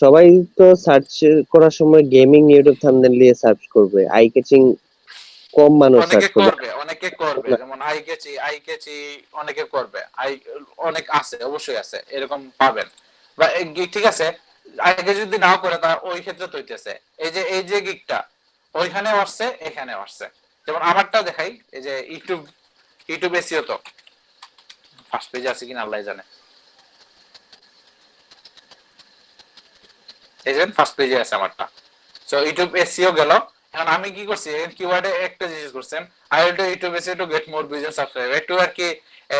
সবাই তো সার্চ করার সময় গেমিং ইউটিউব থাম্বনেল দিয়ে সার্চ করবে, আই ক্যাচিং কম মানুষ সার্চ করবে। অনেকে করবে যেমন আই ক্যাচি অনেকে করবে, অনেক আছে, অবশ্যই আছে, এরকম পাবেন। বা ঠিক আছে আগে যদি নাও করে তা ওই ক্ষেত্রে তো হইতেছে এই যে গিকটা ওইখানে আসছে এখানে আসছে। যেমন আমারটা দেখাই, এই যে ইউটিউব এসিও তো ফার্স্ট পেজে আছে কিনা আল্লাহ জানে। এই যে ফার্স্ট পেজে আছে আমারটা। সো ইউটিউব এসইও গেল। এখন আমি কি করছি, কিওয়ার্ডে একটা জিনিস করছেন, I will do YouTube SEO to get more views and subscriber. একটু আর কি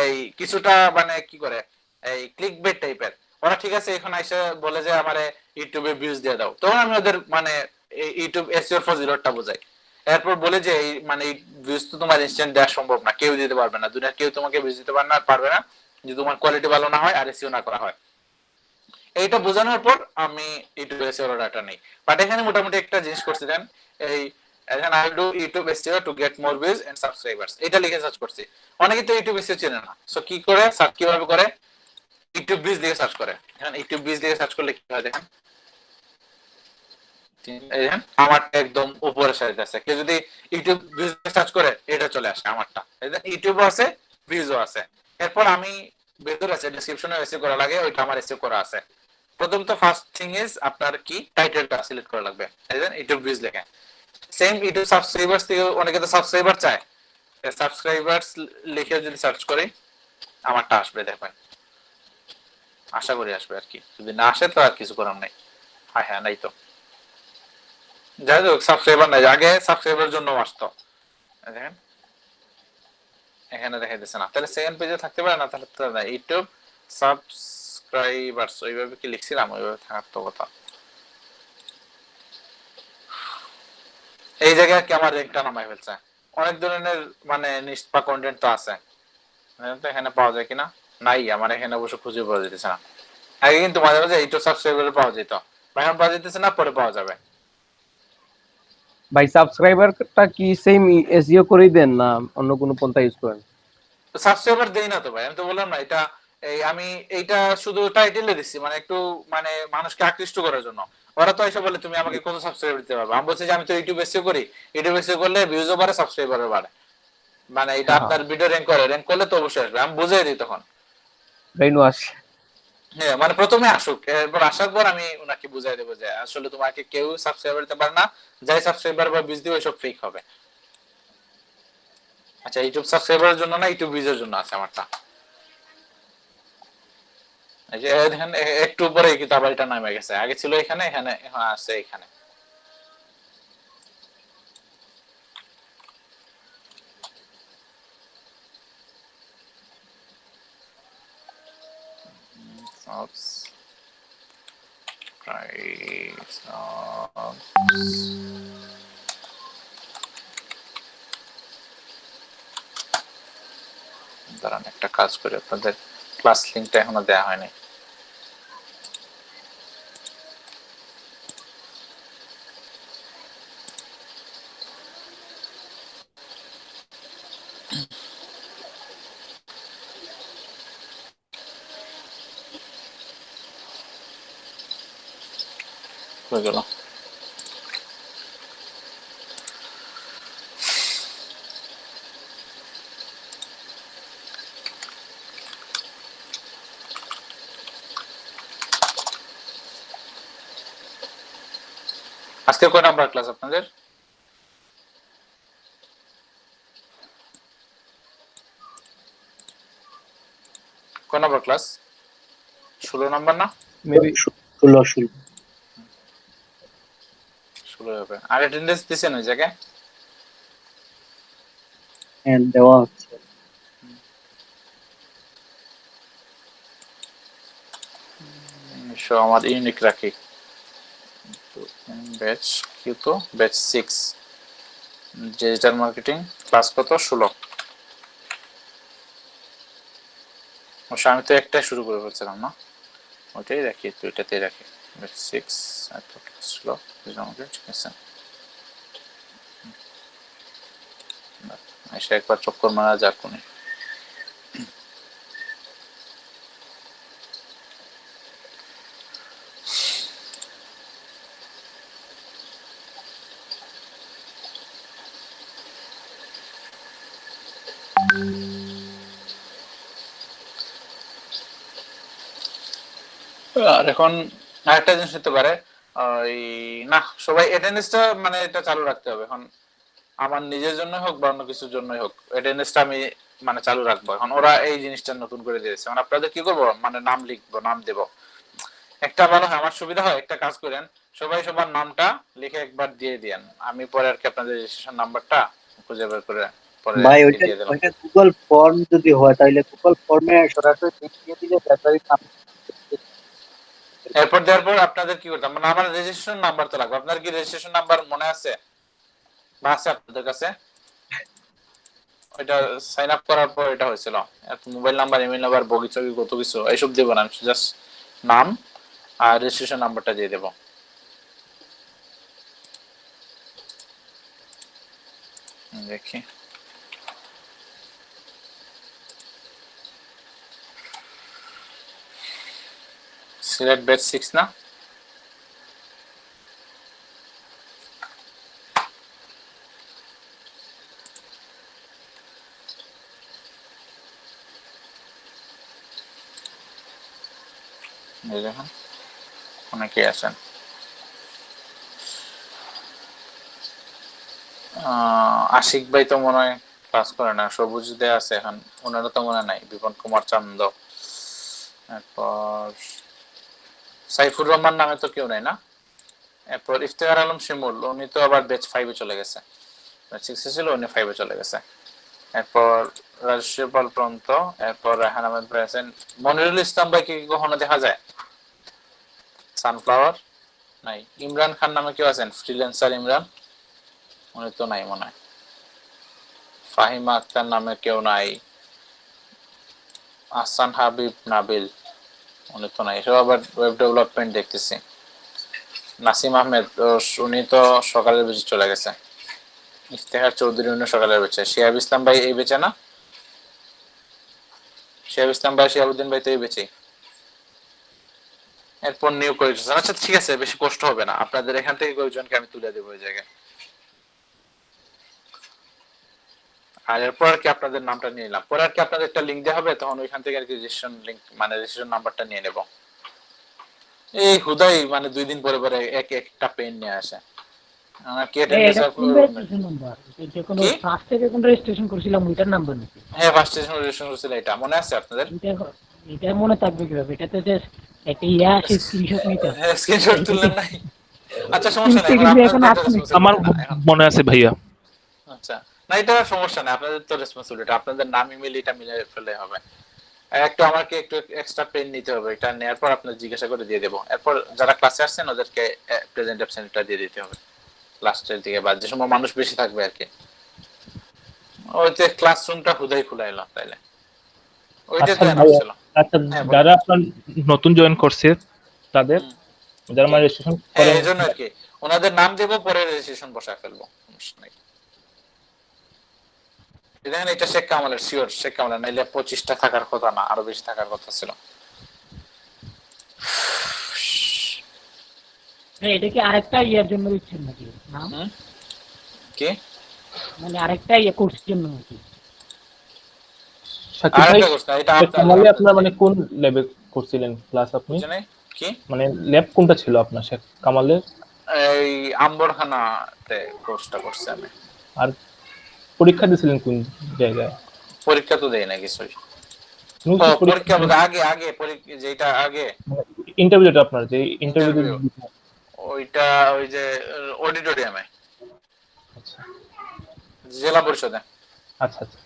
এই কিছুটা মানে কি করে এই ক্লিকবেট টাইপের। ওরা ঠিক আছে এখন এসে বলে যে আমারে ইউটিউবে ভিউজ দিয়ে দাও, তখন আমি ওদের মানে ইউটিউব এসইও ফজিলতটা বোঝাই। এরপর বলে যে মানে ভিউজ তো তোমার ইনস্ট্যান্ট দেওয়া সম্ভব না, কেউ দিতে পারবে না, দুনিয়ার কেউ তোমাকে ভিউজ দিতে পারবে না যদি তোমার কোয়ালিটি ভালো না হয় আর এসইও না করা হয়। এইটা বোঝানোর পর আমি ইউটিউব এসইও ডাটা নেই। বাট এখানে মোটামুটি একটা জিনিস করছিলেন, এই এখানে I do YouTube SEO to get more views and subscribers, এটা লিখে সার্চ করছি। অনেকে তো ইউটিউব এসইও চেনে না, সো কি করে সার্চ কিভাবে করে, ইউটিউব ভিউজ দিয়ে সার্চ করে। এখন ইউটিউব ভিউজ দিয়ে সার্চ করলে কি হয় দেখেন, এই দেখেন আমারটা একদম উপরের সারিতে আছে। কেউ যদি ইউটিউব ভিউজ দিয়ে সার্চ করে এটা চলে আসে আমারটা, ইউটিউবও আছে ভিউজও আছে। এরপর আমি ভেতরে আছে ডেসক্রিপশনে এসইও করা লাগে, ওইটা আমার এসইও করা আছে। প্রথম তো ফার্স্ট থিং ইজ আপনার কি টাইটেলটা সিলেক্ট করা লাগবে, এই দেন ইউটিউব ভিউজ লেখা। সেম ইউটিউব সাবস্ক্রাইবার্স থেকে অনেকে তো সাবস্ক্রাইবার চায়, সাবস্ক্রাইবার্স লিখে যদি সার্চ করি আমারটা আসবে, দেখবেন আশা করি আসবে আর কি। যদি না আসে তো আর কিছু করার নাই। হ্যাঁ নাই তো, যাই হোক সাবস্ক্রাইবার নাই, আগে সাবস্ক্রাইবার জন্য আসতো। দেখেন এখানে দেখা যাচ্ছে না, তাহলে সেকেন্ড পেজে থাকতে পারে না, তাহলে তো ইউটিউব সাবস্ক্রাইবার্স ওইভাবে কি লিখছিলাম, ওইভাবে থাকার তো কথা। এই জায়গায় কি আমার র্যাঙ্কটা নামাই ফেলছে। অনেক ধরনের মানে নিশ বা কন্টেন্ট তো আছে, তো এখানে পাওয়া যায় কিনা নাই, আমার এখানে অবশ্য খুঁজে পাওয়া যেতেছে না। আগে কিন্তু মাঝে মাঝে ইউটিউব সাবস্ক্রাইবার পাওয়া যেত, এখন পাওয়া যেতেছে না, পরে পাওয়া যাবে। ভাই সাবস্ক্রাইবারটা কি সেম এসইও করেই দেন না অন্য কোনো পন্থা ইউজ করেন? সাবস্ক্রাইবার দেই না তো ভাই, আমি তো বললাম না এটা আমি এইটা শুধু টাইটেলে দিচ্ছি মানে একটু মানে মানুষকে আকৃষ্ট করার জন্য। ওরা তো এসে বলে তুমি আমাকে কত সাবস্ক্রাইবার দিতে পারবে, আমি বলছি যে আমি তো ইউটিউব এসইও করি, ইউটিউব এসইও করলে ভিউজও বাড়ে সাবস্ক্রাইবারও বাড়ে, মানে এটা আপনার ভিডিও র্যাঙ্ক করলে তো অবশ্যই আসবে, আমি বুঝিয়ে দিই তখন। Brain wash. হ্যাঁ মানে প্রথমে আসুক, এরপর আসার পর আমি ওনাকে বুঝাই দেবো যে আসলে তোমাকে কেউ সাবস্ক্রাইবার দিতে পারে না, যাই সাবস্ক্রাইবার বা ভিউজ দিবে সব ফেক হবে। আচ্ছা, ইউটিউব সাবস্ক্রাইবারের জন্য না, ইউটিউব ভিউজের জন্য আছে আমারটা। এই যে দেখেন একটু উপরে কিন্তু আবার এটা নামে গেছে, আগে ছিল এখানে, এখানে হ্যাঁ আছে এখানে। দাঁড়ান একটা কাজ করি, আপনাদের ক্লাস লিংকটা এখনো দেওয়া হয়নি। হয়ে গেল। আজকে কয় নাম্বার ক্লাস আপনাদের? কয় নাম্বার ক্লাস? 16 নাম্বার না? মেবি 16 16 হবে। আর অ্যাটেন্ডেন্স দিছেন ওই জায়গায়? দেওয়া হচ্ছে। আমার ইউনিক রাখি। ব্যাচ কিউ তো ব্যাচ 6 ডিজিটাল মার্কেটিং, ক্লাস কত? 16। আমি তো একটাই শুরু করে ফেলছিলাম না, ওইটাই রাখি, তো এটাতেই রাখি ব্যাচ 6। এত ক্লাস ছিল আমাকে, ঠিক আছে। এসে একবার চক্কর মারা যাক উনি। আর এখন আরেকটা জিনিস হতে পারে, ওই না সবাই অ্যাটেন্ডেন্সটা মানে এটা চালু রাখতে হবে। এখন আমার নিজের জন্য হোক বা অন্য কিছুর জন্যই হোক, অ্যাটেন্ডেন্সটা আমি মানে চালু রাখবো। এখন ওরা এই জিনিসটা নতুন করে দিয়েছে, মানে আপনাদের কি করবো, মানে নাম লিখবো, নাম দেব। একটা ভালো হয়, আমার সুবিধা হয়, একটা কাজ করেন, সবাই সবার নামটা লিখে একবার দিয়ে দেন, আমি পরে আর কি আপনাদের রেজিস্ট্রেশন নাম্বারটা খুঁজে বের করে পরে ভাই আর কি ওইটা দিয়ে দিলাম। ওইটা গুগল ফর্ম যদি হয় তাহলে গুগল ফর্মে সরাসরি লিংক দিয়ে দিলে তাড়াতাড়ি নাম। এরপর দেওয়ার পর আপনাদের কি করতাম, মানে আমার রেজিস্ট্রেশন নাম্বার তো লাগবে। আপনার কি রেজিস্ট্রেশন নাম্বার মনে আছে বা আছে আপনাদের কাছে? ওইটা সাইন আপ করার পর এটা হয়েছিল, মোবাইল নাম্বার, ইমেল নাম্বার, বগি চগি কত কিছু এইসব দেবো না, আমি জাস্ট নাম আর রেজিস্ট্রেশন নাম্বারটা দিয়ে দেবো। দেখি সিলেট ব্যাচ 6 না? এই দেখুন অনেকে আছেন। আশিক ভাই তো মনে হয় ক্লাস করে না, সবুজ দেয়া আছে এখন, ওনারা তো মনে নাই, বিপন কুমার চান্দ, এরপর সাইফুর রহমান নামে তো কেউ নাই না। এরপর ইফতেখার আলম শিমুল, উনি তো আবার ব্যাচ 5-এ চলে গেছে, 6-এ ছিল, উনি 5-এ চলে গেছে। এরপর রাজশপাল প্রন্ত, এরপর রায়হান আহমেদ ভাই আছেন। মনিরুল ইসলাম ভাই কি কখনো দেখা যায়? সানফ্লাওয়ার নাই। ইমরান খান নামে কেউ আছেন? ফ্রিল্যান্সার ইমরান, উনি তো নাই মনে হয়। ফাহিমা আক্তার নামে কেউ নাই। আহসান হাবিব নাবিল, উনি তো নাই। এসব আবার ওয়েব ডেভেলপমেন্ট দেখতেছি। নাসিম আহমেদ, উনি তো সকালের বেঁচে চলে গেছে। ইফতেখার চৌধুরী, উনি সকালের বেঁচে। শিহাব ইসলাম ভাই এই বেঁচে না? শিহাব ইসলাম ভাই, শিহাবুদ্দিন ভাই তো এই বেঁচে। এরপর নিউ কয়েকজন। আচ্ছা ঠিক আছে, বেশি কষ্ট হবে না, আপনাদের এখান থেকে কয়েকজনকে আমি তুলে দেবো ওই জায়গায়। আর এরপর আর কি আপনাদের নামটা নিয়ে নিলাম, পরে আর কি আপনাদের একটা লিঙ্ক দেওয়া হবে, তখন ওইখান থেকে আর কি রেজিস্ট্রেশন লিঙ্ক মানে রেজিস্ট্রেশন নাম্বারটা নিয়ে নেব। এই হুদাই মানে 2 দিন পরে পরে একটা পেন নিয়ে আসে। আমার কি অ্যাটেন্ডেন্স আর কি ফার্স্ট থেকে কোন রেজিস্ট্রেশন করেছিলাম ওইটার নাম্বার নাকি? হ্যাঁ ফার্স্ট স্টেশন রেজিস্ট্রেশন করছিল, এটা মনে আছে আপনাদের? এটা মনে থাকবে কিভাবে? এটাতে যে একটা ইয়া আসে স্ক্রিনশট নিতে হয়। হ্যাঁ স্ক্রিনশট তুললেন নাই? আচ্ছা সমস্যা নাই, কিন্তু এখন এখন আপনাদের আসছে না। রেসপন্সিবিলিটি আমার না এখন। মনে আছে ভাইয়া। আচ্ছা না এটা সমস্যা নাই, আপনাদের তো রেসপন্সিবিলিটি, আপনাদের নাম ইমেল এটা মিলে ফেলে হবে। আর একটু আমাকে একটু এক্সট্রা পেন নিতে হবে, এটা নেওয়ার পর আপনাদের জিজ্ঞাসা করে দিয়ে দেবো। এরপর যারা ক্লাসে আসছেন ওদেরকে প্রেজেন্ট অ্যাবসেন্টটা দিয়ে দিতে হবে লাস্টের দিকে, বা যে সময় মানুষ বেশি থাকবে আর কি। ওইতে ক্লাসরুমটা হুদাই খোলা এলো তাইলে, ওইটা তো আচ্ছা এনাফ ভাইয়া, ছিল। আচ্ছা হ্যাঁ বলেন। যারা আপনার নতুন জয়েন করছে তাদের, হুম। যারা আমার রেজিস্ট্রেশন হ্যাঁ করেন, এই জন্য আর কি ওনাদের নাম দেবো, পরে রেজিস্ট্রেশন বসায় ফেলবো, সমস্যা নাই। দেখেন এটা শেখ কামালের, শিওর শেখ কামালের, নাইলে 25টা থাকার কথা না, আরো বেশি থাকার কথা ছিল। এটা কি আরেকটা ইয়ার জন্য দিচ্ছেন নাকি নাম? হুম? কি মানে আরেকটা ইয়ে কোর্সের জন্য নাকি? সাকিব ভাই আরেকটা কোর্স না, এটা কামালে আপনার মানে কোন ল্যাবে করছিলেন ক্লাস আপনি? বুঝে নাই কি মানে ল্যাব কোনটা ছিল আপনার শেখ কামালের? এই আম্বরখানাতে কোর্সটা করছি আমি। আর পরীক্ষা দিয়েছিলেন কোন জায়গায়? পরীক্ষা তো দেই না কিছুই। তুমি ও কি পরীক্ষা বলতে আগে পরীক্ষা যেটা আগে ইন্টারভিউ, যেটা আপনার যে ইন্টারভিউ? ইন্টারভিউ, ওইটা ওই যে অডিটোরিয়ামে, আচ্ছা জেলা পরিষদে। আচ্ছা আচ্ছা।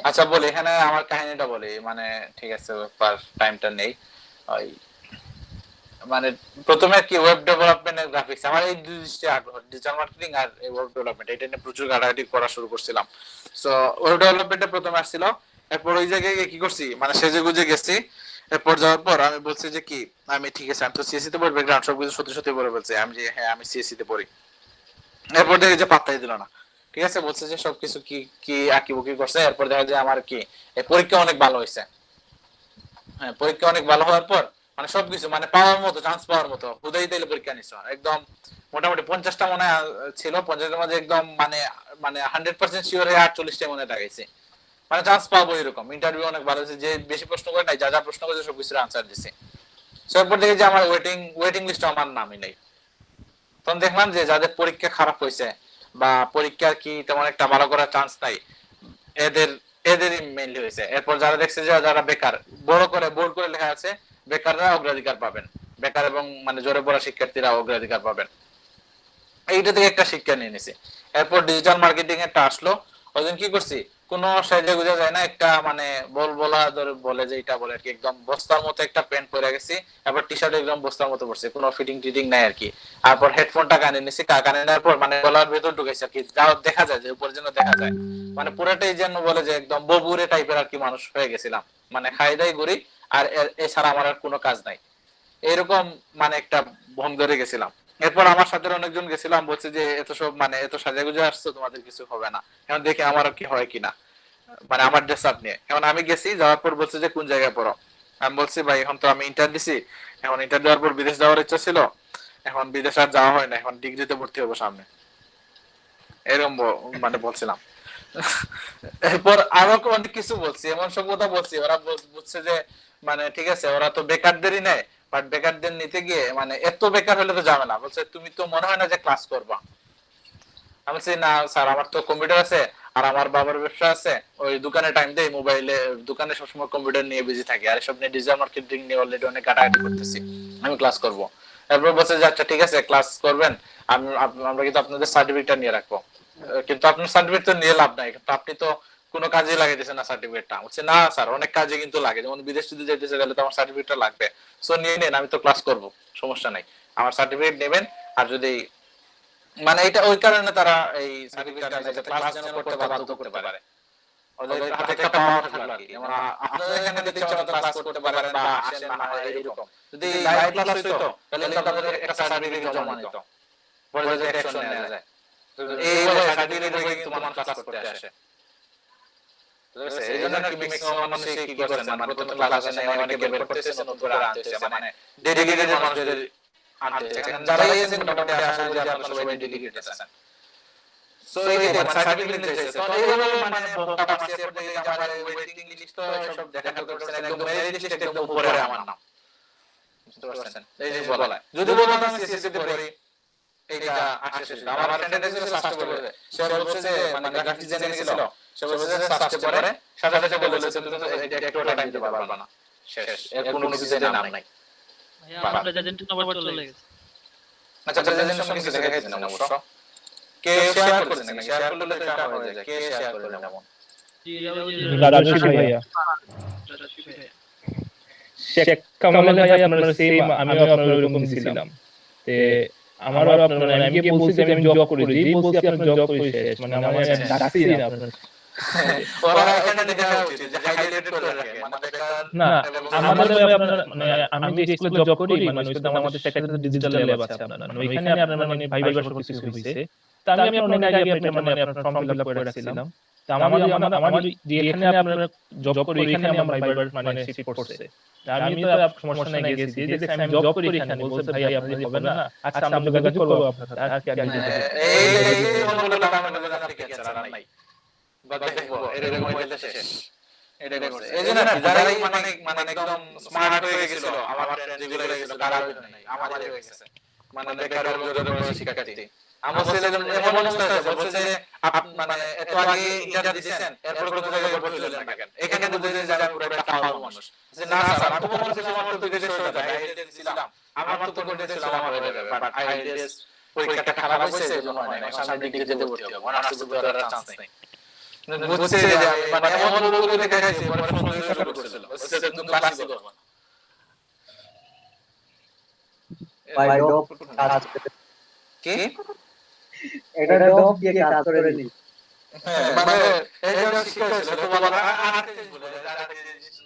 আচ্ছা বলি এখানে আমার কাহিনীটা বলি, মানে ঠিক আছে টাইমটা নেই। ওই মানে প্রথমে কি ওয়েব ডেভেলপমেন্ট আর গ্রাফিক্স, আমার এই দুই জিনিসটা আগ্রহ, ডিজিটাল মার্কেটিং আর এই ওয়েব ডেভেলপমেন্ট, এটা নিয়ে প্রচুর ঘাটাঘাটি করা শুরু করছিলাম। সো ওয়েব ডেভেলপমেন্টে প্রথমে আসছিল, এরপর ওই জায়গায় গিয়ে কি করছি মানে সেজে গুজে গেছি। এরপর যাওয়ার পর আমি বলছি যে কি আমি ঠিক আছে আমি তো সিএসসি তে পড়ি, ব্যাকগ্রাউন্ড সবকিছু সত্যি সত্যি বলে বলছি আমি যে হ্যাঁ আমি সিএসসি তে পড়ি। এরপর দেখি যে পাত্তাই দিল না, ঠিক আছে বলছে যে সবকিছু কি কি আঁকিবুকি করছে। এরপর দেখা যায় আমার কি এই পরীক্ষা অনেক ভালো হয়েছে। হ্যাঁ পরীক্ষা অনেক ভালো হওয়ার পর মানে সবকিছু মানে পাওয়ার মতো, চান্স পাওয়ার মতো হুদাই দিলে পরীক্ষা নিছ একদম মোটামুটি 50টা মনে হয় ছিল, 50টার মধ্যে একদম মানে মানে 100% শিওর হয়ে 48টা মনে লাগাইছে, মানে চান্স পাবো এরকম। ইন্টারভিউ অনেক ভালো হয়েছে, যে বেশি প্রশ্ন করে নাই, যা যা প্রশ্ন করেছে সবকিছুর আনসার দিছে। এরপর দেখি যে আমার ওয়েটিং লিস্টে আমার নামই নেই। তখন দেখলাম যে যাদের পরীক্ষা খারাপ হয়েছে বা পরীক্ষার কি তেমন একটা ভালো করার চান্স নাই, এদের এদেরই মেইনলি হয়েছে। এরপর যারা দেখছে যে যারা বেকার, বড় করে বোল্ড করে লেখা আছে বেকাররা অগ্রাধিকার পাবেন, বেকার এবং মানে জোরে পড়া শিক্ষার্থীরা অগ্রাধিকার পাবেন, এইটা থেকে একটা শিক্ষা নিয়ে নিছি। এরপর ডিজিটাল মার্কেটিং এরটা আসলো, ওইদিন কি করছি কোনো সাইজে গুজা যায় না, একটা মানে বলা ধরে বলে যে এটা বলে আর কি, একদম বস্তার মতো একটা প্যান্ট পরে গেছি, তারপর টি শার্ট একদম বস্তার মতো পড়ছে, কোনো ফিটিং টিটিং নাই আর কি। তারপর হেডফোনটা কানে নিছি, কানে নেওয়ার পর মানে গলার ভেতর ঢুকাইছে আর কি, যাও দেখা যায় যে উপর যেন দেখা যায়, মানে পুরোটাই যেন বলে যে একদম ববুরে টাইপের আর কি মানুষ হয়ে গেছিলাম, মানে খাই দাই ঘুরি আর এছাড়া আমার আর কোনো কাজ নাই, এরকম মানে একটা ভন ধরে গেছিলাম। এরপর আমার সাথে অনেকজন গেছিলাম, বলছে যে এত সব মানে এত সাজাগুজে আসছো তোমাদের কিছু হবে না, এখন দেখি আমার কি হয় কিনা, মানে আমার ড্রেস আপ নিয়ে। এখন আমি গেছি, যাওয়ার পর বলছে যে কোন জায়গায় পড়ো, আমি বলছি ভাই এখন তো আমি ইন্টার দিছি, এখন ইন্টার দেওয়ার পর বিদেশ যাওয়ার ইচ্ছা ছিল, এখন বিদেশ আর যাওয়া হয় না, এখন ডিগ্রিতে ভর্তি হবো সামনে, এরকম মানে বলছিলাম। এরপর আরো অনেক কিছু বলছি, এমন সব কথা বলছি, ওরা বুঝছে যে মানে ঠিক আছে ওরা তো বেকারদেরই নেয়, বাট বেকারদের নিতে গিয়ে মানে এত বেকার হলে তো ঝামেলা, বলছে তুমি তো মনে হয় না যে ক্লাস করবা। আমি বলছি না স্যার আমার তো কম্পিউটার আছে আর আমার বাবার ব্যবসা আছে, ওই দোকানে টাইম দেই, মোবাইলে দোকানে সবসময় কম্পিউটার নিয়ে বিজি থাকি, আর এসব নিয়ে ডিজিটাল মার্কেটিং নিয়ে অলরেডি অনেক ঘাটাঘাটি করতেছি, আমি ক্লাস করব। এরপর বলছে যে আচ্ছা ঠিক আছে ক্লাস করবেন, আমরা কিন্তু আপনাদের সার্টিফিকেটটা নিয়ে রাখবো, কিন্তু আপনার সার্টিফিকেট তো নিয়ে লাভ নাই, কিন্তু আপনি তো কোনো কাজে লাগাইতেছেন না সার্টিফিকেটটা। বলছে না স্যার অনেক কাজে কিন্তু লাগে, যেমন বিদেশ যদি যাইতেছে গেলে তো আমার সার্টিফিকেটটা লাগবে, সো নিয়ে নেন আমি তো ক্লাস করব, সমস্যা নাই, আমার সার্টিফিকেট নেবেন। আর যদি মানে এটা ওই কারণে তারা এই সার্টিফিকেটটা যাতে ক্লাস যেন করতে বাধ্য করতে পারে, ওদের হাতে একটা পাওয়ার থাকলো আর কি, যেমন আপনাদের এখানে যদি ইচ্ছা মতো ক্লাস করতে পারেন বা আসেন না এরকম, যদি লাইভ ক্লাস হইতো তাহলে তাদের একটা সার্টিফিকেট জমা নিত, পরে যদি অ্যাকশন নেওয়া যায়, এই সার্টিফিকেট হয়ে কিন্তু মানুষ ক্লাস করতে আসে। এই জন্য কি ম্যাক্সিমাম মানুষ কি করছে মানে প্রথম ক্লাসে নেই অনেকে বের করতেছে, নতুন করে আনতেছে, মানে ডেডিকেটেড মানুষদের আনতেছে, যারা এসেছেন মোটামুটি আশা করি যে আপনারা সবাই ডেডিকেটেড আছেন। সো এই যে মানে সার্টিফিকেট চাইছে, তো এইভাবে মানে বলটা পাচ্ছি। এরপর দেখি যে আমার ওয়েটিং লিস্ট তো সব দেখাতে করতেছেন, একদম মেরিট লিস্ট একদম উপরে আমার নাম, বুঝতে পারছেন? এই যে বলা যদি বলতাম সিএসসি তে পড়ি এইটা আসছে। আমার ফ্রেন্ড এসে সার্চ করে সে বলছে যে মানে গ্রাফিক ডিজাইন গেছিল, সে বলছে যে সার্চ করে সাথে সাথে বলেছে তুমি তো এটা একটু টাইম দিতে পারবে না, শেষ, এর কোনো কিছু নাম নাই। আমার প্রেজেন্টেশন আবার চলে গেছে। আচ্ছা প্রেজেন্টেশন কিছু দেখাইছেন না অবশ্য, কে শেয়ার করেছেন নাকি? শেয়ার করলে তো এটা হয়ে যায়, কে শেয়ার করে যেমন রাজস্বী ভাইয়া, শেখ কামাল ভাই আপনার সেম আমিও আপনার ওরকম দিছিলাম। তে আমারও আপনার মানে আমি কি বলছি যে আমি জব করি, যেই বলছি আপনার জব করি শেষ, মানে আমার ডাকছি না আপনার। ওরা এখানে দেখা উচিত যে হাইলাইট করে রাখে, মানে বেকার না আমাদের আপনার মানে আমি যে স্কুলে জব করি মানে ওই স্কুলে আমাদের একটা ডিজিটাল ল্যাব আছে আপনার, মানে ওইখানে আপনার মানে ভাইবার সব কিছু হইছে। তা আমি অনেক আগে আপনার মানে আপনার ফর্ম ফিল আপ করে রাখছিলাম। তা আমার যে এখানে আপনার জব করি এখানে আমার ভাইবার মানে সিট পড়ছে। আমি তো সমস্যা নাই গেছি, এই যে আমি জব করি এখানে, বলছে ভাই আপনি হবে না, আচ্ছা আমরা যোগাযোগ করব আপনার সাথে, আর কি আগে এই মনগুলো টাকা জানা ঠিক আছে আর নাই বাবা দেখবো এরকম হইলে শেষ। এটা করছে এই জন্য যারা মানে একদম স্মার্ট হয়ে গেছিল, আমার ফ্রেন্ড যেগুলো হয়ে গেছিল তারা হয়ে নাই, আমাদের হয়ে গেছে মানে বেকার লোকদের শিক্ষার্থী। আমার ছেলে এমন অবস্থা হয়েছে, বলছে যে মানে এত আগে ইন্টারভিউ দিয়েছেন এরপর কোনো জায়গায় ভর্তি হলেন না কেন? এখানে বুঝে যে যারা পুরো একটা ভালো মানুষ, যে না স্যার আমি তো মনে করছি আমার তো বিদেশ হয়ে যায়, আইএলটিএস দিছিলাম, আমার তো কোন ছিল আমার হয়ে যাবে, বাট আইএলটিএস পরীক্ষাটা খারাপ হয়েছে এজন্য হয় না, সামনের দিকে যেতে ভর্তি হবে, অনার্স করার চান্স নেই। বুঝছে যে মানে এমন লোকগুলো দেখাইছে পরে সন্দেহ শুরু করেছিল, বলছে যে তুমি ক্লাসই করবে না। ভাই ডপ কাজ করে কি এটা ডপ দিয়ে কাজ করে নি। হ্যাঁ মানে এইটা শিক্ষা ছিল তো বাবা আরেকটা জিনিস বলে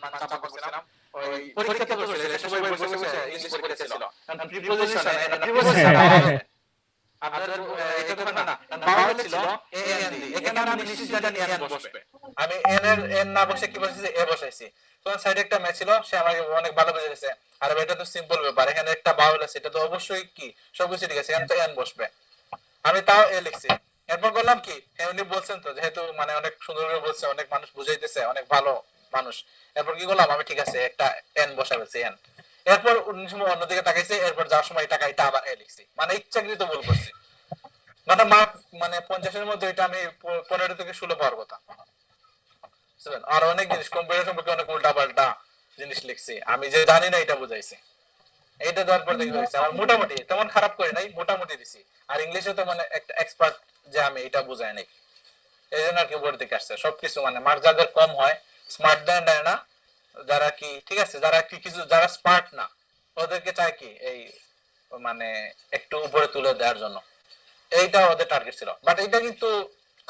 মানে চাপা করছিলাম ওই পরীক্ষা তো ছিল, এটা সবাই বসে বসে ইংলিশ পরীক্ষা ছিল, কারণ প্রিপোজিশন আপনার এটা তো না বাউল ছিল এ এন ডি, এখানে আমি নিশ্চিত জানি এন বসবে, আমি এন না বসে কি বলছি যে এ বসাইছি, তখন সাইডে একটা ম্যাচ ছিল, সে আমাকে অনেক ভালো বুঝে গেছে, আর এটা তো সিম্পল ব্যাপার, এখানে একটা বাউল আছে, এটা তো অবশ্যই কি সবকিছু ঠিক আছে, এখানে তো এন বসবে, আমি তাও এ লিখছি। এরপর বললাম কি হ্যাঁ উনি বলছেন তো, যেহেতু মানে অনেক সুন্দর করে বলছে, অনেক মানুষ বুঝাইতেছে, অনেক ভালো মানুষ, এরপর কি করলাম আমি ঠিক আছে একটা এন বসাইছি এন, এরপর উনি সময় অন্যদিকে তাকাইছে, এরপর যাওয়ার সময় টাকা এটা আবার এ লিখছি, মানে ইচ্ছাকৃত ভুল করছি, মানে মার্ক মানে 50-এর মধ্যে এটা আমি 15 থেকে 16 পাওয়ার কথা, বুঝলেন? আর অনেক জিনিস কম্পিউটার সম্পর্কে অনেক উল্টা পাল্টা জিনিস লিখছি, আমি যে জানি না এটা বুঝাইছি, এইটা দেওয়ার পর দেখি হয়েছে আমার মোটামুটি তেমন খারাপ করে নাই, মোটামুটি দিছি, আর ইংলিশে তো মানে একটা এক্সপার্ট যে আমি এটা বুঝাই নাই, এই জন্য আর কি উপর দিকে আসছে সবকিছু, মানে মার্ক যাদের কম হয় স্মার্ট দেয় না, যারা কি ঠিক আছে যারা কি কিছু যারা স্মার্ট না ওদেরকে চায় কি এই মানে একটু উপরে তুলে দেওয়ার জন্য, এইটা ওদের টার্গেট ছিল, বাট এটা কিন্তু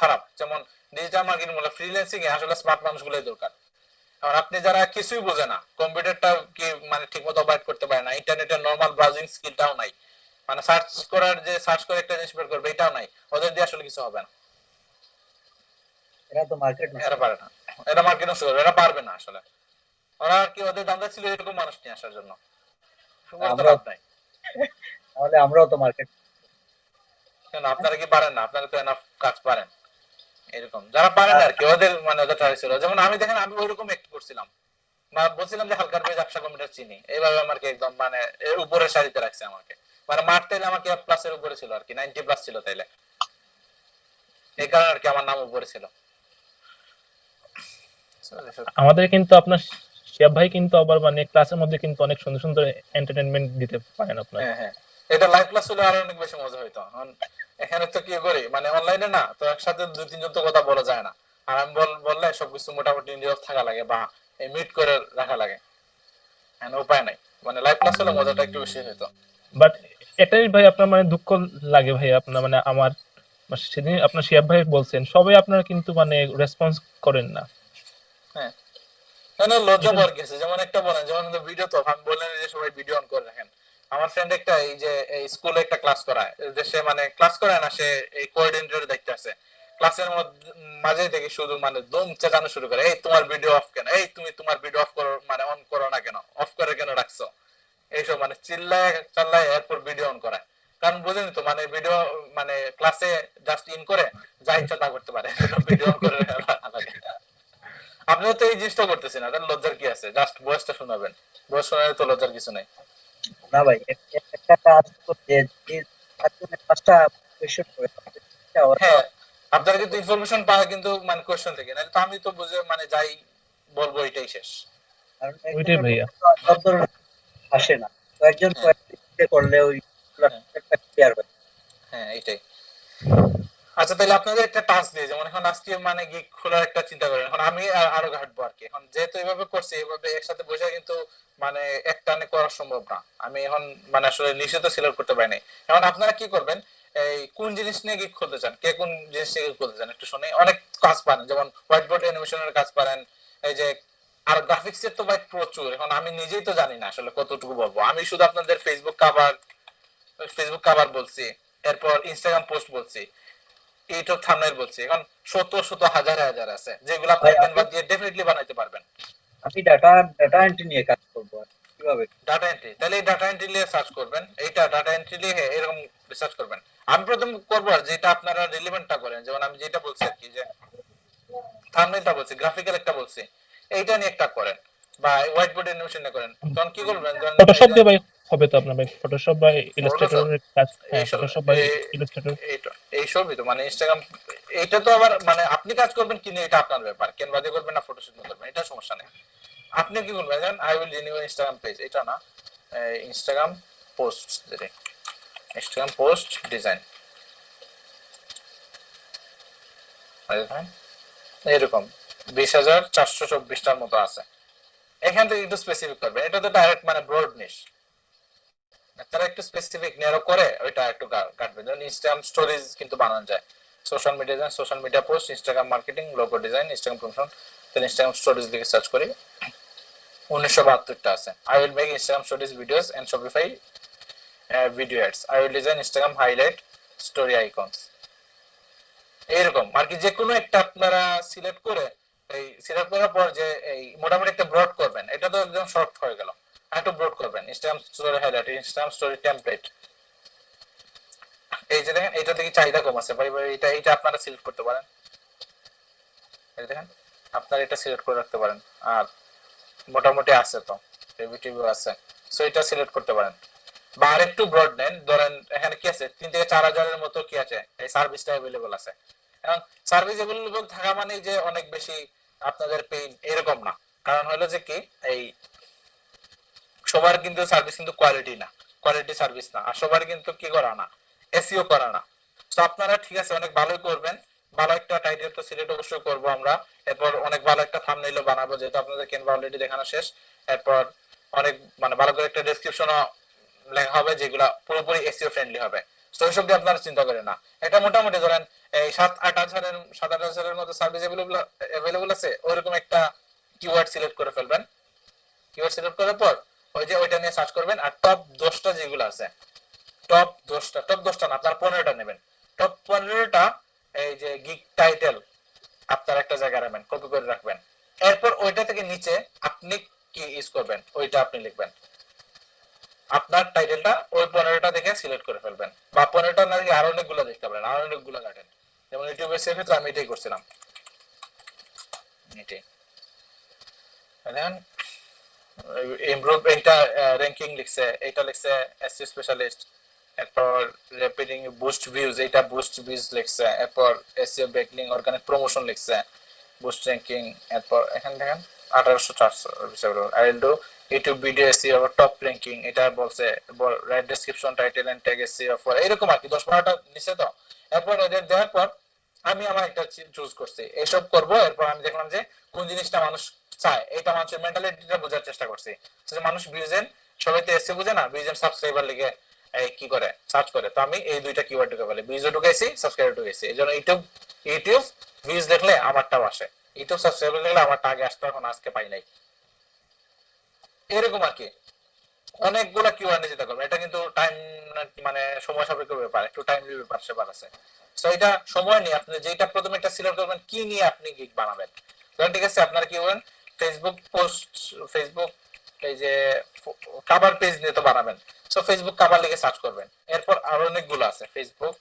খারাপ। যেমন ডিজিটাল মার্কেটিং বলে ফ্রিল্যান্সিং এ আসলে স্মার্ট মানুষগুলোই দরকার, আর আপনি যারা কিছুই বোঝে না, কম্পিউটারটা কি মানে ঠিকমতো অপারেট করতে পারে না, ইন্টারনেটের নরমাল ব্রাউজিং স্কিলটাও নাই, মানে সার্চ করার যে সার্চ করে একটা জিনিস বের করবে এটাও নাই, ওদের দিয়ে আসলে কিছু হবে না, এরা তো মার্কেট না, এরা পারে না, এরা মার্কেটিং করবে, এরা পারবে না আসলে, ওরা কি ওদের দান্দা ছিল এরকম মানুষ নিয়ে আসার জন্য, আমরা তাহলে আমরাও তো মার্কেট, কেন আপনারা কি পারেন না? আপনারা তো এনাফ কাজ পারেন, এরকম যারা পারেন আর কি ওদের মানে ওদের ট্রাই ছিল, যেমন আমি দেখেন আমি ওইরকম একটু করছিলাম, না বলছিলাম যে হালকার পেজ 800 কিলোমিটার চিনি, এইভাবে আমাকে একদম মানে এর উপরে সারিতে রাখছে আমাকে, মানে মার্ক তাইলে আমাকে প্লাস এর উপরে ছিল আর কি, 90 প্লাস ছিল তাইলে, এই কারণে আর কি আমার নাম উপরে ছিল। আমাদের কিন্তু আপনার শিয়াব ভাই কিন্তু আবার মানে ক্লাসের মধ্যে কিন্তু অনেক সুন্দর সুন্দর এন্টারটেইনমেন্ট দিতে পারেন আপনার। হ্যাঁ হ্যাঁ এটা লাইভ ক্লাস হলে আরো অনেক বেশি মজা হইতো, এখানে তো কি করি মানে অনলাইনে না তো একসাথে 2-3 জন তো কথা বলা যায় না, আর আমি বললে সবকিছু মোটামুটি নীরব থাকা লাগে বা মিট করে রাখা লাগে, হ্যাঁ উপায় নাই, মানে লাইভ ক্লাস হলে মজাটা একটু বেশি হইতো। বাট এটাই ভাই আপনার মানে দুঃখ লাগে ভাই আপনার মানে আমার সেদিন আপনার শিয়াব ভাই বলছেন সবাই আপনারা কিন্তু মানে রেসপন্স করেন না। হ্যাঁ কেন লজ্জা পাওয়ার গেছে, যেমন একটা বলেন যেমন ভিডিও তো আমি বললেন যে সবাই ভিডিও অন করে রাখেন, আমার ফ্রেন্ড একটা এই যে এই স্কুলে একটা ক্লাস করায়, দেশে মানে ক্লাস করায় না, সে এই কোঅর্ডিনেটর দেখতে আছে, ক্লাসের মাঝে থেকে শুধু মানে দম চেঁচানো শুরু করে, এই তোমার ভিডিও অফ কেন, এই তুমি তোমার ভিডিও অফ করো মানে অন করো না কেন, অফ করে কেন রাখছো, এইসব মানে চিল্লায় চাল্লায় এরপর ভিডিও অন করায়, কারণ বুঝেনি তো মানে ভিডিও মানে ক্লাসে জাস্ট ইন করে যা ইচ্ছা তা করতে পারে, ভিডিও অন করে লাগে। আপনিও তো এই জিনিসটা করতেছেন, তাহলে লজ্জার কি আছে, জাস্ট ভয়েসটা শোনাবেন, ভয়েস শোনালে তো লজ্জার কিছু নাই। না ভাই একটা কাজ করতে একজনে 5টা কোয়েশ্চেন করে হ্যাঁ, আপনারা কিন্তু ইনফরমেশন পাওয়া কিন্তু মানে কোশ্চেন থেকে, নাহলে তো আমি তো বুঝে মানে যাই বলবো এটাই শেষ। কারণ ওইটাই একজনের ভাইয়া। পক্ষে তো সব ধরনের আসে না, তো একজন হ্যাঁ কয়েকটা করলে ওই হ্যাঁ ক্লিয়ার হয়। হ্যাঁ এটাই। আচ্ছা তাহলে আপনাদের একটা টাস্ক দিয়ে, যেমন এখন আজকে মানে গিগ খোলার একটা চিন্তা করেন, এখন আমি আরো ঘাটবো আর কি। এখন যেহেতু এইভাবে করছি, এইভাবে একসাথে বসে কিন্তু মানে এক টানে করা সম্ভব না। আমি এখন মানে আসলে নিষেধ সিলেক্ট করতে পারি নাই। এখন আপনারা কি করবেন, এই কোন জিনিস নিয়ে গিগ খুলতে চান, কে কোন জিনিস নিয়ে গিগ খুলতে চান একটু শুনি। অনেক কাজ পারেন, যেমন হোয়াইট বোর্ড অ্যানিমেশনের কাজ পারেন, এই যে আর গ্রাফিক্স এর তো ভাই প্রচুর। এখন আমি নিজেই তো জানি না আসলে কতটুকু বলবো। আমি শুধু আপনাদের ফেসবুক কভার বলছি, এরপর ইনস্টাগ্রাম পোস্ট বলছি, ইউটিউব থাম্বনেল বলছি। এখন শত শত হাজার হাজার আছে যেগুলো ভাই আপনারা আমি ক্যানভা দিয়ে ডেফিনেটলি বানাইতে পারবেন। আমি ডাটা এন্ট্রি নিয়ে কাজ করবো আর কি। কিভাবে? ডাটা এন্ট্রি, তাহলে এই ডাটা এন্ট্রি নিয়ে সার্চ করবেন, এইটা ডাটা এন্ট্রি নিয়ে এরকম রিসার্চ করবেন। আমি প্রথম করবো আর যেটা আপনারা রিলেভেন্টটা করেন, যেমন আমি যেটা বলছি আর কি, যে থাম্বনেলটা বলছি, গ্রাফিক্যাল একটা বলছি, এইটা নিয়ে একটা করেন, বা হোয়াইট বোর্ড অ্যানিমেশন নিয়ে করেন। তখন কি করবেন, ধরেন এই ফটোশপ যে দিয়ে ভাই হবে তো আপনার ভাই, ফটোশপ বা ফটোশপ, ইলাস্ট্রেটরের কাজ, হ্যাঁ এইসব ফটোশপ বা এই- ইলাস্ট্রেটর। এইটা এইসবই তো মানে ইনস্টাগ্রাম। এইটা তো আবার মানে আপনি কাজ করবেন কি নিয়ে এটা আপনার ব্যাপার, ক্যানভা দিয়ে করবেন না ফটোশপ দিয়ে করবেন, এটা সমস্যা নেই। আপনি কি করবেন, I will renew Instagram page, এটা না, Instagram post, Instagram post design, এরকম 20,424টার মতো আছে। এখান থেকে একটু স্পেসিফিক করবে, এটা তো ডাইরেক্ট মানে ব্রড নিশ। তারা একটু স্পেসিফিক নেরো করে ওইটা একটু কাটবে। যেমন ইনস্টাগ্রাম স্টোরিজ কিন্তু বানানো যায়, social media design, social media post, Instagram marketing, logo design, Instagram promotion. তাহলে ইনস্টাগ্রাম স্টোরিজ লিখে সার্চ করি, 1972টা আছে। I will make Instagram stories videos and Shopify video ads, I will design Instagram highlight story icons. এইরকম আর কি, যে কোনো একটা আপনারা সিলেক্ট করে, এই সিলেক্ট করার পর যে এই মোটামুটি একটা ব্রড করবেন, এটা তো একদম শর্ট হয়ে গেল। আর একটু ব্রড করবেন, Instagram story highlight, Instagram story template. এই যে দেখেন এটা থেকে চাহিদা কম আছে ভাই ভাই, এটা এটা আপনারা সিলেক্ট করতে পারেন। এই দেখেন আপনারা এটা সিলেক্ট করে রাখতে পারেন। আর মোটামুটি আছে তো, রিভিউ আছে, সো এটা সিলেক্ট করতে পারেন। বা আরেকটু ব্রড নেন, ধরেন এখানে কি আছে, 3 থেকে 4 হাজারের মতো কি আছে, এই সার্ভিসটা অ্যাভেলেবল আছে। এবং সার্ভিস অ্যাভেলেবল থাকা মানে যে অনেক বেশি আপনাদের পেইন এরকম না। কারণ হলো যে কি, এই সবার কিন্তু সার্ভিস কিন্তু কোয়ালিটি না, কোয়ালিটি সার্ভিস না। আর সবার কিন্তু কি করা না, এসইও করা না। তো আপনারা ঠিক আছে অনেক ভালোই করবেন, ভালো একটা টাইটেল তো সিলেক্ট অবশ্যই করবো আমরা। এরপর অনেক ভালো একটা থাম্বনেইলও বানাবো, যেহেতু আপনাদের ক্যানভা অলরেডি দেখানো শেষ। এরপর অনেক মানে ভালো করে একটা ডেসক্রিপশনও লেখা হবে, যেগুলা পুরোপুরি এসইও ফ্রেন্ডলি হবে। তো এইসব দিয়ে আপনারা চিন্তা করেন না। এটা মোটামুটি ধরেন এই 7-8 হাজারের মতো সার্ভিস অ্যাভেলেবল আছে, ওইরকম একটা কিওয়ার্ড সিলেক্ট করে ফেলবেন। কিওয়ার্ড সিলেক্ট করার পর ওই যে ওইটা নিয়ে সার্চ করবেন, আর টপ 10টা যেগুলো আছে, টপ 10টা না, আপনার 15টা নেবেন। টপ 15টা এই যে গিগ টাইটেল আপনার একটা জায়গায় রাখবেন, কপি করে রাখবেন। এরপর ওইটা থেকে নিচে আপনি কি ইউজ করবেন ওইটা আপনি লিখবেন। আপনার টাইটেলটা ওই 15টা দেখে সিলেক্ট করে ফেলবেন, বা 15টা না দেখে আরো অনেকগুলো দেখতে পারেন, আরো অনেকগুলো কাটেন। যেমন ইউটিউবের ক্ষেত্রে আমি এটাই করছিলাম, এটাই দেখেন। ইমপ্রুভ এটা র্যাঙ্কিং লিখছে, এটা লিখছে এসইও স্পেশালিস্ট। এরপর রেপিটিং বুস্ট ভিউজ, এটা বুস্ট ভিউজ লিখছে। এরপর এসইও ব্যাকলিং অর্গানিক প্রমোশন লিখছে, বুস্ট র্যাঙ্কিং। এরপর এখানে দেখেন 1800 I will do YouTube video SEO top ranking, এটা বলছে write description title and tag SEO for, এরকম আর কি 10-15টা নিচে তো। এরপর এদের দেওয়ার পর আমি আমার একটা চুজ করছি, এইসব করব। এরপর আমি দেখলাম যে কোন জিনিসটা মানুষ চায়, এটা মানুষের মেন্টালিটিটা বোঝার চেষ্টা করছি। যে মানুষ ভিউজেন, সবাই তো এসে বুঝে না, ভিউজেন সাবস্ক্রাইবার লিখে কি করে সার্চ করে। তো আমি এই দুইটা কিওয়ার্ড ঢুকে ফেলে, ভিউজও ঢুকাইছি, সাবস্ক্রাইবার ঢুকাইছি। এই জন্য ইউটিউব ভিউজ দেখলে আমারটাও আসে, ইউটিউব সাবস্ক্রাইবার দেখলে আমারটা আগে আসতো, এখন আজকে পাই নাই। এরকম আর কি অনেকগুলা কিওয়ার্ড নিয়ে যেতে করবে। এটা কিন্তু টাইম মানে সময় সাপেক্ষ ব্যাপার, একটু টাইম ব্যাপার আছে। তো এটা সময় নিয়ে আপনি যেটা প্রথমে একটা সিলেক্ট করবেন কি নিয়ে আপনি গিগ বানাবেন। ধরেন ঠিক আছে আপনারা কি করবেন, ফেসবুক পোস্ট, ফেসবুক এই যে কভার পেজ নিয়ে তো বানাবেন। সো ফেসবুক কভার লিখে সার্চ করবেন। এরপর আরো অনেকগুলো আছে, ফেসবুক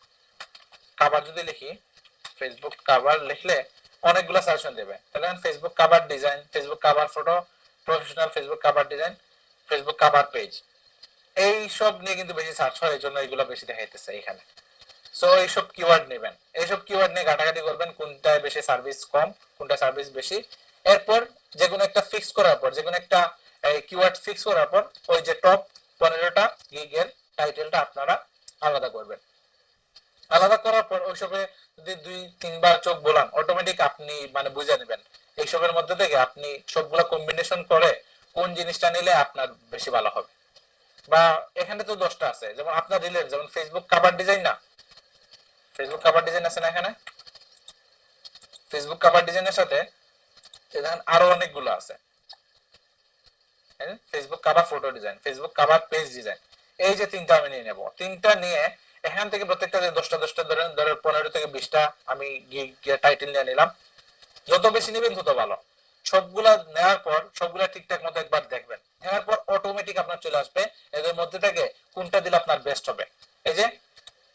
কভার যদি লিখি, ফেসবুক কভার লিখলে অনেকগুলো সাজেশন দেবে। তাহলে Facebook cover design, Facebook cover photo, professional Facebook cover design, Facebook cover page, এই সব নিয়ে কিন্তু বেশি সার্চ হয়, এই জন্য এগুলো বেশি দেখাইতেছে এখানে। সো এইসব কিওয়ার্ড নেবেন, এইসব কিওয়ার্ড নিয়ে ঘাটাঘাটি করবেন কোনটায় বেশি সার্ভিস কম, কোনটা সার্ভিস বেশি। এরপর যে কোনো একটা ফিক্স করার পর, যে কোনো একটা কিওয়ার্ড ফিক্স করার পর ওই যে টপ 15টা গিগের টাইটেলটা আপনারা আলাদা করবেন। আলাদা করার পর ওইসবে যদি 2-3 বার চোখ বোলান, অটোমেটিক আপনি মানে বুঝে নেবেন এইসবের মধ্যে থেকে আপনি সবগুলো কম্বিনেশন করে কোন জিনিসটা নিলে আপনার বেশি ভালো হবে। বা এখানে তো 10টা আছে, যেমন আপনার রিলেট, যেমন ফেসবুক কভার ডিজাইন না, ফেসবুক কভার ডিজাইন আছে না এখানে, ফেসবুক কভার ডিজাইনের সাথে এখানে আরো অনেকগুলো আছে, Facebook cover photo design, Facebook cover page design, এই যে 3টা আমি নিয়ে নেব। 3টা নিয়ে এখান থেকে প্রত্যেকটা 10টা ধরেন, 15 থেকে 20টা আমি টাইটেল নিয়ে নিলাম। যত বেশি নেবেন তত ভালো। সবগুলা নেওয়ার পর সবগুলা ঠিকঠাক মতো একবার দেখবেন, দেখার পর অটোমেটিক আপনার চলে আসবে এদের মধ্যে থেকে কোনটা দিলে আপনার বেস্ট হবে। এই যে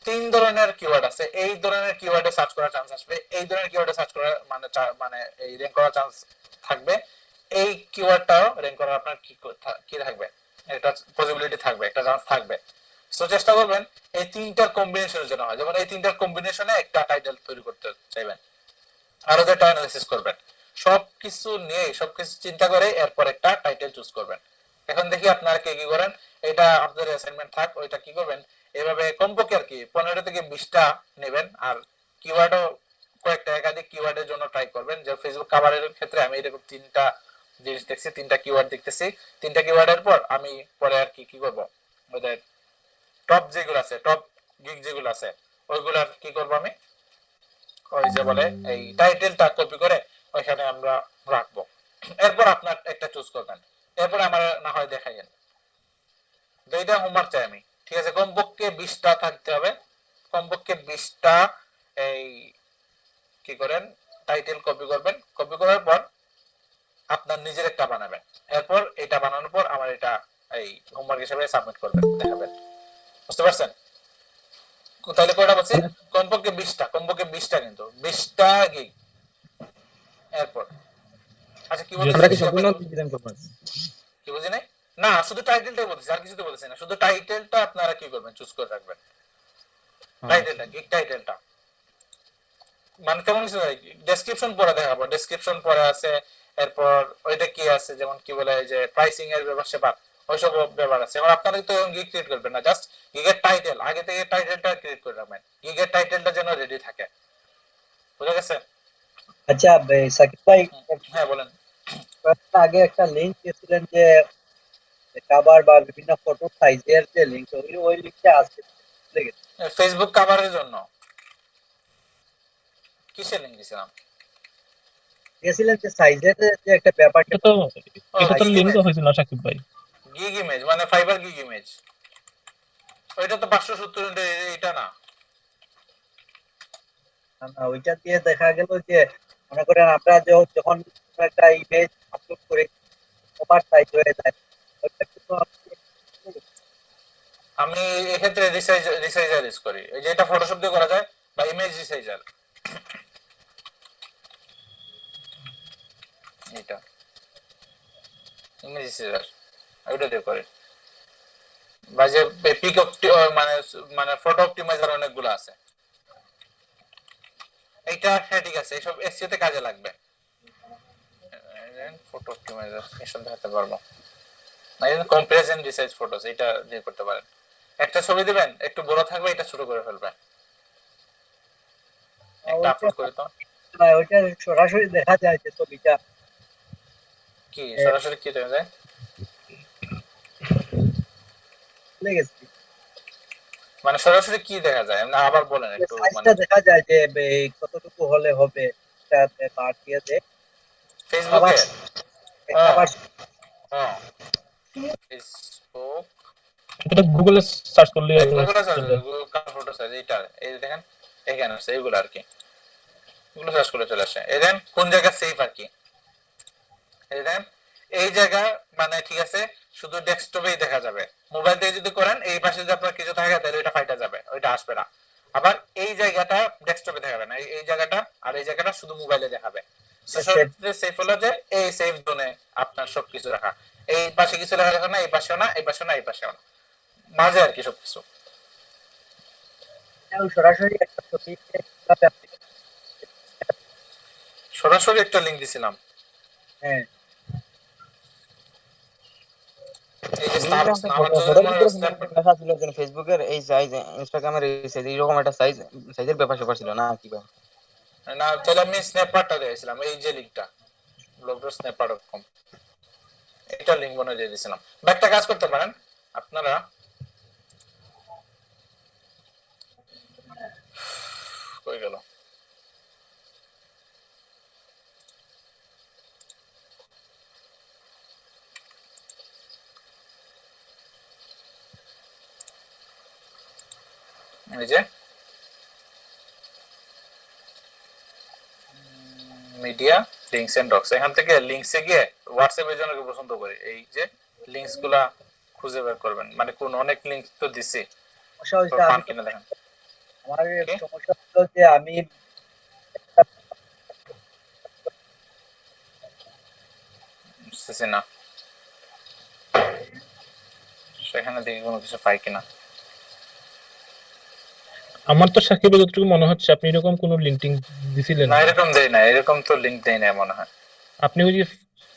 3 ধরনের কিওয়ার্ড আছে, এই ধরনের কিওয়ার্ডে সার্চ করার চান্স আসবে, এই ধরনের কিওয়ার্ডে সার্চ করার মানে এই র‍্যাঙ্ক করার চান্স থাকবে, এই কিওয়ার্ডটাও র‍্যাঙ্ক করার আপনার কি থাকবে, এটা পসিবিলিটি থাকবে, একটা চান্স থাকবে। সো চেষ্টা করবেন এই 3টার কম্বিনেশনের জন্য হয়, যেমন এই 3টার কম্বিনেশনে একটা টাইটেল তৈরি করতে চাইবেন, আরো যেটা অ্যানালাইসিস করবেন, সবকিছু নিয়ে সবকিছু চিন্তা করে এরপর একটা টাইটেল চুজ করবেন। এখন দেখি আপনারা কে কি করেন, এটা আপনাদের অ্যাসাইনমেন্ট থাক, ওইটা কি করবেন এভাবে কমপক্ষে আর কি 15 থেকে 20টা নেবেন। আর কিওয়ার্ডও কয়েকটা একাধিক কিওয়ার্ডের জন্য ট্রাই করবেন। যে ফেসবুক কভারের ক্ষেত্রে আমি এরকম 3টা জিনিস দেখছি, 3টা কিওয়ার্ড দেখতেছি, 3টা কিওয়ার্ডের পর আমি পরে আর কি করব, ওদের টপ যেগুলো আছে, টপ গিগ যেগুলো আছে ওইগুলার কি করব আমি, ওই যে বলে এই টাইটেলটা কপি করে ওইখানে আমরা রাখবো। এরপর আপনার একটা চুজ করবেন, এরপর আমার না হয় দেখাইয়েন। দুইটা হোমওয়ার্ক চাই আমি, ঠিক আছে? কমপক্ষে 20টা থাকতে হবে, কমপক্ষে 20টা এই কি করেন টাইটেল কপি করবেন, কপি করার পর আপনার নিজের একটা বানাবেন, এরপর এটা বানানোর পর আমার এটা এই হোমওয়ার্ক হিসেবে সাবমিট করবেন, দেখাবেন। বুঝতে পারছেন? তাহলে কয়টা বলছি? কমপক্ষে 20টা, কমপক্ষে 20টা, কিন্তু 20টা গিগ। এরপর আচ্ছা কি বলতে কি বুঝি নাই? না শুধু টাইটেলটাই বলতেছি, আর কিছু তো বলতেছি না, শুধু টাইটেলটা আপনারা কি করবেন চুজ করে রাখবেন, টাইটেলটা, গিগ টাইটেলটা। মানে কেমন কিছু ডেসক্রিপশন পরে দেখাবো, ডেসক্রিপশন পরে আছে, এরপর ওইটা কি আছে, যেমন কি বলে যে প্রাইসিং এর ব্যবসা ওইসব ব্যাপার আছে। এবার আপনারা তো গিগ ক্রিয়েট করবেন না, জাস্ট গিগের টাইটেল আগে থেকে টাইটেলটা ক্রিয়েট করে রাখবেন, গিগের টাইটেলটা যেন রেডি থাকে। বুঝা গেছে? আচ্ছা সাকিব ভাই, হ্যাঁ বলেন। আগে একটা লিংক দিয়েছিলেন যে কভার বা বিভিন্ন ফটো সাইজের যে লিংক, ওই লিংকটা আছে ফেসবুক কভারের জন্য কিসের লিংক দিছিলাম? দিয়েছিলেন যে সাইজের যে একটা ব্যাপার, এটা তো লিংক হয়েছিল না সাকিব ভাই। গিগ ইমেজ মানে ফাইবার গিগ ইমেজ, ওইটা তো 570, এটা না। ওইটা দিয়ে দেখা গেল যে মনে করেন আমরা যখন একটা ইমেজ আপলোড করি ওভার সাইজ হয়ে যায়, আমি এক্ষেত্রে রিসাইজার ইউজ করি, এই যে এটা ফটোশপ দিয়ে করা যায়, বা ইমেজ রিসাইজার, এটা ইমেজ রিসাইজার ওইটা দিয়ে করি। বা যে পিক মানে ফটো অপটিমাইজার অনেকগুলো আছে, এইটা হ্যাঁ ঠিক আছে, এইসব এসইও তে কাজে লাগবে। ফটো অপটিমাইজার এসব দেখাতে পারবো না, এই কম্প্রেশন রিসাইজ ফটোস এটা দিয়ে করতে পারেন। একটা ছবি দিবেন, একটু বড় থাকবে, এটা ছোট করে ফেলবেন, একটা আপলোড করে তো। ওইটা সরাসরি দেখা যায় যে ছবিটা কি সরাসরি কি দেখা যায়? মানে সরাসরি কি দেখা যায় না, আবার বলেন একটু। মানে দেখা যায় যে কতটুকু হলে হবে এটা মার্ক দিয়ে দেয় ফেসবুকে। হ্যাঁ ফেসবুক, এটা গুগলে সার্চ করলে গুগল ফটো সাইজ, এইটা এই দেখেন এখানে আছে, এইগুলো আর কি, এগুলো সার্চ করলে চলে আসে। এই দেন কোন জায়গা সেফ আর কি, এই দেন এই জায়গা মানে ঠিক আছে, শুধু ডেস্কটপেই দেখা যাবে। মোবাইল থেকে যদি করেন এই পাশে যদি আপনার কিছু থাকে তাহলে এটা ফাইটা যাবে, ওইটা আসবে না। আবার এই জায়গাটা ডেস্কটপে দেখাবে না, এই জায়গাটা আর এই জায়গাটা শুধু মোবাইলে দেখাবে। সেফ হলো যে এই সেফ জোনে আপনার সবকিছু রাখা, এই পাশে কিছু রাখা না, এই পাশেও না, এই পাশেও না, এই পাশেও না। মাঝে আর কি সবকিছু। সরাসরি একটা ছবি কিভাবে আপনি সরাসরি একটা লিংক দিছিলাম, হ্যাঁ এই যে লিঙ্কটা আমার ফটো যদি ফটোর মনে ভিতরে হয় স্ন্যাপ। লেখা ছিল যে ফেসবুকের এই সাইজ, ইনস্টাগ্রামের এই সাইজ, এরকম একটা সাইজের ব্যাপার স্যাপার ছিল না কি ব্যাপার? না তাহলে আমি স্ন্যাপারটা দিয়েছিলাম, এই যে লিংকটা blog.snapper.com, এটা লিংক বানিয়ে দিয়ে দিয়েছিলাম। বা একটা কাজ করতে পারেন আপনারা, কই গেল, এই যে মিডিয়া লিংকস এন্ড ডক্স, এখান থেকে লিংকসে গিয়ে হোয়াটসঅ্যাপের জন্য পছন্দ করি, এই যে লিংকস গুলা খুঁজে বের করবেন, মানে কোন অনেক লিংক তো দিছি, সমস্যা হয়েছে পান আমি তো কিনা দেখেন। আমার কি? সমস্যা হলো যে আমি বুঝতেছি না সেখানে দেখি কোনো কিছু পাই কিনা। আমার তো সাকিবের যতটুকু মনে হচ্ছে আপনি এরকম কোনো লিঙ্কিং দিছিলেন না না। এরকম দেই না, এরকম তো লিংক দেই না মনে হয়। আপনি ওই যে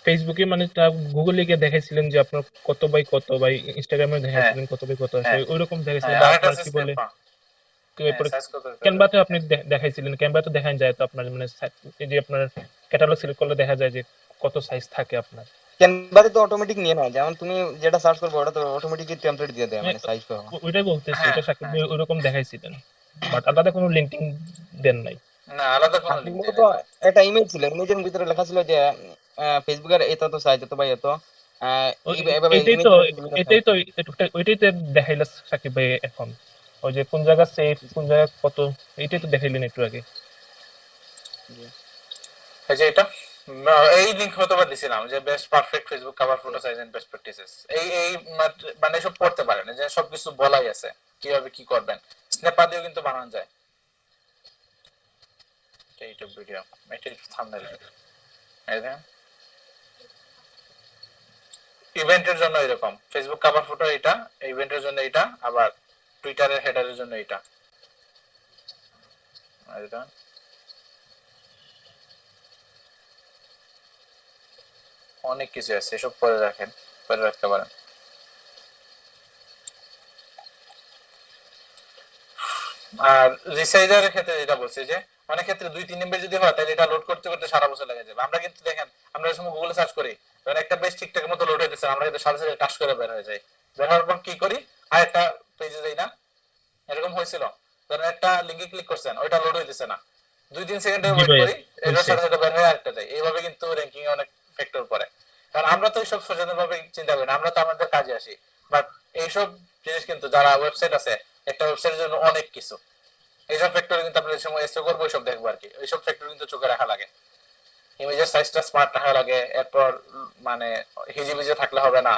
ফেসবুকে মানে তা গুগলে গিয়ে দেখাইছিলেন যে আপনার কত বাই কত, বাই ইনস্টাগ্রামে হ্যাঁ দেখাইছিলেন কত বাই কত আসে, হ্যাঁ ওইরকম দেখাইছিলেন। হ্যাঁ, বা আরেকটা আপনার কি বলে স্ন্যাপ, হ্যাঁ এরপরে সাইজ কত ক্যানভাতে আপনি দেখাইছিলেন, ক্যানভাতে দেখা যায় তো আপনার মানে এই যে আপনার ক্যাটালগ সিলেক্ট করলে দেখা যায় যে কত সাইজ থাকে আপনার। ক্যানভাতে তো অটোমেটিক নিয়ে নেয়, যেমন তুমি যেটা সার্চ করবে ওটা তো অটোমেটিকই টেমপ্লেট দিয়ে দেয়, মানে সাইজ পাওয়া। ওইটাই বলতেছি, হ্যাঁ ওটা সাকিব হ্যাঁ, ভাই ওইরকম দেখাইছিলেন, বাট আলাদা কোনো লিঙ্কিং দেন নাই। না আলাদা কোনো আপনি লিংক দেই মূলত নাই ভাই। একটা ইমেজ ছিল, ইমেজের ভিতরে লেখা ছিল যে ফেসবুকের এত তো সাইজ, এত বাই এত, এভাবে এটাই তো ইমেজের বিভিন্ন এটাই সাইজ। তো ওইটাই তো দেখাইলা সাকিব ভাই এখন, ওই যে কোন জায়গা সেফ কোন জায়গা কত, এইটাই তো দেখাইলেন একটু আগে। এই যে এটা এই লিংক হয়তো বা দিছিলাম যে best perfect Facebook cover photo size and best practices, এই মানে সব পড়তে পারেন, যে সবকিছু বলাই আছে কিভাবে কি করবেন, স্ন্যাপ দিয়েও কিন্তু বানানো যায়। এই ইউটিউব ভিডিও, এটা থাম্বনেল, এই দেখেন ইভেন্টের জন্য এরকম, ফেসবুক কভার ফটো এটা, ইভেন্টের জন্য এটা, আবার টুইটারের হেডারের জন্য এটা, এটা অনেক কিছু আছে, এসব পরে রাখেন, পরে রাখতে পারেন। আর রিসাইজারের ক্ষেত্রে যেটা বলছি যে অনেক ক্ষেত্রে 2-3 এমবি যদি হয় তাহলে এটা লোড করতে করতে সারা বছর লেগে যাবে। আমরা কিন্তু দেখেন আমরা যখন গুগলে সার্চ করি তখন একটা পেজ ঠিকঠাক মতো লোড হইতেছে, আমরা কিন্তু সাথে সাথে টাচ করে বের হয়ে যায়, বের হওয়ার পর কি করি আরেকটা পেজে যাই না, এরকম হয়েছিল। ধরেন একটা লিংকে ক্লিক করছেন, ওইটা লোড হইতেছে না, 2-3 সেকেন্ডে জি ওয়েট ভাই করি, এটার হইছে। সাথে সাথে বের হয়ে আরেকটা যায়, এইভাবে কিন্তু র্যাঙ্কিং এ অনেক ফ্যাক্টর পড়ে। কারণ আমরা তো এইসব সচেতনভাবে চিন্তা করি না, আমরা তো আমাদের কাজে আসি, বাট এইসব জিনিস কিন্তু যারা ওয়েবসাইট আছে, একটা ওয়েবসাইটের জন্য অনেক কিছু, এইসব ফ্যাক্টর কিন্তু আপনাদের সময় এসে করবো, এইসব দেখবো আর কি, এইসব ফ্যাক্টর কিন্তু চোখে রাখা লাগে। ইমেজের সাইজটা স্মার্ট রাখা লাগে, এরপর মানে হিজিবিজি থাকলে হবে না,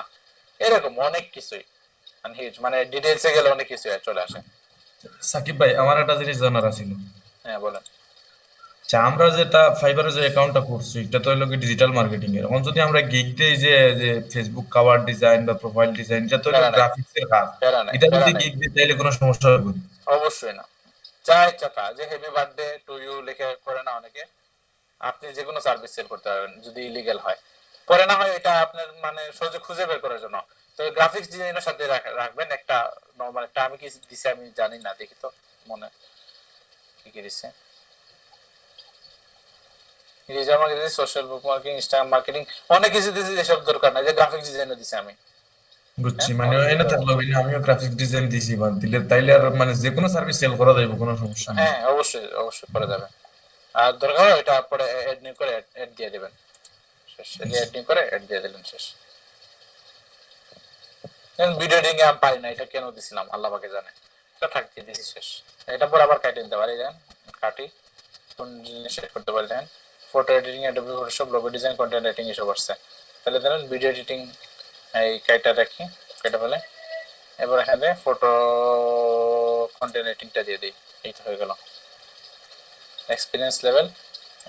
এরকম অনেক কিছুই হিজ মানে ডিটেইলসে গেলে অনেক কিছু চলে আসে। সাকিব ভাই, আমার একটা জিনিস জানার ছিল। হ্যাঁ বলেন। আচ্ছা, আমরা যেটা ফাইবারে যে অ্যাকাউন্টটা করছি, এটা তো হলো ডিজিটাল মার্কেটিং এর। এখন যদি আমরা গিগ দেই যে যে ফেসবুক কভার ডিজাইন বা প্রোফাইল ডিজাইন, এটা তো হলো প্যারা নাই, গ্রাফিক্স এর কাজ। প্যারা নাই, এটা প্যারা যদি নাই, গিগ দিই তাহলে কোনো সমস্যা হবে না? অবশ্যই না। যা ইচ্ছা তা, যে হ্যাপি বার্থডে টু ইউ লিখে করে না অনেকে, আপনি যে কোনো সার্ভিস সেল করতে পারবেন যদি ইলিগাল হয়, পরে না হয় এটা আপনার মানে সহজে খুঁজে বের করার জন্য। তো গ্রাফিক্স ডিজাইনের সাথে রাখবেন একটা নরমাল একটা, আমি কি দিছি আমি জানি না, দেখি তো মনে কি কি দিছে, ডিজিটাল মার্কেটিং, সোশ্যাল বুক মার্কেটিং, ইনস্টাগ্রাম মার্কেটিং, অনেক কিছু দিছি, যেসব দরকার নাই, যে গ্রাফিক্স ডিজাইনও দিছি আমি। বুঝছি, হ্যাঁ মানে অনেক এনে কিছু থাকলো না, আমিও গ্রাফিক্স ডিজাইন দিছি বা দিলে তাইলে আর মানে যে কোনো সার্ভিস সেল করা যাবে, কোনো সমস্যা নেই। হ্যাঁ অবশ্যই অবশ্যই করা যাবে। আর দরকার হয় এটা পরে অ্যাড নিউ করে অ্যাড দিয়ে দিবেন, শেষ অ্যাড নিউ করে অ্যাড দিয়ে দিলেন শেষ। ভিডিও এডিটিং এ আমি পারি না, এটা কেন দিছিলাম আল্লাহ পাকে জানে, এটা থাকতে দিছি শেষ। এটা পরে আবার কাটিয়ে নিতে পারি, দেন কাটি কোন জিনিস সেট করতে পারি, then photo editing, Adobe Photoshop, logo design, content writing এসব আসছে। তাহলে ধরেন ভিডিও এডিটিং এই কাইটা রাখি, কেটে ফেলে, এবার এখানে ফটো কন্টেন্ট রাইটিংটা দিয়ে দিই, এই তো হয়ে গেল। এক্সপিরিয়েন্স লেভেল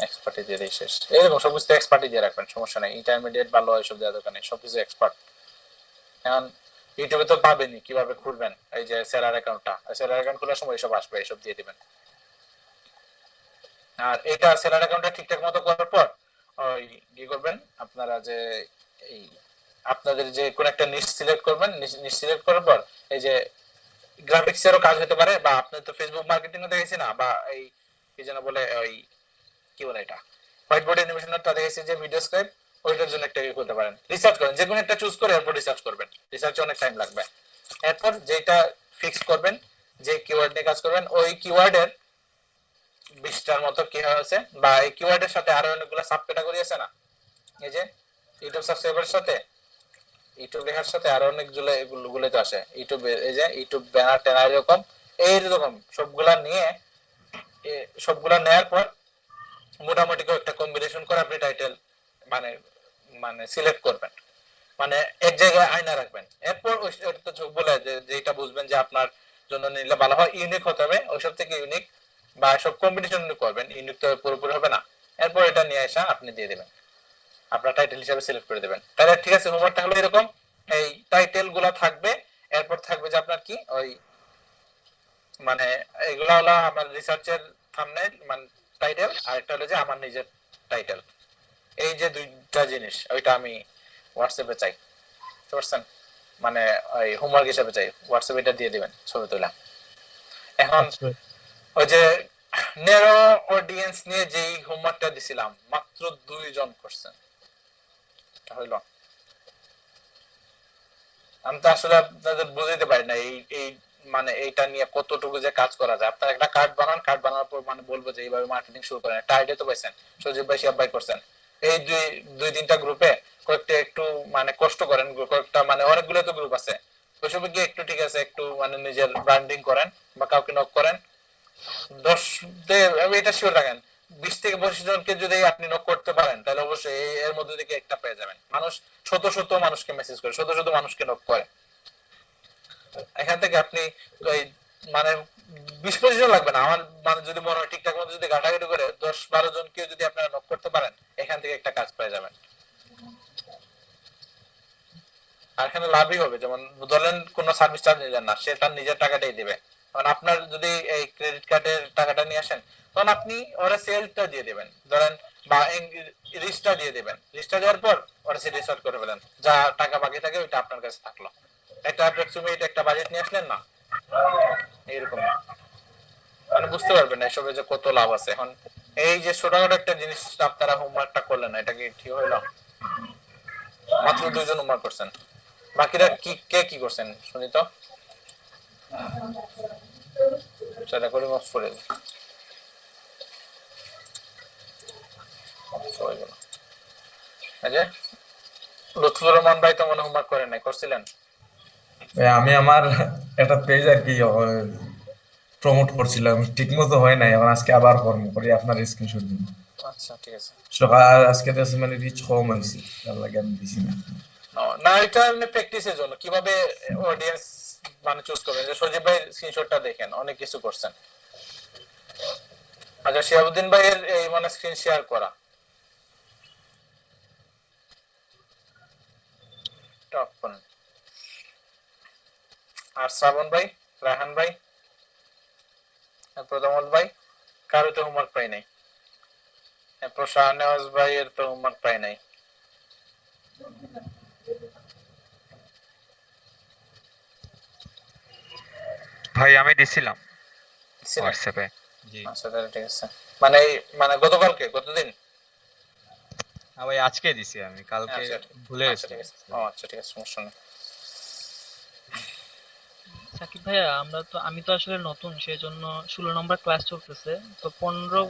এক্সপার্টি দিয়ে দিই শেষ। এরকম সব কিছু এক্সপার্টি দিয়ে রাখবেন, সমস্যা নেই, ইন্টারমিডিয়েট ভালো এসব দেওয়ার দরকার নেই, সবকিছু এক্সপার্ট। এখন ইউটিউবে তো পাবেনই কিভাবে খুলবেন, এই যে সেলার অ্যাকাউন্টটা, সেলার অ্যাকাউন্ট খোলার সময় এসব আসবে, এসব দিয়ে দিবেন। আর এটা সেলার অ্যাকাউন্টটা ঠিকঠাক মতো করার পর ওই কি করবেন আপনারা, যে এই আপনাদের যে কোন একটা নিশ সিলেক্ট করবেন, নিশ সিলেক্ট করার পর এই যে গ্রাফিক্স এরও কাজ হতে পারে, বা আপনি তো ফেসবুক মার্কেটিং এ দেখেছি না, বা এই কি যেন বলে ওই কি বলে এটা হোয়াইট বোর্ড অ্যানিমেশনটা দেখেছি যে ভিডিও স্ক্রাইব, ওইটার জন্য একটা ইয়ে করতে পারেন। রিসার্চ করেন, যে কোনো একটা চুজ করে এরপর রিসার্চ করবেন, রিসার্চে অনেক টাইম লাগবে। এরপর যেটা ফিক্স করবেন, যে কিওয়ার্ড নিয়ে কাজ করবেন, ওই কিওয়ার্ডের 20টার মতো কি হয়েছে, বা এই কিওয়ার্ডের সাথে আরো অনেকগুলো সাব ক্যাটাগরি আছে না, এই যে ইউটিউব সাবস্ক্রাইবারের সাথে ইউটিউব লেখার সাথে আরো অনেকগুলো এগুলো তো আসে, ইউটিউব এই যে ইউটিউব ব্যানার ট্যানার এরকম এইরকম সবগুলা নিয়ে, সবগুলা নেওয়ার পর মোটামুটি একটা কম্বিনেশন করে আপনি টাইটেল মানে মানে সিলেক্ট করবেন, মানে এক জায়গায় আয়না রাখবেন। এরপর ওইটা বলে যেটা বুঝবেন যে আপনার জন্য নিলে ভালো হয়, ইউনিক হতে হবে, ওইসব থেকে ইউনিক বা সব কম্বিনেশন করবেন, ইউনিক তো পুরোপুরি হবে না। এরপর এটা নিয়ে আসা আপনি দিয়ে দেবেন, আপনার টাইটেল হিসেবে সিলেক্ট করে দেবেন। তাহলে ঠিক আছে, হোমওয়ার্কটা হলো এরকম, এই টাইটেল গুলা থাকবে, এরপর থাকবে যে আপনার কি ওই মানে এগুলা হলো আমার রিসার্চের থাম্বনেইল মানে টাইটেল, আর একটা হলো যে আমার নিজের টাইটেল। এই যে দুইটা জিনিস ওইটা আমি হোয়াটসঅ্যাপে চাই, বুঝতে পারছেন? মানে ওই হোমওয়ার্ক হিসেবে চাই, হোয়াটসঅ্যাপে এটা দিয়ে দিবেন ছবি তোলা। এখন ওই যে নেরো অডিয়েন্স নিয়ে যেই হোমওয়ার্কটা দিছিলাম মাত্র 2 জন করছেন, হইল। আমি তো আসলে আপনাদের বুঝাইতে পারি না এই এই মানে এইটা নিয়ে কতটুকু যে কাজ করা যায়। আপনারা একটা কার্ড বানান, কার্ড বানানোর পর মানে বলবো যে এইভাবে মার্কেটিং শুরু করেন। একটা আইডিয়া তো পাইছেন, সজীব ভাই শিয়াব ভাই করছেন, এই দুই তিনটা গ্রুপে কয়েকটা একটু মানে কষ্ট করেন, কয়েকটা মানে অনেকগুলো তো গ্রুপ আছে, ওইসবে গিয়ে একটু ঠিক আছে একটু মানে নিজের ব্র্যান্ডিং করেন বা কাউকে নক করেন। 10 এটা শিওর রাখেন, 20 থেকে 25 জনকে যদি আপনি নক করতে পারেন তাহলে অবশ্যই এর মধ্যে থেকে একটা পেয়ে যাবেন। মানুষ শত শত মানুষকে মেসেজ করে, শত শত মানুষকে নক করে, এখান থেকে আপনি ওই মানে 20-25 জন লাগবে না আমার, মানে যদি মনে হয় ঠিকঠাক মতো যদি ঘাটাঘাটি করে 10-12 জনকে যদি আপনারা নক করতে পারেন, এখান থেকে একটা কাজ পেয়ে যাবেন। আর এখানে লাভই হবে, যেমন ধরেন কোনো সার্ভিস চার্জ নিলেন না, সে তার নিজের টাকাটাই দিবে। কারণ আপনার যদি এই ক্রেডিট কার্ডের টাকাটা নিয়ে আসেন, তখন আপনি ওরা সেলটা দিয়ে দিবেন ধরেন, বা রিস্টটা দিয়ে দিবেন, রিস্টটা দেওয়ার পর ওরা সে রিসার্চ করে ফেলেন, যা টাকা বাকি থাকে ওইটা আপনার কাছে থাকলো। একটা অ্যাপ্রক্সিমেট একটা বাজেট নিয়ে আসলেন না, এইরকম মানে বুঝতে পারবেন না এসবে যে কত লাভ আছে। এখন এই যে ছোটখাটো একটা জিনিস আপনারা হোমওয়ার্কটা করলেন, এটা কি ঠিক হইলো? মাত্র 2 জন হোমওয়ার্ক করছেন, বাকিরা কে কি করছেন শুনি তো। সেটা করে মাফ করে দিন। এই যে লুৎফুর রহমান ভাই তো মনে হোমওয়ার্ক করেন নাই, করছিলেন? আমি আমার একটা পেজ আর কি প্রমোট করছিলাম, ঠিক মতো হয় নাই, এখন আজকে আবার কর্ম করি, আপনার স্ক্রিনশট দিন। আচ্ছা ঠিক আছে। সকাল আজকে তো মানে রিচ কম হয়েছে, তার লাগে আমি দিছি না। না এটা এমনি প্র্যাকটিসের জন্য, কিভাবে অডিয়েন্স মানে চুজ করবেন। যে সজীব ভাই স্ক্রিনশটটা দেখেন, অনেক কিছু করছেন। আচ্ছা শিহাবুদ্দিন ভাইয়ের এই মানে স্ক্রিন শেয়ার করা টপন, আর শ্রাবণ ভাই, রায়হান ভাই, প্রদমল ভাই, কারো তো হোমওয়ার্ক পাই নাই। এরপর শাহনেওয়াজ ভাই এর তো হোমওয়ার্ক পাই নাই। ভাই আমি দিছিলাম হোয়াটসঅ্যাপে। জি আচ্ছা তাহলে ঠিক আছে, মানে মানে গতকালকে গতদিন ভাই আজকে দিছি, আমি কালকে ভুলে গেছি। ঠিক আছে, ও আচ্ছা ঠিক আছে, সমস্যা নেই। সাকিব ভাইয়া আমি তো আসলে নতুন, সেই জন্য 16 নম্বর ক্লাস চলতেছে, তো 15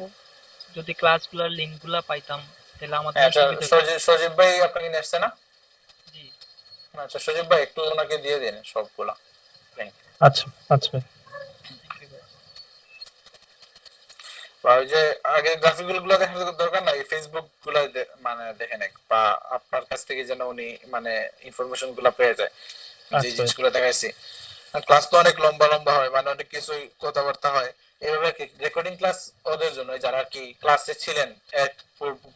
যদি ক্লাসগুলোর লিংকগুলা পাইতাম তাহলে আমাদের আচ্ছা সজীব ভাই আপনাকে নিয়ে আসছে না? জি আচ্ছা সজীব ভাই একটু ওনাকে দিয়ে দিন সবগুলা লিংক। আচ্ছা আচ্ছা বা ওই যে আগে গ্রাফিক গুলো দেখার দরকার নাই, ফেসবুক গুলো মানে দেখে নেক, বা আপনার কাছ থেকে যেন উনি মানে ইনফরমেশন গুলো পেয়ে যায় যে জিনিসগুলো দেখাইছি। ক্লাস তো অনেক লম্বা লম্বা হয়, মানে অনেক কিছু কথাবার্তা হয় এইভাবে। রেকর্ডিং ক্লাস ওদের জন্য যারা কি ক্লাসে ছিলেন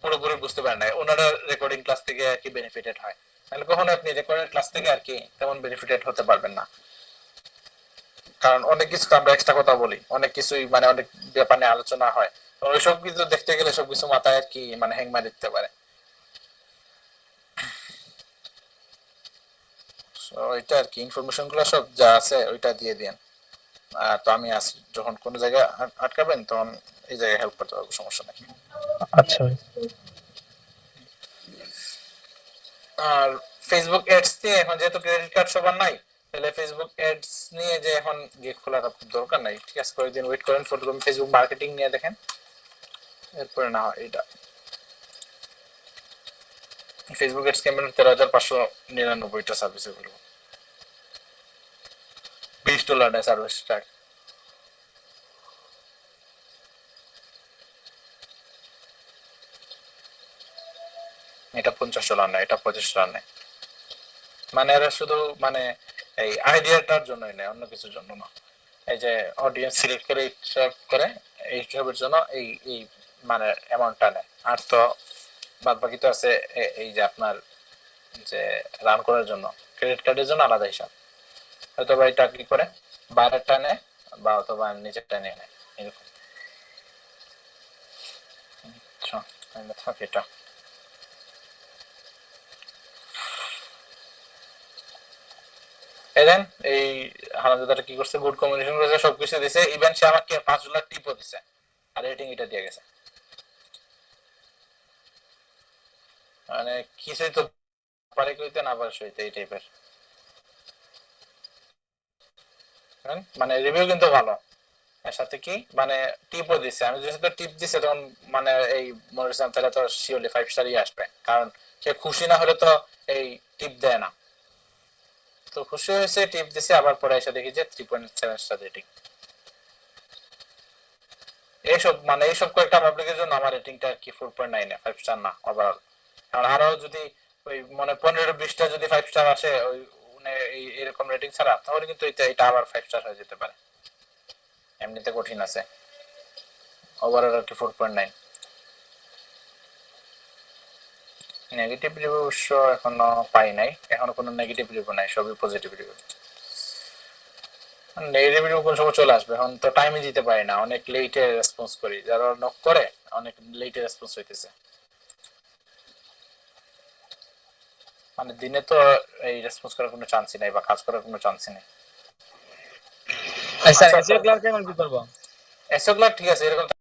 পুরোপুরি বুঝতে পারে না, ওনারা রেকর্ডিং ক্লাস থেকে কি বেনিফিটেড হয়। তাহলে কখনো আপনি রেকর্ডেড ক্লাস থেকে আর কি তেমন বেনিফিটেড হতে পারবেন না, কারণ অনেক কিছু তো আমরা এক্সট্রা কথা বলি, অনেক কিছুই মানে অনেক ব্যাপার নিয়ে আলোচনা হয়, তো ওইসব কিছু দেখতে গেলে সবকিছু মাথায় আর কি মানে হ্যাং মারি দিতে পারে। তো ওইটা আর কি ইনফরমেশন গুলো সব যা আছে ওইটা দিয়ে দিন। তো আমি আসি, যখন কোনো জায়গায় আটকাবেন তখন এই জায়গায় হেল্প করতে পারবো, সমস্যা নেই। আচ্ছা ভাই। আর ফেসবুক অ্যাডস দিয়ে এখন যেহেতু ক্রেডিট কার্ড সবার নাই, তাহলে ফেসবুক অ্যাডস নিয়ে যে এখন গিগ খোলার খুব দরকার নাই, ঠিক আছে কয়েকদিন ওয়েট করেন, প্রথমে ফেসবুক মার্কেটিং নিয়ে দেখেন, এরপরে না হয় এটা ফেসবুক অ্যাডস ক্যাম্পেইন 13,599টা সার্ভিস এগুলো, $20 নেয় সার্ভিস স্টার্ট। এটা $50 নেয়, এটা $25 নেয়, মানে এরা শুধু মানে এই আইডিয়াটার জন্যই নেয়, অন্য কিছুর জন্য না। এই যে অডিয়েন্স সিলেক্ট করে এইসব করে এইসবের জন্য এই এই মানে অ্যামাউন্টটা নেয়। আর তো বাদ বাকি তো আছে এই যে আপনার যে রান করার জন্য ক্রেডিট কার্ডের জন্য আলাদা হিসাব, হয়তো বা এটা কি করে বাইরেরটা নেয় বা অথবা নিচেরটা নিয়ে নেয় এরকম। আচ্ছা থাক এটা। এলেন এই হারামজাদাটা কি করছে, গুড কমিউনিকেশন করেছে, সবকিছু দিছে, ইভেন সে আমাকে $5 টিপও দিছে, আর রেটিং এটা দিয়ে গেছে। মানে কিছুই তো পারে কইতে না পারে সইতে এই টাইপের, মানে রিভিউ কিন্তু ভালো, এর সাথে কি মানে টিপও দিছে। আমি যেহেতু টিপ দিছে তখন মানে এই মনে হচ্ছে তাহলে তো শিওরলি 5 স্টারই আসবে, কারণ সে খুশি না হলে তো এই টিপ দেয় না। তো খুশি হয়েছে, টিপ দিছে, আবার পরে এসে দেখি যে 3.7 স্টার রেটিং। এইসব মানে এইসব কয়েকটা পাবলিকের জন্য আমার রেটিংটা কি 4.9 5 স্টার না ওভারঅল। কারণ আরো যদি ওই মানে 15-20টা যদি 5 স্টার আসে ওই এরকম রেটিং ছাড়া, তাহলে কিন্তু এটা আবার 5 স্টার হয়ে যেতে পারে, এমনিতে কঠিন আছে। ওভারঅল আর কি 4.9। নেগেটিভ রিভিউ অবশ্য এখনো পাই নাই, এখনো কোনো নেগেটিভ রিভিউ নাই, সবই পজিটিভ রিভিউ। নেগেটিভ রিভিউ কোন সময় চলে আসবে, এখন তো টাইমই দিতে পারি না, অনেক লেটে রেসপন্স করি, যারা নক করে অনেক লেটে রেসপন্স হইতেছে। মানে দিনে তো এই রেসপন্স করার কোনো চান্সই নাই বা কাজ করার কোনো চান্সই নাই। আচ্ছা এসিও ক্লার্ক কেমন কি করব? এসও ক্লার্ক ঠিক আছে, এরকম